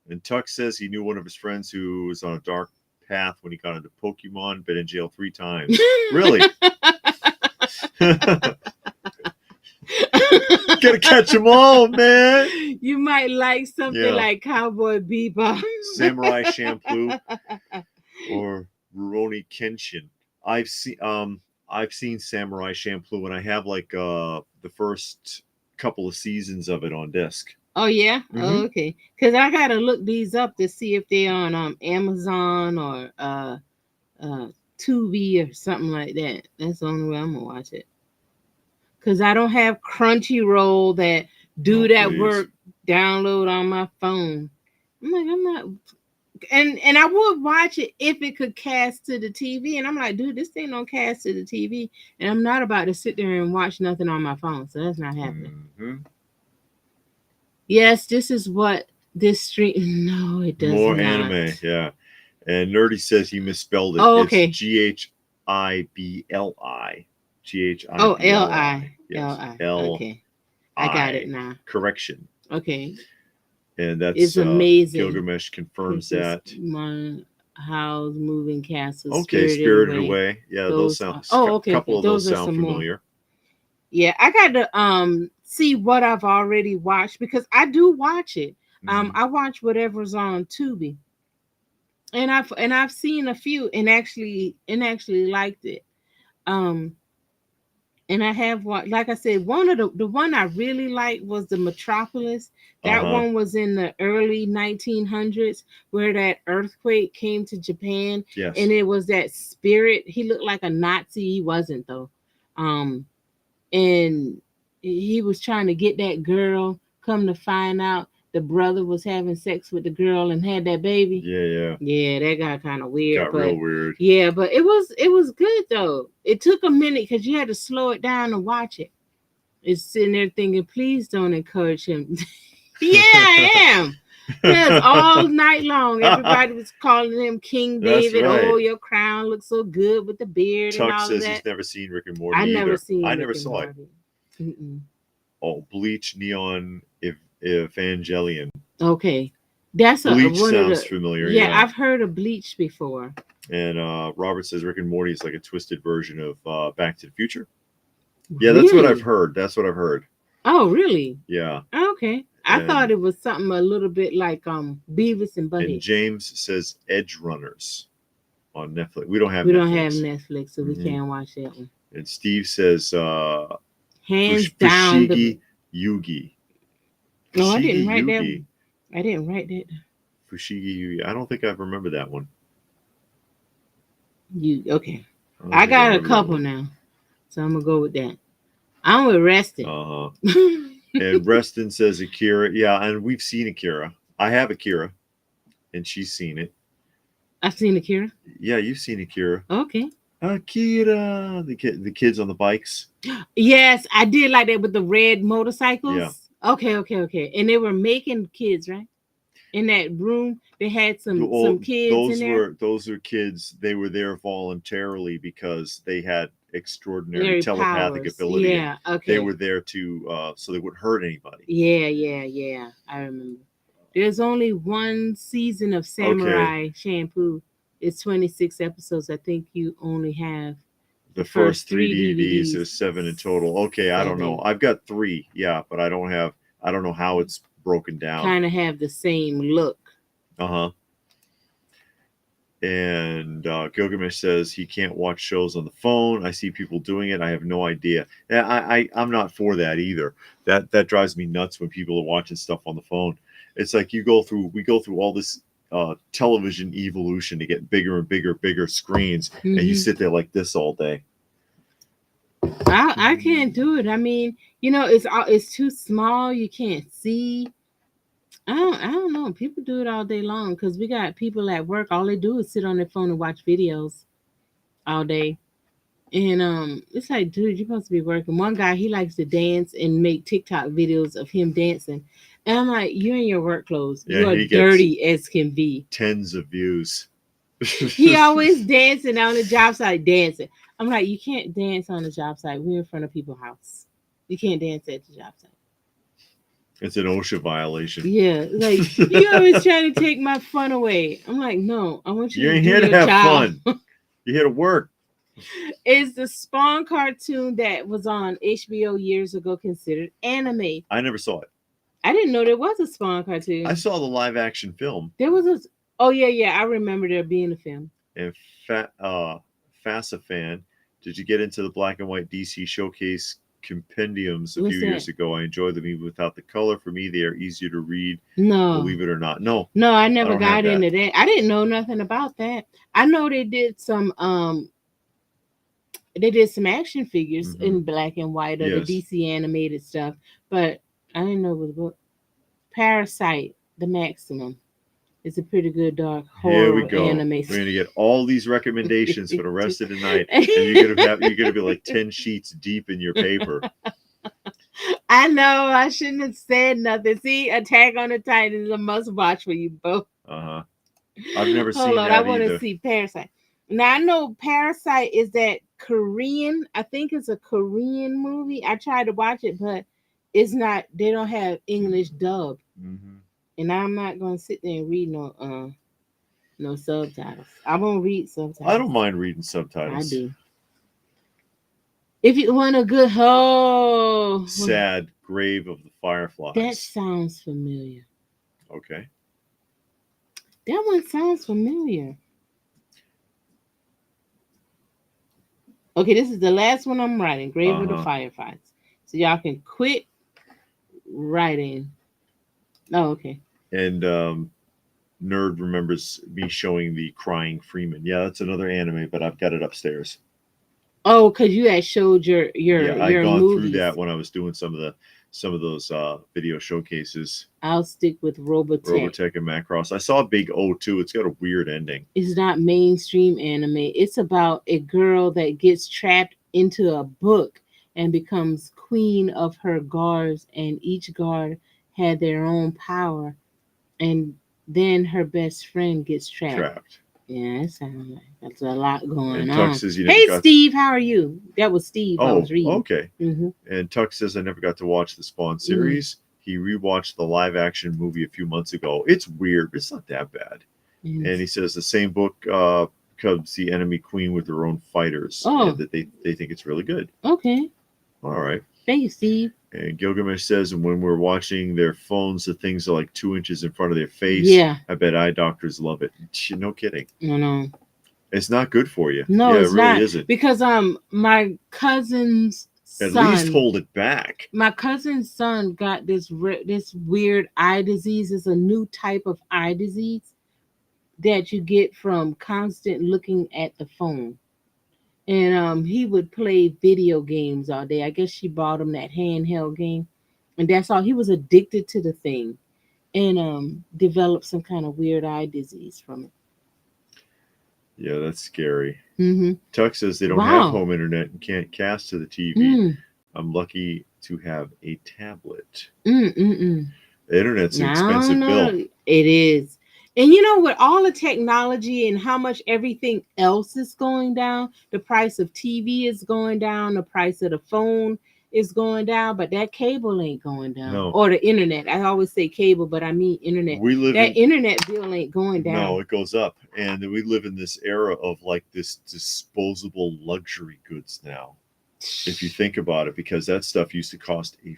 And Tuck says he knew one of his friends who was on a dark path when he got into Pokemon, been in jail 3 times. Really? Gotta catch them all, man. You might like something like Cowboy Bebop, Samurai Champloo. Or Rurouni Kenshin. I've seen Samurai Champloo, and I have like the first couple of seasons of it on disc. Oh yeah, Oh, okay. Because I gotta look these up to see if they're on Amazon or Tubi or something like that. That's the only way I'm gonna watch it. Because I don't have Crunchyroll that work download on my phone. I'm not. And I would watch it if it could cast to the TV. And I'm like, dude, this thing don't cast to the TV. And I'm not about to sit there and watch nothing on my phone. So that's not happening. Yes, this is what this stream. No, it doesn't. More anime, yeah. And Nerdy says he misspelled it. Oh, okay. It's Ghibli. Ghibli. Oh, Li. Yes. Li. Okay. I got it now. Correction. Okay. And that's it's amazing. Gilgamesh confirms that. How's Moving Castle? Okay, Spirited Away. Yeah, those sound. Okay. A couple of those sound familiar. More. Yeah, I got to see what I've already watched because I do watch it. I watch whatever's on Tubi. And I've seen a few and actually liked it. Um, and I have what, like I said, one of the one I really liked was the Metropolis. That one was in the early 1900s, where that earthquake came to Japan. Yes. And it was that spirit. He looked like a Nazi. He wasn't though. And he was trying to get that girl. Come to find out, the brother was having sex with the girl and had that baby. Yeah, that got kind of weird. Real weird. Yeah, but it was good though. It took a minute because you had to slow it down and watch it. It's sitting there thinking, please don't encourage him. Yeah, I am. Because all night long, everybody was calling him King David. Right. Oh, your crown looks so good with the beard. Tuck and all says that. He's never seen Rick and Morty. I never saw it. Oh, Bleach, Neon, Evangelion. Okay, that's Bleach sounds familiar. Yeah, I've heard of Bleach before. And Robert says Rick and Morty is like a twisted version of Back to the Future. Really? Yeah, that's what I've heard. Oh, really? Yeah. Okay. I thought it was something a little bit like Beavis and Butthead. And James says Edge Runners on Netflix. We don't have Netflix, so we can't watch that one. And Steve says hands down Fushigi Yugi. No, I didn't write that. I didn't write that. Fushigi Yugi. I don't think I remember that one. Okay. I got a couple now, so I'm gonna go with that. I'm with Reston. And Reston says Akira. Yeah, and we've seen Akira. I have Akira, and she's seen it. I've seen Akira. Yeah, you've seen Akira. Okay. Akira, the kids on the bikes. Yes, I did like that with the red motorcycles. Yeah. Okay. And they were making kids, right? In that room, they had some kids in there. Those were kids. They were there voluntarily because they had extraordinary telepathic ability. Yeah, okay. They were there to so they wouldn't hurt anybody. Yeah. I remember. There's only one season of Samurai Shampoo. It's 26 episodes. I think you only have the first 3 DVDs. There's 7 in total. Okay, I don't know. I've got 3. Yeah, but I don't know how it's broken down. Kind of have the same look. And Gilgamesh says he can't watch shows on the phone. I see people doing it. I have no idea. I'm not for that either. That drives me nuts when people are watching stuff on the phone. It's like we go through all this television evolution to get bigger and bigger screens, and you sit there like this all day. I can't do it. I mean, it's too small. You can't see. I don't know. People do it all day long because we got people at work. All they do is sit on their phone and watch videos all day. And it's like, dude, you're supposed to be working. One guy, he likes to dance and make TikTok videos of him dancing. And I'm like, you're in your work clothes. Yeah, you are dirty as can be. Tens of views. He always dancing on the job site, dancing. I'm like, you can't dance on the job site. We're in front of people's house. You can't dance at the job site. It's an OSHA violation. Yeah, like you always trying to take my fun away. I'm like, no, I want you. You ain't here to have fun. You're here to work. Is the Spawn cartoon that was on HBO years ago considered anime? I never saw it. I didn't know there was a Spawn cartoon. I saw the live action film. There was a. Oh yeah. I remember there being a film. And Fasafan, did you get into the black and white DC showcase compendiums a few years ago? I enjoy them even without the color. For me, they are easier to read. No, believe it or not. No, I never got into that. I didn't know nothing about that. I know they did some action figures in black and white of the DC animated stuff, but I didn't know it was a book. Parasite, the Maximum. It's a pretty good dark horror anime. We're gonna get all these recommendations for the rest of the night, and you're gonna be like 10 sheets deep in your paper. I know I shouldn't have said nothing. See, Attack on the Titan is a must watch for you both. I've never seen that. I want to see Parasite. Now I know Parasite is that Korean. I think it's a Korean movie. I tried to watch it, but it's not. They don't have English dub. And I'm not gonna sit there and read no subtitles. I won't read subtitles. I don't mind reading subtitles. I do. If you want a good Sad Grave of the Fireflies. That sounds familiar. Okay. That one sounds familiar. Okay, this is the last one I'm writing. Grave of the Fireflies. So y'all can quit writing. Oh, okay. And Nerd remembers me showing the Crying Freeman. Yeah, that's another anime, but I've got it upstairs. Oh, because you had showed your I'd gone movies. through that when I was doing some of those video showcases. I'll stick with Robotech. Robotech and Macross. I saw Big O too. It's got a weird ending. It's not mainstream anime. It's about a girl that gets trapped into a book and becomes queen of her guards, and each guard had their own power, and then her best friend gets trapped. Yeah, that sounds like that's a lot going on. Says, hey, Steve, how are you? That was Steve. I was reading. Okay. Mm-hmm. And Tuck says, I never got to watch the Spawn series. He rewatched the live action movie a few months ago. It's weird, but it's not that bad. And he says the same book comes the enemy queen with their own fighters. And that they think it's really good. Okay. All right. Thank you, Steve. And Gilgamesh says, and when we're watching their phones, the things are like 2 inches in front of their face. Yeah. I bet eye doctors love it. No kidding. No. It's not good for you. No, yeah, it's it really not. isn't. Because my cousin's at son, least hold it back. My cousin's son got this weird eye disease. It's a new type of eye disease that you get from constant looking at the phone. And he would play video games all day. I guess she bought him that handheld game, and that's all. He was addicted to the thing, and developed some kind of weird eye disease from it. Yeah, that's scary. Mm-hmm. Tuck says they don't have home internet and can't cast to the TV. I'm lucky to have a tablet. The internet's an expensive bill. It is. And you know, with all the technology and how much everything else is going down, the price of TV is going down, the price of the phone is going down, but that cable ain't going down. No. Or the internet. I always say cable, but I mean internet. Internet bill ain't going down. No, it goes up. And we live in this era of like this disposable luxury goods now. If you think about it, because that stuff used to cost a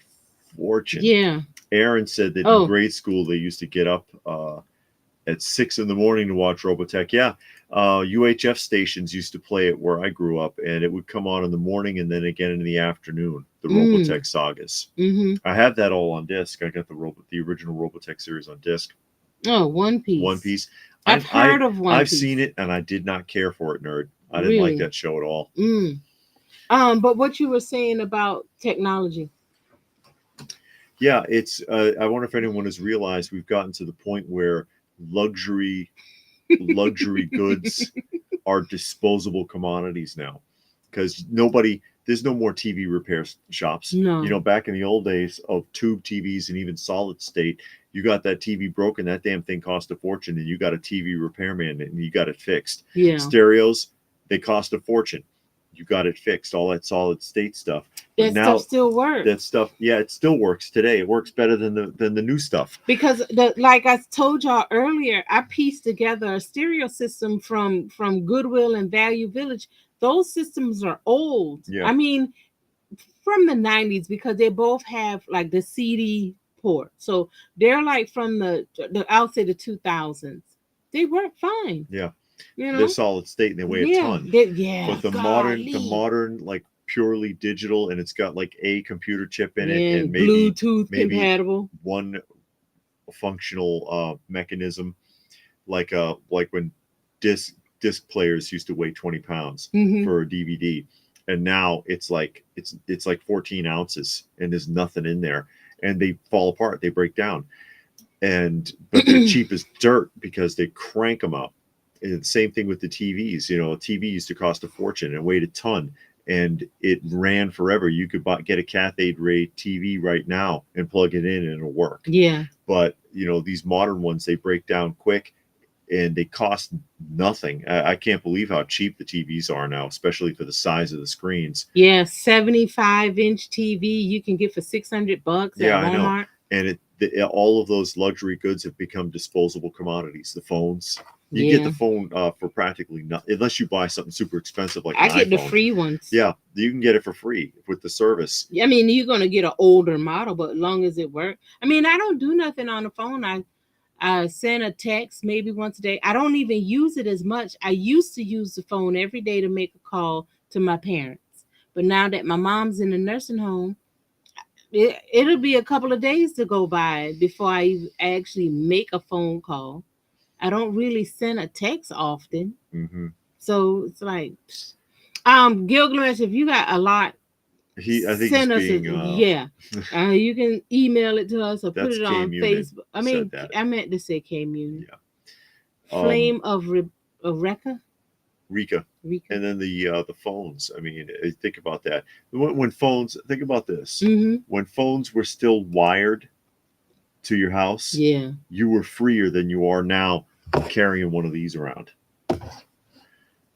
fortune. Yeah. Aaron said that in grade school they used to get up at 6 a.m. to watch Robotech. Yeah. UHF stations used to play it where I grew up, and it would come on in the morning and then again in the afternoon, the Robotech sagas. I have that all on disc. I got the original Robotech series on disc. Oh, One Piece. One Piece. I've heard of One Piece. I've seen it, and I did not care for it, Nerd. I didn't like that show at all. But what you were saying about technology. Yeah, it's. I wonder if anyone has realized we've gotten to the point where luxury goods are disposable commodities now, because there's no more TV repair shops. No. You know, back in the old days of tube TVs and even solid state, you got that TV broken, that damn thing cost a fortune, and you got a TV repairman and you got it fixed. Yeah. Stereos, they cost a fortune. You got it fixed, all that solid state stuff. That stuff still works. That stuff, yeah, it still works today. It works better than the new stuff. Because like I told y'all earlier, I pieced together a stereo system from Goodwill and Value Village. Those systems are old. Yeah. I mean, from the 90s, because they both have like the CD port. So they're like from the I'll say the 2000s. They work fine. Yeah. You know? They're solid state and they weigh a ton. But the modern like purely digital, and it's got like a computer chip in it and maybe Bluetooth compatible, one functional mechanism, like when disc players used to weigh 20 pounds for a DVD, and now it's like 14 ounces and there's nothing in there, and they fall apart, they break down, but they're cheap as dirt because they crank them up. And same thing with the TVs. You know, a TV used to cost a fortune and weighed a ton, and it ran forever. You could get a cathode ray TV right now and plug it in and it'll work. Yeah. But, you know, these modern ones, they break down quick and they cost nothing. I can't believe how cheap the TVs are now, especially for the size of the screens. Yeah, 75-inch TV you can get for $600 at Walmart. I know. And all of those luxury goods have become disposable commodities. The phones. You get the phone for practically nothing, unless you buy something super expensive like I get the free ones. Yeah, you can get it for free with the service. I mean, you're going to get an older model, but as long as it works. I mean, I don't do nothing on the phone. I send a text maybe once a day. I don't even use it as much. I used to use the phone every day to make a call to my parents. But now that my mom's in a nursing home, it'll be a couple of days to go by before I actually make a phone call. I don't really send a text often. Mm-hmm. So it's like, Gilgamesh, if you got a lot, I think send us being, you can email it to us or put it on K-Munin Facebook. I meant to say K-Munin. Yeah. Flame of Reka. Rika. And then the phones. I mean, think about that. When phones, think about this. Mm-hmm. When phones were still wired to your house, yeah, you were freer than you are now carrying one of these around.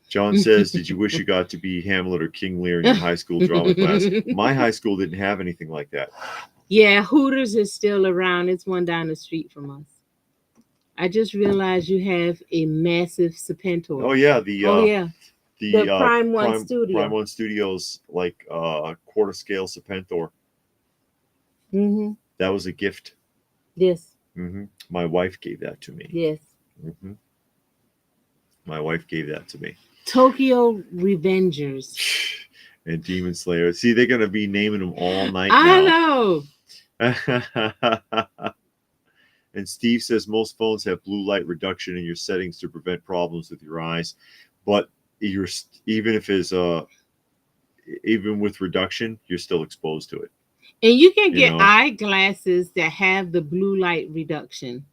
John says, did you wish you got to be Hamlet or King Lear in your high school drama class? My high school didn't have anything like that. Yeah, Hooters is still around. It's one down the street from us. I just realized you have a massive Serpentor. Oh yeah, the Prime One Studio. Prime One Studios, like quarter scale Serpentor. Mm-hmm. That was a gift. Yes. Mm-hmm. My wife gave that to me. Yes. Mm-hmm. My wife gave that to me. Tokyo Revengers. And Demon Slayer. See, they're gonna be naming them all night now. I know. And Steve says most phones have blue light reduction in your settings to prevent problems with your eyes, but even with reduction, you're still exposed to it. And you can get eyeglasses that have the blue light reduction.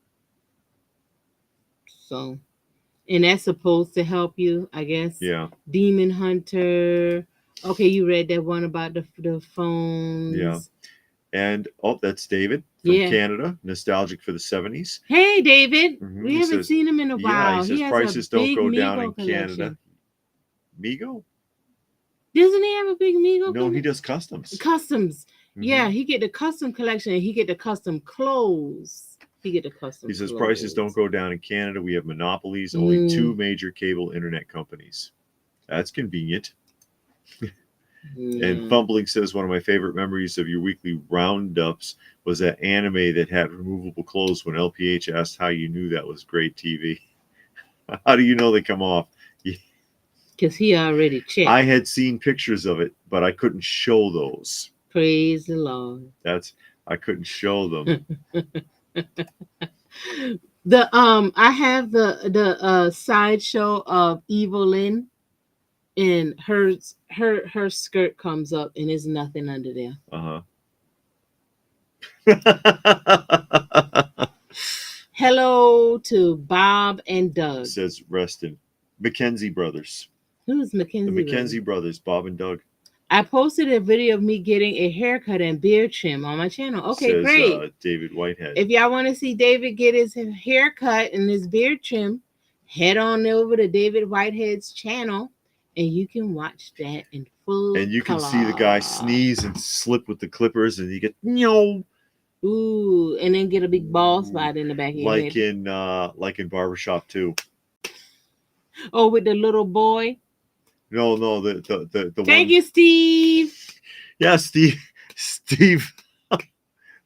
So, and that's supposed to help you, I guess. Yeah. Demon Hunter. Okay, you read that one about the phones. Yeah. And that's David from Canada, nostalgic for the 70s. Hey, David. Mm-hmm. We haven't seen him in a while. He says prices don't go down in Canada. Mego? Doesn't he have a big Mego? No, collection? He does customs. Mm-hmm. Yeah, he get the custom collection and he get the custom clothes. He says prices don't go down in Canada. We have monopolies, only 2 major cable internet companies. That's convenient. And Fumbling says one of my favorite memories of your weekly roundups was that anime that had removable clothes when LPH asked how you knew that was great TV. How do you know they come off? Because he already checked. I had seen pictures of it, but I couldn't show those. Praise the Lord. I couldn't show them. I have the sideshow of Evelyn. And her skirt comes up and there's nothing under there. Hello to Bob and Doug. Says Reston. Mackenzie Brothers. Who's Mackenzie? The Mackenzie Brothers, Bob and Doug. I posted a video of me getting a haircut and beard trim on my channel. Okay, says, great. David Whitehead. If y'all want to see David get his haircut and his beard trim, head on over to David Whitehead's channel. And you can watch that in full And you color. can see the guy sneeze and slip with the clippers, and you get no. Ooh, and then get a big bald spot in the back of your head. Like in Barbershop 2. Oh, with the little boy? No, the Thank one. you, Steve. Yeah, Steve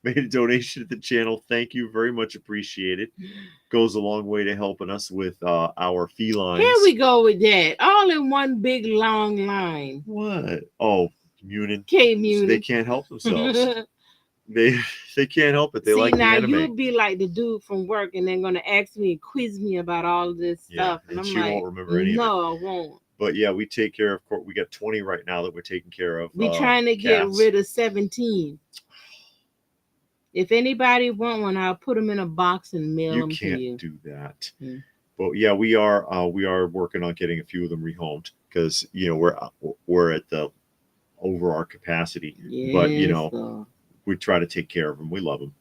made a donation to the channel. Thank you, very much appreciated. Goes a long way to helping us with our felines. Here we go with that. All in one big long line. What? Oh, Munin. K-Munin. They can't help themselves. they can't help it. They like now the anime. You'll be like the dude from work, and they're gonna ask me and quiz me about all this stuff, and I'm she like, won't remember any of it. No, I won't. But yeah, we take care of. We got 20 right now that we're taking care of. We're trying to get rid of 17. If anybody want one, I'll put them in a box and mail them to you. You can't do that. But yeah, we are working on getting a few of them rehomed because we're at the over our capacity. Yes, but we try to take care of them. We love them.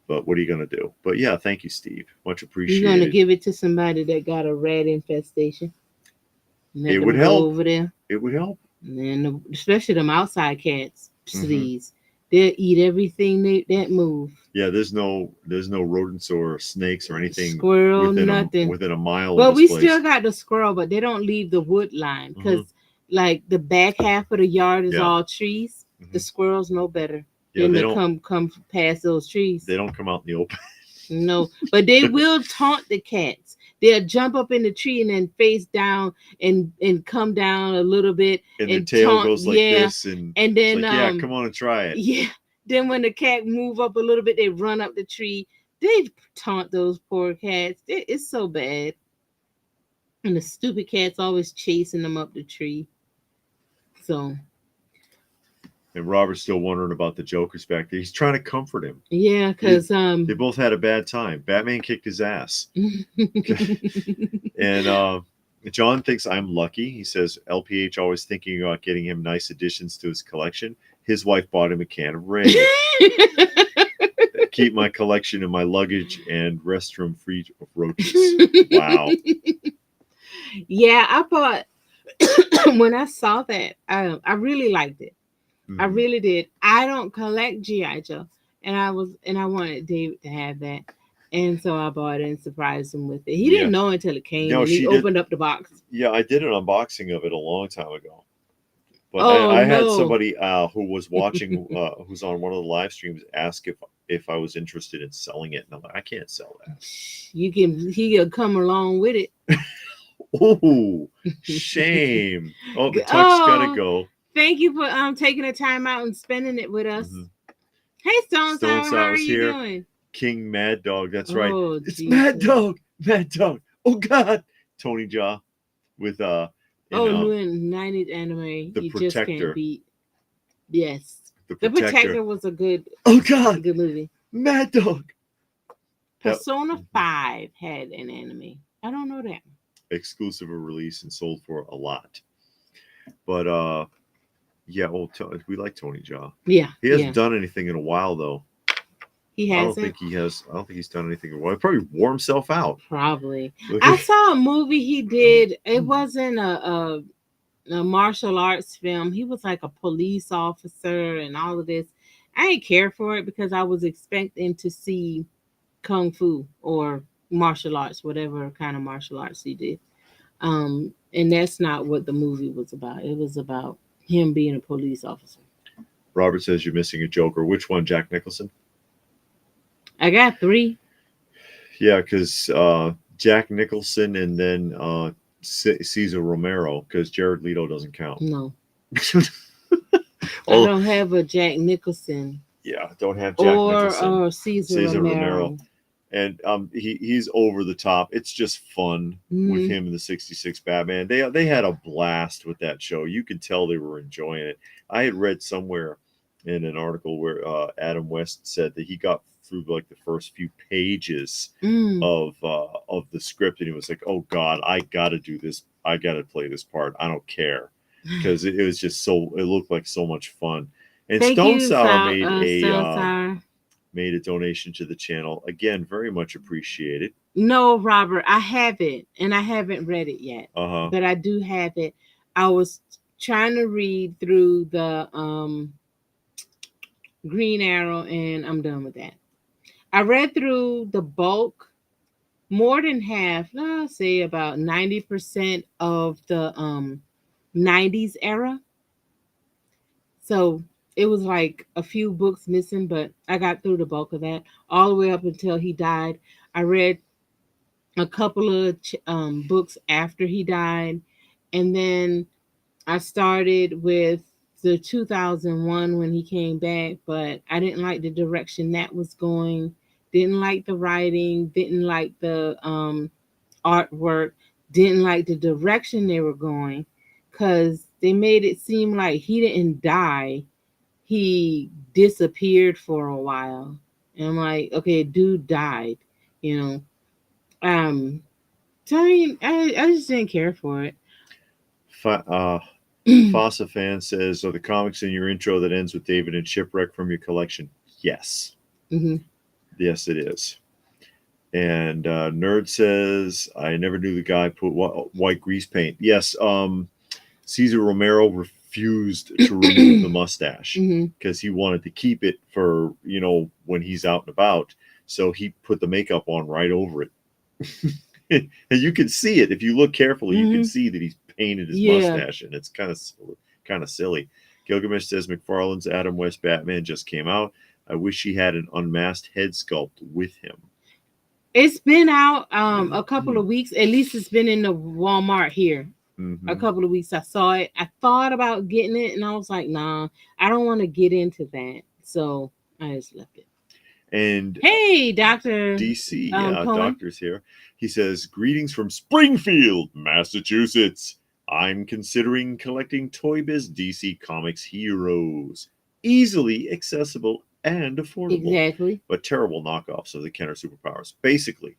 But what are you gonna do? But yeah, thank you, Steve. Much appreciated. You're gonna give it to somebody that got a rat infestation. It would help over there. It would help. And especially them outside cats, please. They'll eat everything that move. Yeah, there's no rodents or snakes or anything. Squirrel, nothing within a mile. Well, of this we place. still got the squirrel, but they don't leave the wood line because, like, the back half of the yard is all trees. The squirrels know better. Yeah, they don't come past those trees. They don't come out in the open. No, but they will taunt the cats. They'll jump up in the tree and then face down and come down a little bit and and the tail taunt, goes like this, and then it's like, come on and try it. Yeah. Then when the cat move up a little bit, they run up the tree. They taunt those poor cats. It's so bad. And the stupid cat's always chasing them up the tree. So. And Robert's still wondering about the Joker's back there. He's trying to comfort him. Yeah, because they both had a bad time. Batman kicked his ass. And John thinks I'm lucky. He says LPH always thinking about getting him nice additions to his collection. His wife bought him a can of Ray. Keep my collection in my luggage and restroom free of roaches. Wow. Yeah, I bought when I saw that, I really liked it. I really did. I don't collect G.I. Joe, and I wanted David to have that, and so I bought it and surprised him with it. He didn't know until it came, and he opened up the box. Yeah, I did an unboxing of it a long time ago, but I had somebody who was watching, who's on one of the live streams, ask if I was interested in selling it, and I'm like, I can't sell that. He'll come along with it. Oh, shame! Oh, the tuck's gotta go. Thank you for taking the time out and spending it with us. Hey, Stone Sour, how are you doing? King Mad Dog, that's right. It's Jesus. Mad Dog. Oh God, Tony Jaa with new 90s anime. The Protector. Just can't beat. Yes, The Protector was a good. Oh God, good movie. Mad Dog. Persona 5 had an anime. I don't know that. Exclusive release and sold for a lot, but yeah, we like Tony Jaa. Yeah, he hasn't done anything in a while though. He hasn't. I don't think he has. I don't think he's done anything in a while. He probably wore himself out. Probably. I saw a movie he did. It wasn't a martial arts film. He was like a police officer and all of this. I didn't care for it because I was expecting to see kung fu or martial arts, whatever kind of martial arts he did. And that's not what the movie was about. It was about him being a police officer. Robert says you're missing a Joker. Which one, Jack Nicholson? I got 3. Yeah, because Jack Nicholson and then Cesar Romero, because Jared Leto doesn't count. No. I don't have a Jack Nicholson. Yeah, don't have Jack Nicholson. Or Cesar Romero. And he's over the top. It's just fun with him in the 66 Batman. They had a blast with that show. You could tell they were enjoying it. I had read somewhere in an article where Adam West said that he got through like the first few pages of the script, and he was like, "Oh God, I got to do this. I got to play this part. I don't care," because it was just so. It looked like so much fun. And Stone Sour made a donation to the channel. Again, very much appreciated. No, Robert, I haven't, and I haven't read it yet. But I do have it. I was trying to read through the Green Arrow, and I'm done with that. I read through the bulk, more than half, I'll say about 90% of the 90s era. So it was like a few books missing, but I got through the bulk of that all the way up until he died. I read a couple of books after he died, and then I started with the 2001 when he came back, but I didn't like the direction that was going. Didn't like the writing. Didn't like the artwork. Didn't like the direction they were going, because they made it seem like he didn't die. He disappeared for a while. And I'm like, okay, dude died, you know. So I just didn't care for it. Fossa fan says, "Are the comics in your intro that ends with David and Shipwreck from your collection?" Yes. Yes, it is. And Nerd says, "I never knew the guy put white grease paint." Yes. Cesar Romero refused to remove the mustache because he wanted to keep it for, when he's out and about. So he put the makeup on right over it. And you can see it. If you look carefully, you can see that he's painted his mustache, and it's kind of silly. Gilgamesh says McFarlane's Adam West Batman just came out. I wish he had an unmasked head sculpt with him. It's been out a couple of weeks. At least it's been in the Walmart here. A couple of weeks. I saw it. I thought about getting it, and I was like, nah, I don't want to get into that. So I just left it. And hey, Dr. DC, Cohen. Doctor's here. He says, greetings from Springfield, Massachusetts. I'm considering collecting Toy Biz DC Comics heroes. Easily accessible and affordable. Exactly. But terrible knockoffs of the Kenner superpowers, basically.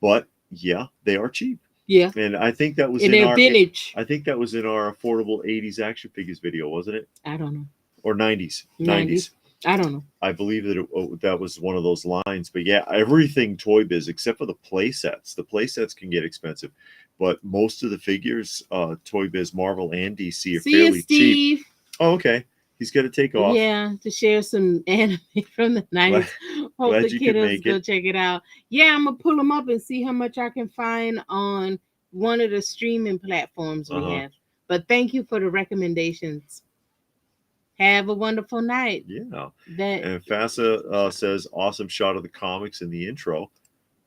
But yeah, they are cheap. Yeah. And I think that was in our vintage. I think that was in our affordable 80s action figures video, wasn't it? I don't know. Or 90s. 90s. I don't know. I believe that that was one of those lines. But yeah, everything Toy Biz except for the play sets. The play sets can get expensive. But most of the figures, Toy Biz, Marvel, and DC are fairly cheap. Oh, okay. He's got to take off. Yeah, to share some anime from the 90s. Hope the kiddos go check it out. Yeah, I'm going to pull them up and see how much I can find on one of the streaming platforms we have. But thank you for the recommendations. Have a wonderful night. Yeah. And Fasa says, awesome shot of the comics in the intro.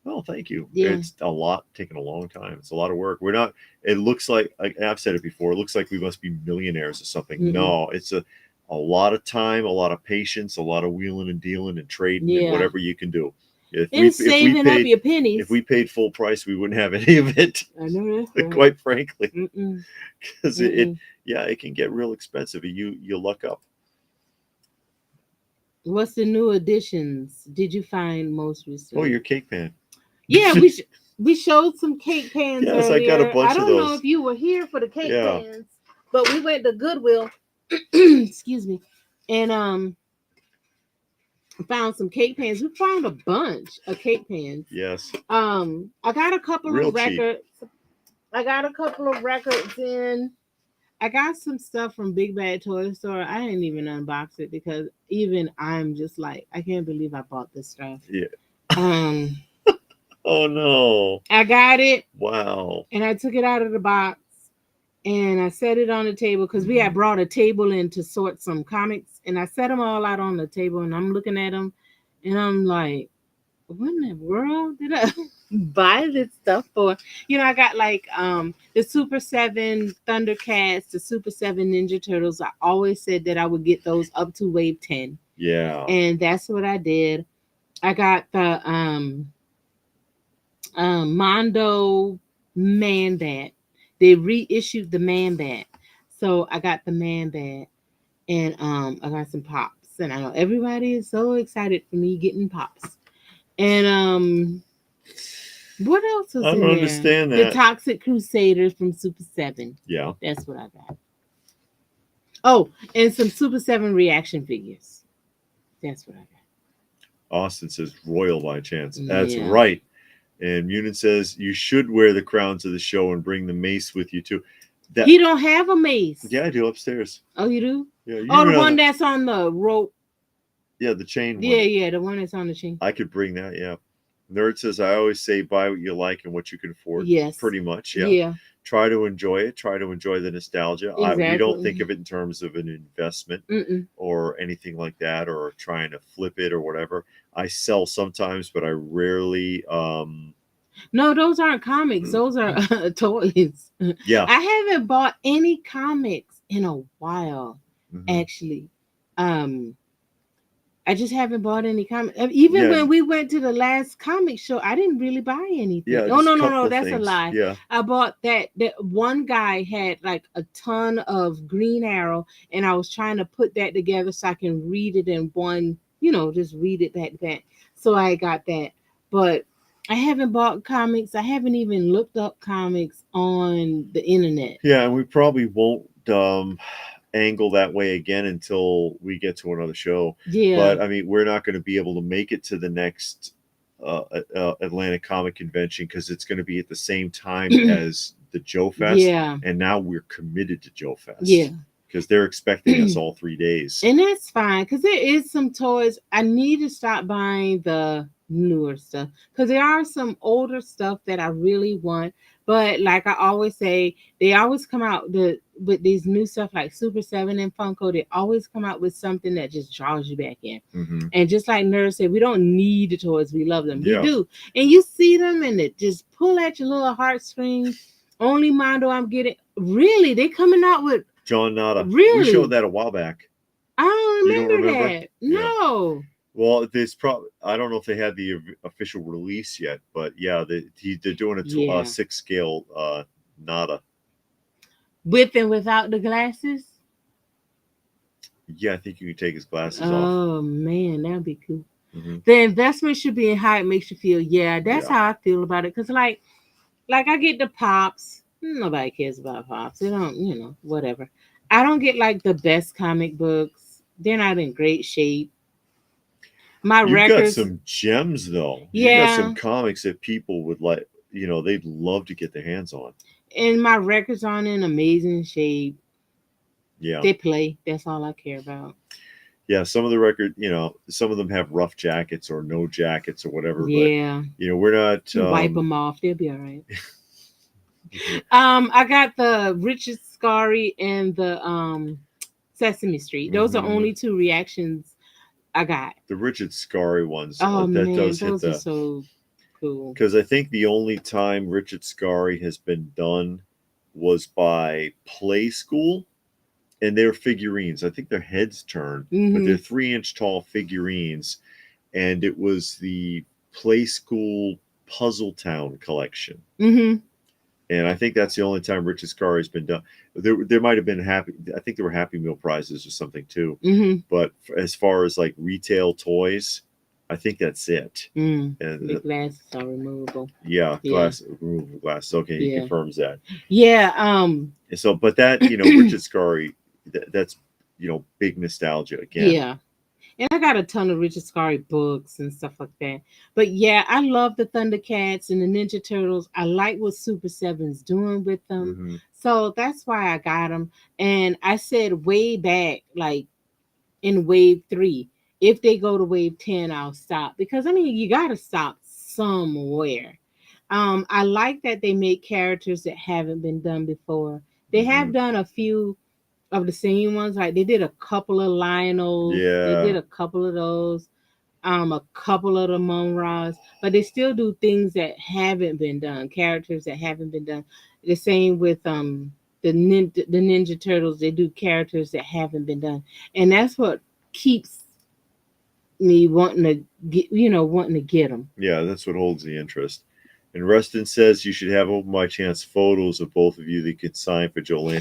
Well, thank you. Yeah. It's a lot, taking a long time. It's a lot of work. We're not, it looks like I've said it before, it looks like we must be millionaires or something. Mm-hmm. No, it's a lot of time, a lot of patience, a lot of wheeling and dealing and trading and whatever you can do. Saving up your pennies. If we paid full price, we wouldn't have any of it. I know that's right. Quite frankly. Because it can get real expensive. You luck up. What's the new additions did you find most recently? Oh, your cake pan. Yeah, we showed some cake pans. Yes, earlier. I got a bunch of those. I don't know if you were here for the cake pans, but we went to Goodwill. Excuse me, and found some cake pans. We found a bunch of cake pans. Yes. I got a couple of records. I got a couple of records in. I got some stuff from Big Bad Toy Store. I didn't even unbox it because even I'm just like, I can't believe I bought this stuff. Yeah. Oh no. I got it. Wow. And I took it out of the box and I set it on the table because we had brought a table in to sort some comics, and I set them all out on the table and I'm looking at them and I'm like, what in the world did I buy this stuff for? You know, I got like the Super 7 Thundercats, the Super 7 Ninja Turtles. I always said that I would get those up to wave 10. Yeah. And that's what I did. I got the Mondo Man Bat. They reissued the Man Bat. So I got the Man Bat and I got some pops. And I know everybody is so excited for me getting pops. And what else was I don't understand that. The Toxic Crusaders from Super 7. Yeah. That's what I got. Oh, and some Super 7 reaction figures. That's what I got. Austin says royal by chance. That's right. And Munin says you should wear the crown to the show and bring the mace with you too. You don't have a mace. Yeah, I do upstairs. Oh, you do? Yeah. The one that's on the rope. Yeah, the chain one. Yeah, the one that's on the chain. I could bring that, yeah. Nerd says, I always say buy what you like and what you can afford. Yes. Pretty much, yeah. Try to enjoy it. Try to enjoy the nostalgia. Exactly. We don't think of it in terms of an investment or anything like that, or trying to flip it or whatever. I sell sometimes, but I rarely... No, those aren't comics. Those are toys. Yeah. I haven't bought any comics in a while, actually. I just haven't bought any comics. Even when we went to the last comic show, I didn't really buy anything. Yeah, oh, no, that's a lie. Yeah. I bought that one guy had like a ton of Green Arrow, and I was trying to put that together so I can read it in one, just read it back to back. So I got that. But I haven't bought comics. I haven't even looked up comics on the internet. Yeah, and we probably won't angle that way again until we get to another show. Yeah. But I mean, we're not going to be able to make it to the next Atlanta Comic Convention because it's going to be at the same time as the Joe Fest. Yeah. And now we're committed to Joe Fest. Yeah. Because they're expecting us all 3 days. And that's fine because there is some toys. I need to stop buying the newer stuff because there are some older stuff that I really want. But like I always say, they always come out. with these new stuff like Super 7 and Funko, they always come out with something that just draws you back in. Mm-hmm. And just like Nerd said, we don't need the toys. We love them. Yeah. We do. And you see them and it just pull at your little heartstrings. Only Mondo I'm getting. Really? They coming out with John Nada. Really? We showed that a while back. I don't You don't remember? that. No. Well, this probably, I don't know if they had the official release yet, but yeah, they're doing a 6 scale Nada. With and without the glasses? Yeah, I think you can take his glasses off. Oh man, that'd be cool. Mm-hmm. The investment should be in how it makes you feel. Yeah, that's how I feel about it. Because like I get the Pops. Nobody cares about Pops. They don't, whatever. I don't get like the best comic books. They're not in great shape. You got some gems though. Yeah. You got some comics that people would like, they'd love to get their hands on. And my records aren't in amazing shape. Yeah. They play. That's all I care about. Yeah, some of the record, some of them have rough jackets or no jackets or whatever. Yeah. But, we're not. Wipe them off. They'll be all right. I got the Richard Scarry and the Sesame Street. Those are only 2 reactions I got. The Richard Scarry ones. Oh, man, those are so cool. Because I think the only time Richard Scarry has been done was by Play School. And they're figurines. I think their heads turn, but they're 3-inch tall figurines. And it was the Play School Puzzle Town collection. Mm-hmm. And I think that's the only time Richard Scarry has been done. There might have been I think there were Happy Meal prizes or something too. Mm-hmm. But as far as like retail toys, I think that's it. And the glasses are removable. Yeah, removable glasses. Okay, he confirms that. Yeah. So, but that Richard Scarry. That's big nostalgia again. Yeah, and I got a ton of Richard Scarry books and stuff like that. But yeah, I love the Thundercats and the Ninja Turtles. I like what Super 7's doing with them. Mm-hmm. So that's why I got them. And I said way back, like in wave 3, if they go to wave 10, I'll stop, because you gotta stop somewhere. I like that they make characters that haven't been done before. They have done a few of the same ones. Like they did a couple of Lionels. Yeah. They did a couple of those. A couple of the Monras. But they still do things that haven't been done. Characters that haven't been done. The same with the Ninja Turtles. They do characters that haven't been done. And that's what keeps me wanting to get them. Yeah, that's what holds the interest. And Rustin says you should have open by chance photos of both of you that could sign for Joel.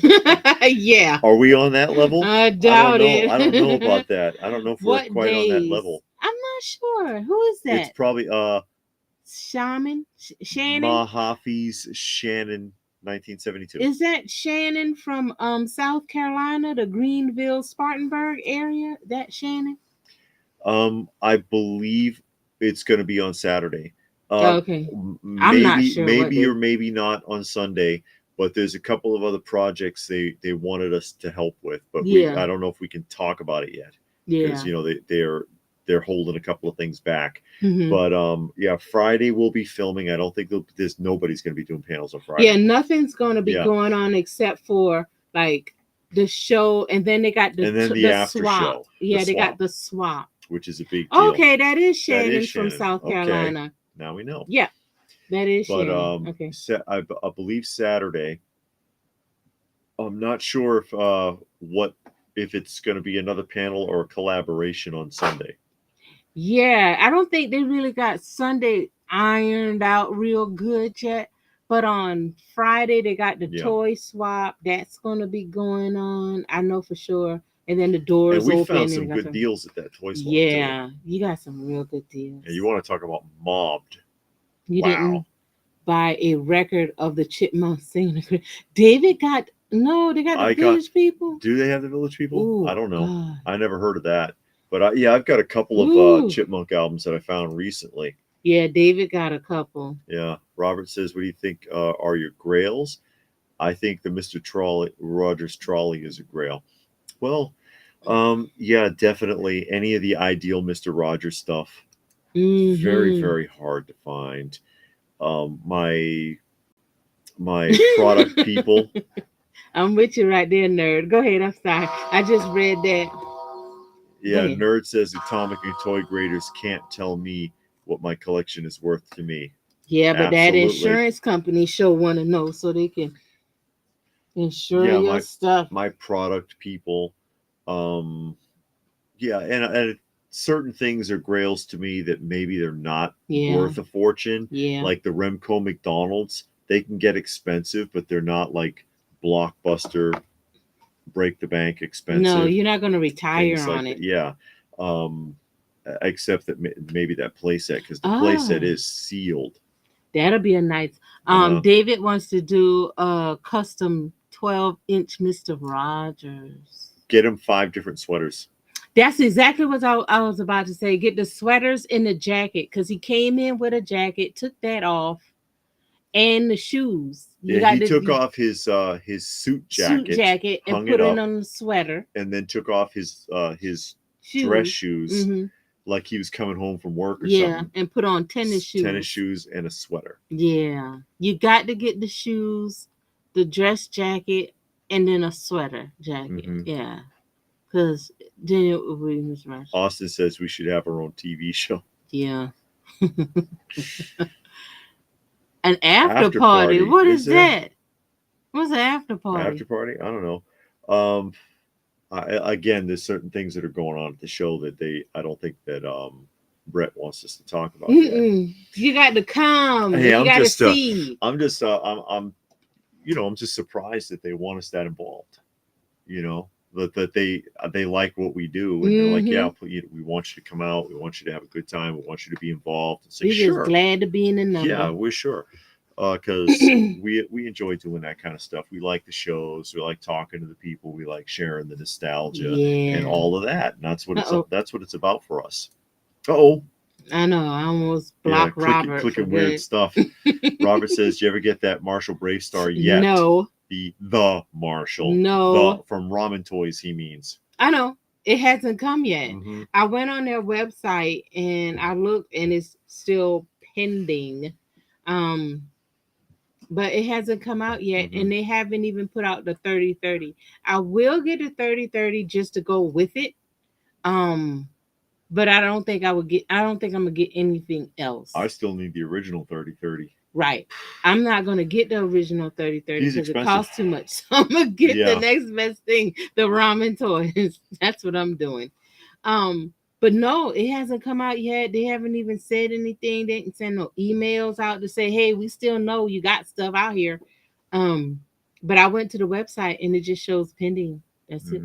Yeah. Are we on that level? I doubt it. I don't know about that. I don't know if we're quite on that level. I'm not sure. Who is that? It's probably Shannon. Mahaffey's Shannon 1972. Is that Shannon from South Carolina, the Greenville, Spartanburg area? That Shannon? I believe it's going to be on Saturday. Okay. I'm not sure. Maybe or maybe not on Sunday, but there's a couple of other projects they wanted us to help with, but I don't know if we can talk about it yet. Yeah. Because they're holding a couple of things back. Mm-hmm. But Friday we'll be filming. I don't think there's nobody's going to be doing panels on Friday. Yeah, nothing's going to be going on except for like the show, and then they got the after swap. Show. Yeah, they got the swap, which is a big deal. Okay, that is Shannon from South Carolina. Okay. Now we know. Yeah, that is Shannon. Okay. I believe Saturday. I'm not sure if it's going to be another panel or a collaboration on Sunday. Yeah, I don't think they really got Sunday ironed out real good yet. But on Friday they got the toy swap. That's going to be going on. I know for sure. And then the doors open. And we found some good deals at that toy swap. Yeah, you got some real good deals. And you want to talk about mobbed. You didn't buy a record of the Chipmunks singing. David got, they got the Village People. Do they have the Village People? Ooh, I don't know. God. I never heard of that. But I've got a couple of Chipmunk albums that I found recently. Yeah, David got a couple. Yeah. Robert says, what do you think are your grails? I think the Mr. Rogers Trolley is a grail. Well, yeah, definitely. Any of the ideal Mr. Rogers stuff. Mm-hmm. Very, very hard to find. My product people I'm with you right there, nerd. Go ahead. I'm sorry. I just read that. Yeah, Nerd says Atomic and Toy Graders can't tell me what my collection is worth to me. Yeah, but that insurance company sure want to know so they can insure your stuff. My product people, yeah, and certain things are grails to me that maybe they're not worth a fortune. Yeah, like the Remco McDonald's, they can get expensive, but they're not like blockbuster, break the bank expensive. No, you're not going to retire on it. Yeah. Except that maybe that playset, because the playset is sealed. That'll be a nice. David wants to do a custom 12-inch Mr. Rogers. Get him 5 different sweaters. That's exactly what I was about to say. Get the sweaters and the jacket, because he came in with a jacket, took that off, and the shoes. He took off his suit jacket and put it on the sweater, and then took off his dress shoes, like he was coming home from work or something. And put on tennis shoes and a sweater. Yeah, you got to get the shoes, the dress jacket, and then a sweater jacket. Yeah, because then it will be mismatched. Austin says we should have our own TV show. Yeah. An after party. What is that? What's an after party? After party? I don't know. Again, there's certain things that are going on at the show that I don't think that Brett wants us to talk about. You got to come. Hey, you got to see. I'm just surprised that they want us that involved. That they like what we do, and they're like, yeah, we want you to come out, we want you to have a good time, we want you to be involved. It's like, we're just glad to be in the number. Yeah, we're sure, because we enjoy doing that kind of stuff. We like the shows, we like talking to the people, we like sharing the nostalgia and all of that. And that's what it's about for us. I know, I almost blocked Robert. Clicking weird stuff. Robert says, "Do you ever get that Marshall Brave Star yet?" No. The Marshall. No. From Ramen Toys, he means. I know. It hasn't come yet. I went on their website and I looked, and it's still pending. But it hasn't come out yet, and they haven't even put out the 3030. I will get a 3030 just to go with it. But I don't think I'm gonna get anything else. I still need the original 3030. Right. I'm not going to get the original 3030 because it costs too much. So I'm going to get the next best thing, the Ramen Toys. That's what I'm doing. But no, it hasn't come out yet. They haven't even said anything. They didn't send no emails out to say, hey, we still know you got stuff out here. But I went to the website and it just shows pending. That's it.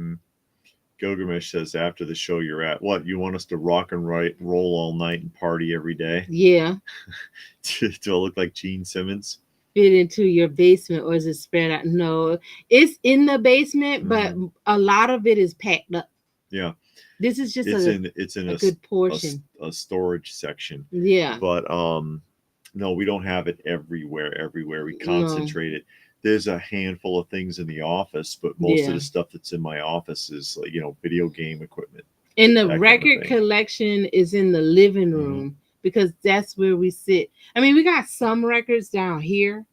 Gilgamesh says, after the show you're at, what, you want us to rock and roll all night and party every day? Yeah. Do I look like Gene Simmons? Fit into your basement, or is it spread out? No, it's in the basement, but a lot of it is packed up. Yeah. This is just it's in a good portion. A storage section. Yeah. But no, we don't have it everywhere. We concentrate it. There's a handful of things in the office, but most of the stuff that's in my office is video game equipment. And the record collection is in the living room because that's where we sit. I mean, we got some records down here.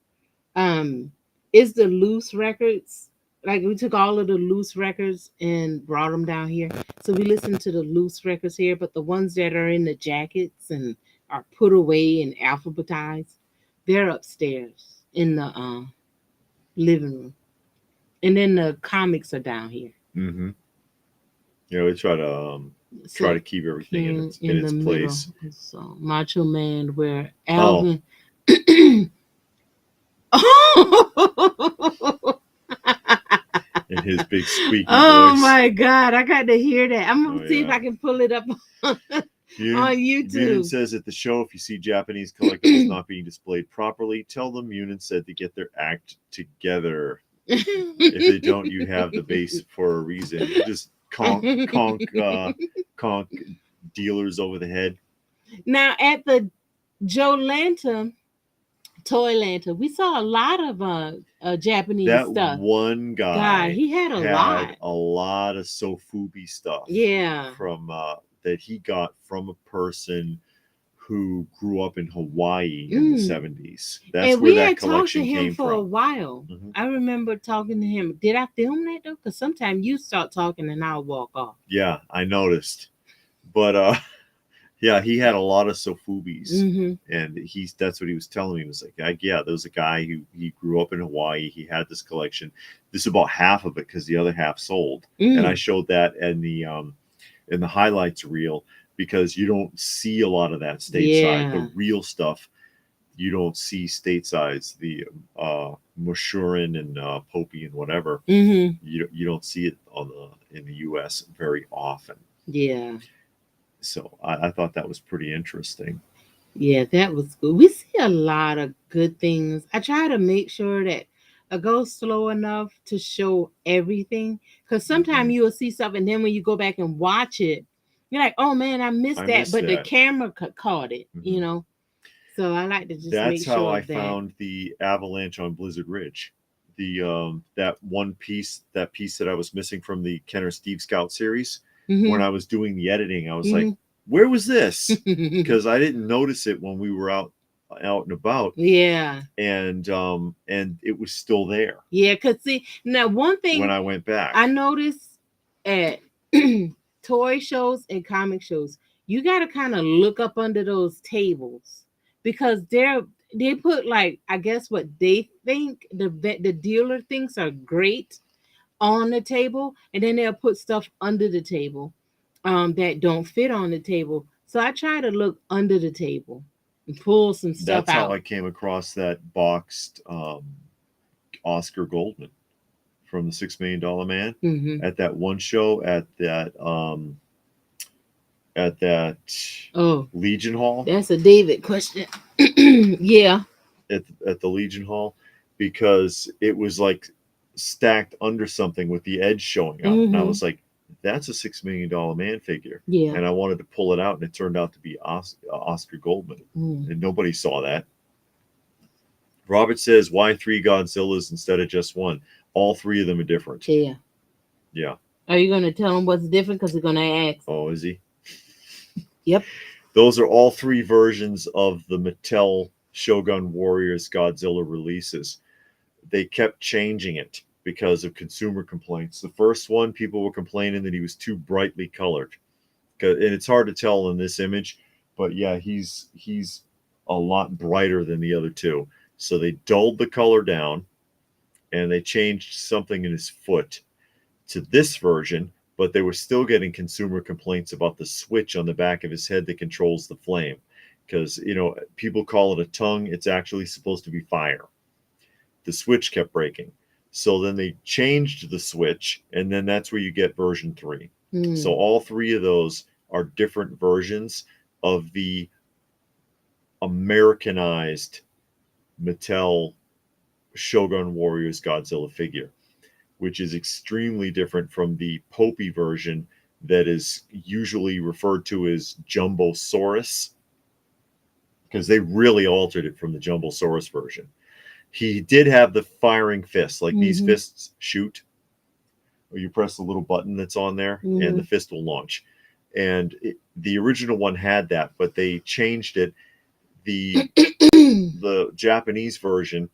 It's the loose records. Like, we took all of the loose records and brought them down here. So we listen to the loose records here, but the ones that are in the jackets and are put away and alphabetized, they're upstairs in the living room. And then the comics are down here. Yeah, we try to keep everything in its place. So Macho Man, where Alvin in his big squeaky voice. Oh my God, I got to hear that. I'm gonna see if I can pull it up on YouTube. Munin says at the show, if you see Japanese collectibles not being displayed properly, tell them Munin said to get their act together. If they don't, you have the base for a reason. You just conk dealers over the head. Now at the Joe Lanta Toy Lanta, we saw a lot of Japanese stuff. That one guy, he had a lot of Sofubi stuff. Yeah, from that he got from a person who grew up in Hawaii in the 70s. That's and where we that had talked to collection him came for a from. while. I remember talking to him. Did I film that though? Because sometimes you start talking and I'll walk off. Yeah, I noticed. But yeah, he had a lot of sofubis, and that's what he was telling me. He was like, yeah, there was a guy who he grew up in Hawaii. He had this collection. This is about half of it because the other half sold, and I showed that in the highlights reel because you don't see a lot of that stateside. The real stuff you don't see stateside. The Mushurin and Popey and whatever. You don't see it in the U.S. very often. Yeah. So I thought that was pretty interesting. Yeah, that was good. We see a lot of good things. I try to make sure that I go slow enough to show everything. Because sometimes you'll see something, and then when you go back and watch it, you're like, oh man, I missed that. But the camera caught it, you know. So I like to just make sure. That's how I found the avalanche on Blizzard Ridge. That piece that I was missing from the Kenner Steve Scout series. When I was doing the editing, I was like, where was this? Because I didn't notice it when we were out and about. Yeah. And it was still there. Yeah, because see, now one thing when I went back, I noticed at toy shows and comic shows, you got to kind of look up under those tables because they put, like, I guess what they think the dealer thinks are great on the table, and then they'll put stuff under the table that don't fit on the table. So I try to look under the table and pull some stuff out. That's how I came across that boxed Oscar Goldman from the $6 Million Man at that one show at that Legion Hall. That's a David question. Yeah. At the Legion Hall, because it was like stacked under something with the edge showing up. And I was like, that's a $6 Million Man figure. Yeah. And I wanted to pull it out, and it turned out to be Oscar Goldman. And nobody saw that. Robert says, why 3 Godzillas instead of just one? All 3 of them are different. Yeah. Yeah. Are you going to tell him what's different? Because he's going to ask. Oh, is he? Yep. Those are all 3 versions of the Mattel Shogun Warriors Godzilla releases. They kept changing it because of consumer complaints. The first one, people were complaining that he was too brightly colored. And it's hard to tell in this image, but yeah, he's a lot brighter than the other 2. So they dulled the color down, and they changed something in his foot to this version, but they were still getting consumer complaints about the switch on the back of his head that controls the flame. Because, people call it a tongue. It's actually supposed to be fire. The switch kept breaking. So then they changed the switch, and then that's where you get version 3. So all 3 of those are different versions of the Americanized Mattel Shogun Warriors Godzilla figure, which is extremely different from the Popey version that is usually referred to as Jumbosaurus, because they really altered it from the Jumbosaurus version. He did have the firing fists, like these fists shoot. Or you press the little button that's on there, and the fist will launch. And the original one had that, but they changed it. The Japanese version,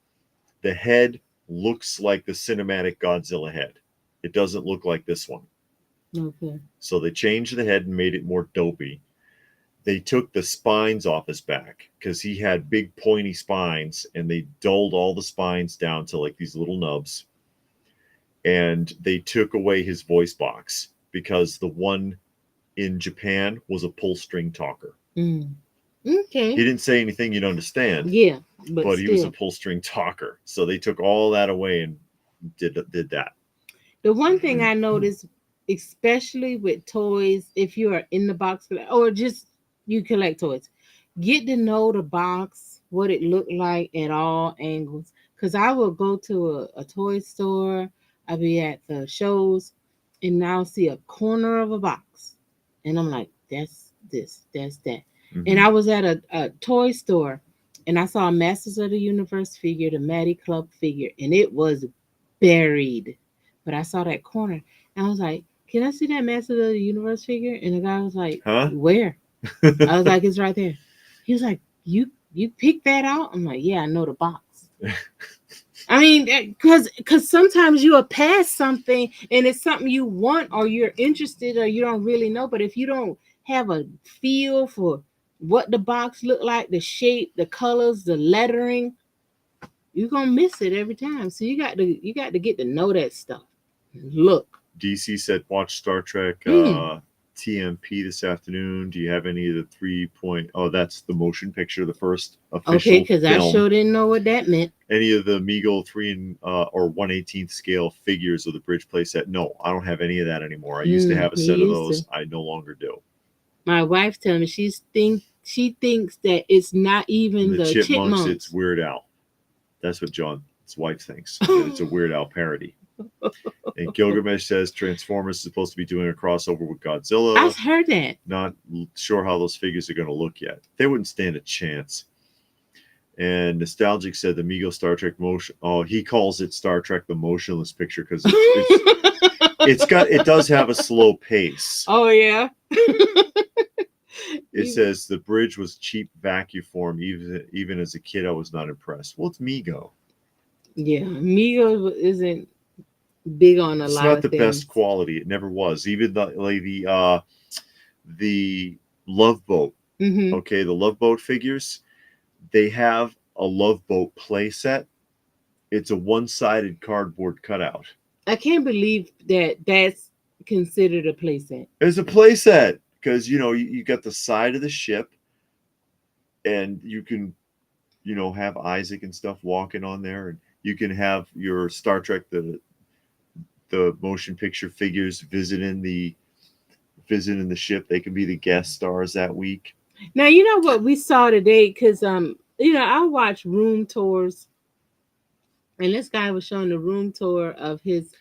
the head looks like the cinematic Godzilla head. It doesn't look like this one. Okay. So they changed the head and made it more dopey. They took the spines off his back because he had big pointy spines, and they dulled all the spines down to like these little nubs. And they took away his voice box because the one in Japan was a pull string talker. Okay. He didn't say anything you'd understand. Yeah, but he was a pull string talker. So they took all that away and did that. The one thing I noticed, especially with toys, if you are in the box or just you collect toys, get to know the box, what it looked like at all angles. Because I will go to a toy store, I'll be at the shows, and I'll see a corner of a box. And I'm like, that's this, that's that. And I was at a toy store, and I saw a Masters of the Universe figure, the Maddie Club figure, and it was buried. But I saw that corner, and I was like, can I see that Masters of the Universe figure? And the guy was like, Where? I was like, it's right there. He was like, you picked that out? I'm like, yeah, I know the box. I mean, because sometimes you'll pass something and it's something you want or you're interested or you don't really know. But if you don't have a feel for what the box look like, the shape, the colors, the lettering, you're gonna miss it every time. So you got to get to know that stuff. Look. DC said watch Star Trek TMP this afternoon. Do you have any of the 3 point? Oh, that's the motion picture, the first official. Okay, because I sure didn't know what that meant. Any of the Meagle 3 or 1/18th scale figures of the bridge playset? No, I don't have any of that anymore. I used to have a set of those. I no longer do. My wife's telling me she thinks that it's not even the chipmunks. It's Weird Al. That's what John's wife thinks. It's a Weird Al parody. And Gilgamesh says Transformers is supposed to be doing a crossover with Godzilla. I've heard that. Not sure how those figures are going to look yet. They wouldn't stand a chance. And Nostalgic said the Mego Star Trek motion. Oh, he calls it Star Trek the motionless picture because it does have a slow pace. Oh yeah. It says the bridge was cheap vacuum form. Even as a kid, I was not impressed. Well, it's Mego. Yeah, Mego isn't big on a lot of things. It's not the best quality. It never was. Even the Love Boat. Mm-hmm. Okay, the Love Boat figures. They have a Love Boat play set. It's a one-sided cardboard cutout. I can't believe that's considered a play set. It's a play set because you got the side of the ship, and you can, have Isaac and stuff walking on there, and you can have your Star Trek the motion picture figures visiting the ship. They can be the guest stars that week. Now you know what we saw today because I watch room tours, and this guy was showing the room tour of his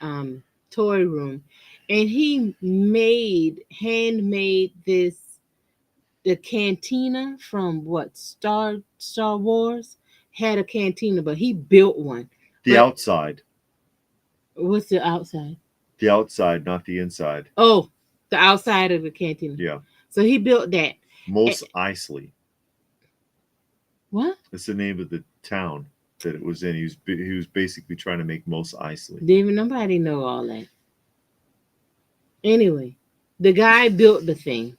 toy room, and he handmade the cantina from Star Wars had a cantina, but he built one. Outside. What's the outside? The outside, not the inside. Oh, the outside of the cantina. Yeah. So he built that. Mos Eisley. What? That's the name of the town that it was in. He was basically trying to make Mos Eisley. Didn't even nobody know all that. Anyway, the guy built the thing.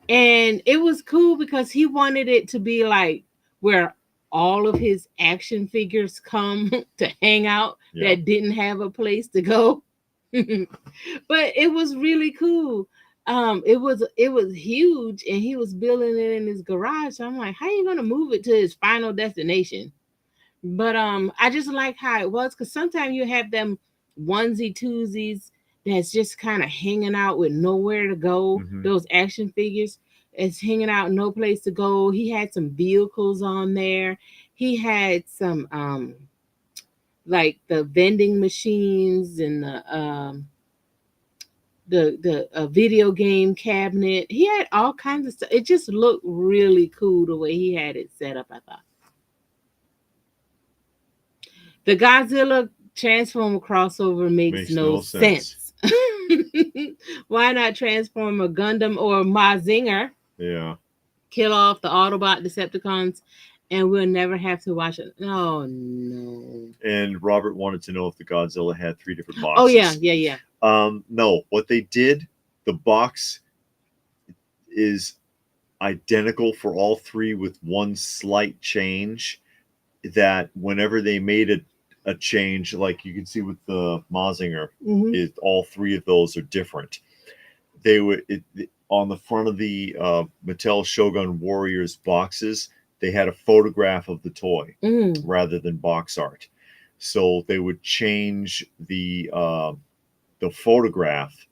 And it was cool because he wanted it to be like where all of his action figures come to hang out that didn't have a place to go. But it was really cool. It was huge, and he was building it in his garage. So I'm like, how are you gonna move it to his final destination? But I just like how it was, because sometimes you have them onesie twosies that's just kind of hanging out with nowhere to go. Mm-hmm. Those action figures, it's hanging out, no place to go. He had some vehicles on there. He had some like the vending machines and the video game cabinet. He had all kinds of stuff. It just looked really cool the way he had it set up, I thought. The Godzilla Transformer crossover makes no sense. Why not transform a Gundam or a Mazinger? Yeah. Kill off the Autobot Decepticons, and we'll never have to watch it. Oh, no. And Robert wanted to know if the Godzilla had 3 different boxes. Oh, yeah. No, what they did, the box is identical for all 3 with one slight change, that whenever they made a change, like you can see with the Mazinger, mm-hmm. All 3 of those are different. They were on the front of the Mattel Shogun Warriors boxes, they had a photograph of the toy rather than box art. So they would change the photograph.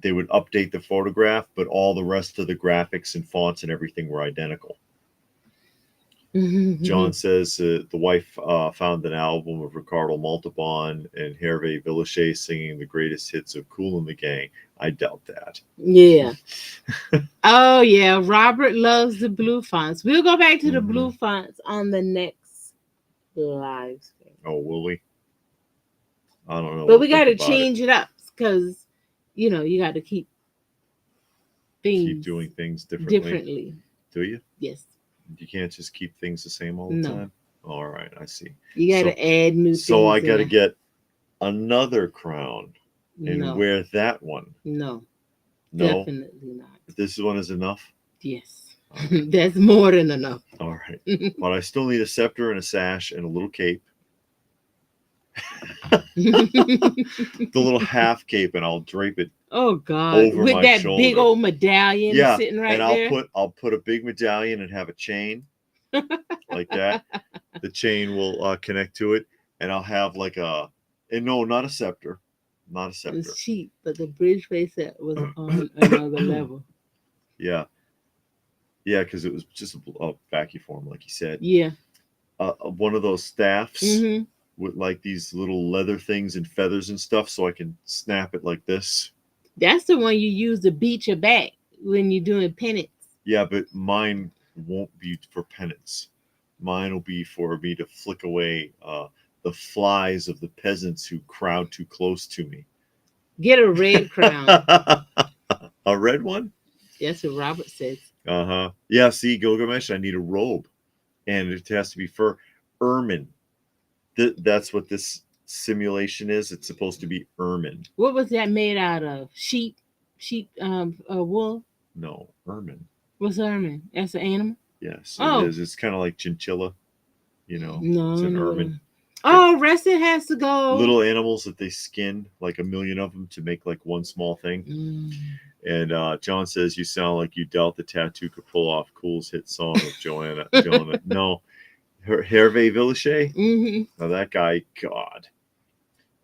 They would update the photograph, but all the rest of the graphics and fonts and everything were identical. Mm-hmm. John says the wife found an album of Ricardo Montalban and Hervé Villachet singing the greatest hits of Kool and the Gang. I doubt that. Yeah. Oh, yeah. Robert loves the blue fonts. We'll go back to the blue fonts on the next live stream. Oh, will we? I don't know. But we got to change it up because, you got to keep doing things differently. Do you? Yes. You can't just keep things the same all the time? All right, I see. You got to add new things. So I got to get another crown and No. wear that one. No. No? Definitely not. This one is enough? Yes. That's more than enough. All right. But I still need a scepter and a sash and a little cape. The little half cape, and I'll drape it. Oh God! Over with my that shoulder. Big old medallion sitting right there. And I'll put a big medallion and have a chain like that. The chain will connect to it, and I'll have like not a scepter, not a scepter. It's cheap, but the bridge face set was on another level. Yeah, because it was just a vacuum form, like you said. Yeah. One of those staffs. Mm-hmm. With like these little leather things and feathers and stuff, so I can snap it like this. That's the one you use to beat your back when you're doing penance. Yeah, but mine won't be for penance. Mine will be for me to flick away the flies of the peasants who crowd too close to me. Get a red crown. A red one? That's what Robert says. Uh-huh. Yeah, see, Gilgamesh, I need a robe. And it has to be fur. Ermine. That's what this simulation is. It's supposed to be ermine. What was that made out of? Sheep wool? No, ermine. What's ermine? That's an animal? Yes, it is. It's kind of like chinchilla. No, it's an ermine. Oh, Reston has to go. Little animals that they skin, like 1 million of them, to make like one small thing. And John says, you sound like you doubt the tattoo could pull off Cool's hit song with Joanna. No. Hervé Villachet? Mm-hmm. Now that guy, God,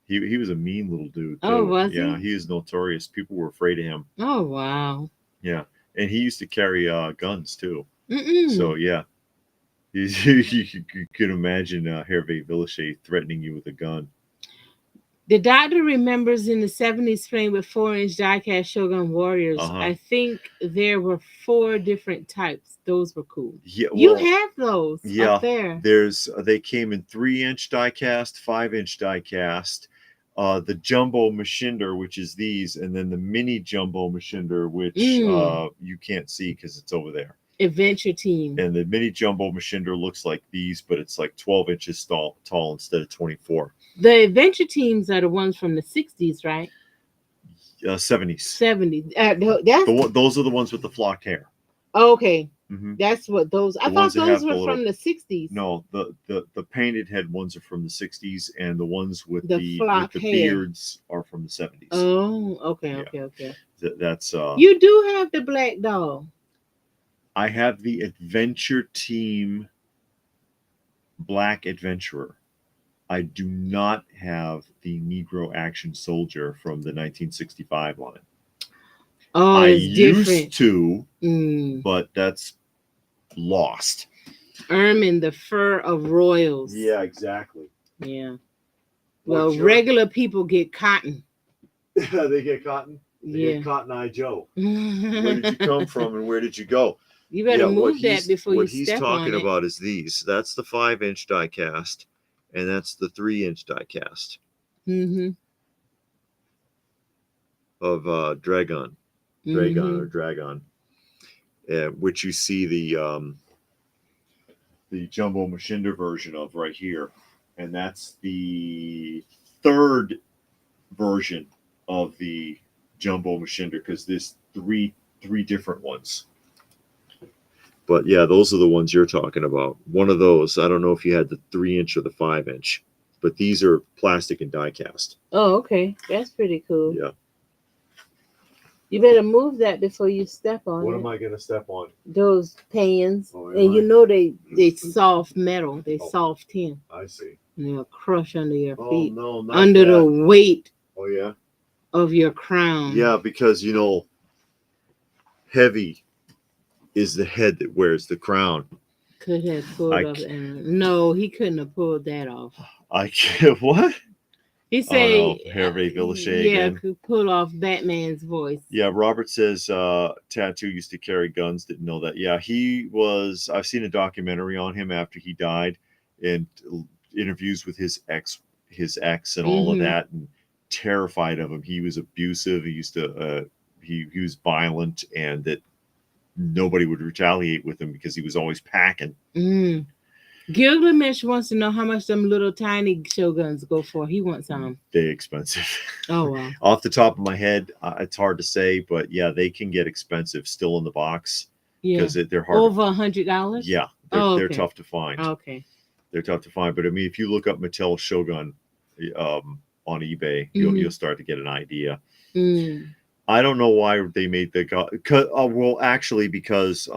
he was a mean little dude. Too. Oh, was he? Yeah, he is notorious. People were afraid of him. Oh, wow. Yeah, and he used to carry guns too. Mm-mm. So yeah, you could imagine Hervé Villachet threatening you with a gun. The doctor remembers in the 70s playing with 4-inch die-cast Shogun Warriors. I think there were 4 different types. Those were cool. Yeah, well, you have those up there. They came in 3-inch die-cast, 5-inch die-cast, the jumbo machinder, which is these, and then the mini jumbo machinder, which you can't see because it's over there. Adventure Team. And the mini jumbo machinder looks like these, but it's like 12 inches tall instead of 24. The Adventure Teams are the ones from the 60s, right? 70s. 70s. Those are the ones with the flocked hair. Oh, okay. Mm-hmm. That's what those. I thought those were from the 60s. No, the painted head ones are from the 60s, and the ones with the beards are from the 70s. Oh, okay. That's You do have the black doll. I have the Adventure Team Black Adventurer. I do not have the Negro Action Soldier from the 1965 line. Oh, I it's different. Used to, but that's lost. Ermine, the fur of royals. Yeah, exactly. Yeah. Well, regular people get cotton. They get cotton? They get Cotton Eye Joe. Where did you come from and where did you go? You better move that before you step on it. What he's talking about is these. That's the 5-inch die cast, and that's the 3-inch die cast. Mm-hmm. Of Dragon, which you see the jumbo machinder version of right here, and that's the 3rd version of the jumbo machinder because there's three different ones. But yeah, those are the ones you're talking about. One of those, I don't know if you had the 3-inch or the 5-inch, but these are plastic and die cast. Oh, okay, that's pretty cool. Yeah. You better move that before you step on it. What am I gonna step on? Those pans, and you know they soft metal, they soft tin. I see. And they'll crush under your feet. Oh no, not under the weight. Oh yeah. Of your crown. Yeah, because heavy is the head that wears the crown. Could have pulled off. No, he couldn't have pulled that off. I can't. What? He said, Hervé Villachet. Yeah, could pull off Batman's voice. Yeah, Robert says Tattoo used to carry guns. Didn't know that. Yeah, he was. I've seen a documentary on him after he died, and interviews with his ex, and all of that, and terrified of him. He was abusive. He used to. He was violent, and that nobody would retaliate with him because he was always packing. Gilgamesh wants to know how much them little tiny Shoguns go for. He wants some. They're expensive. Oh, wow. Off the top of my head, it's hard to say, but yeah, they can get expensive still in the box because they're hard. Over $100. Yeah, they're tough to find. Okay. They're tough to find, but I mean, if you look up Mattel Shogun on eBay, you'll start to get an idea. I don't know why they made the well, actually, because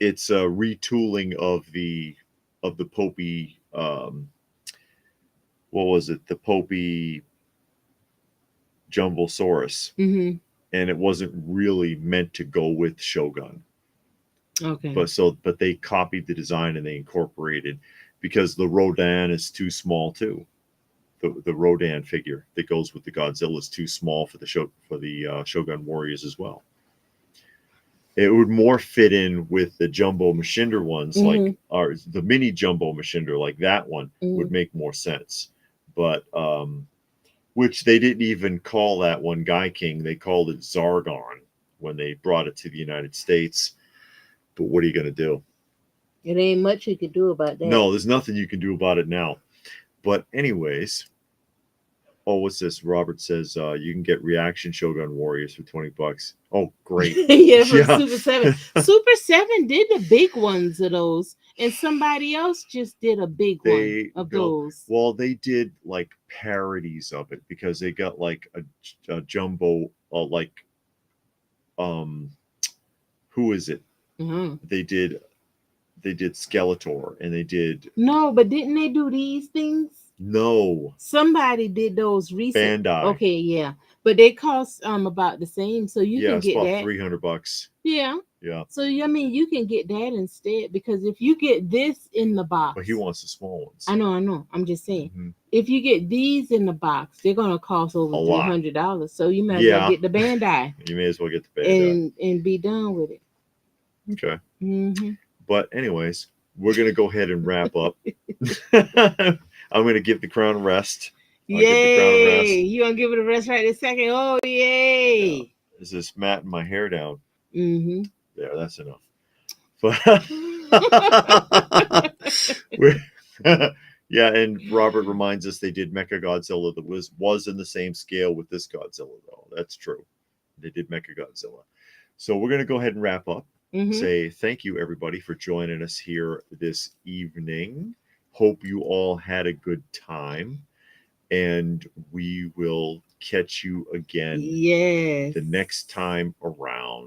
it's a retooling of the Popey. What was it? The Popey Jumbosaurus, and it wasn't really meant to go with Shogun. Okay. But they copied the design and they incorporated, because the Rodan is too small too. The Rodan figure that goes with the Godzilla is too small for the Shogun Warriors as well. It would more fit in with the Jumbo Machinder ones, like ours. The mini Jumbo Machinder, like that one, would make more sense. But which they didn't even call that one Guy King. They called it Zargon when they brought it to the United States. But what are you going to do? It ain't much you can do about that. No, there's nothing you can do about it now. But anyways, what's this? Robert says you can get Reaction Shogun Warriors for $20. Oh, great. From Super 7. Super 7 did the big ones of those, and somebody else just did a big one of those. Well, they did like parodies of it, because they got like a jumbo, who is it? They did Skeletor, and they did. No, but didn't they do these things? No. Somebody did those recently. Bandai. Okay, yeah. But they cost about the same, so you can get that. $300. Yeah. So I mean, you can get that instead, because if you get this in the box. But he wants the small ones. I know. I'm just saying. If you get these in the box, they're gonna cost over $300. So you might as well get the Bandai. You may as well get the Bandai and be done with it. Okay. But anyways, we're gonna go ahead and wrap up. I'm gonna give the crown a rest. Yay! You gonna give it a rest right this second? Oh, yay! Yeah. Is this matting my hair down? There, that's enough. But yeah, and Robert reminds us they did Mechagodzilla that was in the same scale with this Godzilla, though. That's true. They did Mechagodzilla. So we're gonna go ahead and wrap up. Say thank you, everybody, for joining us here this evening. Hope you all had a good time, and we will catch you again the next time around.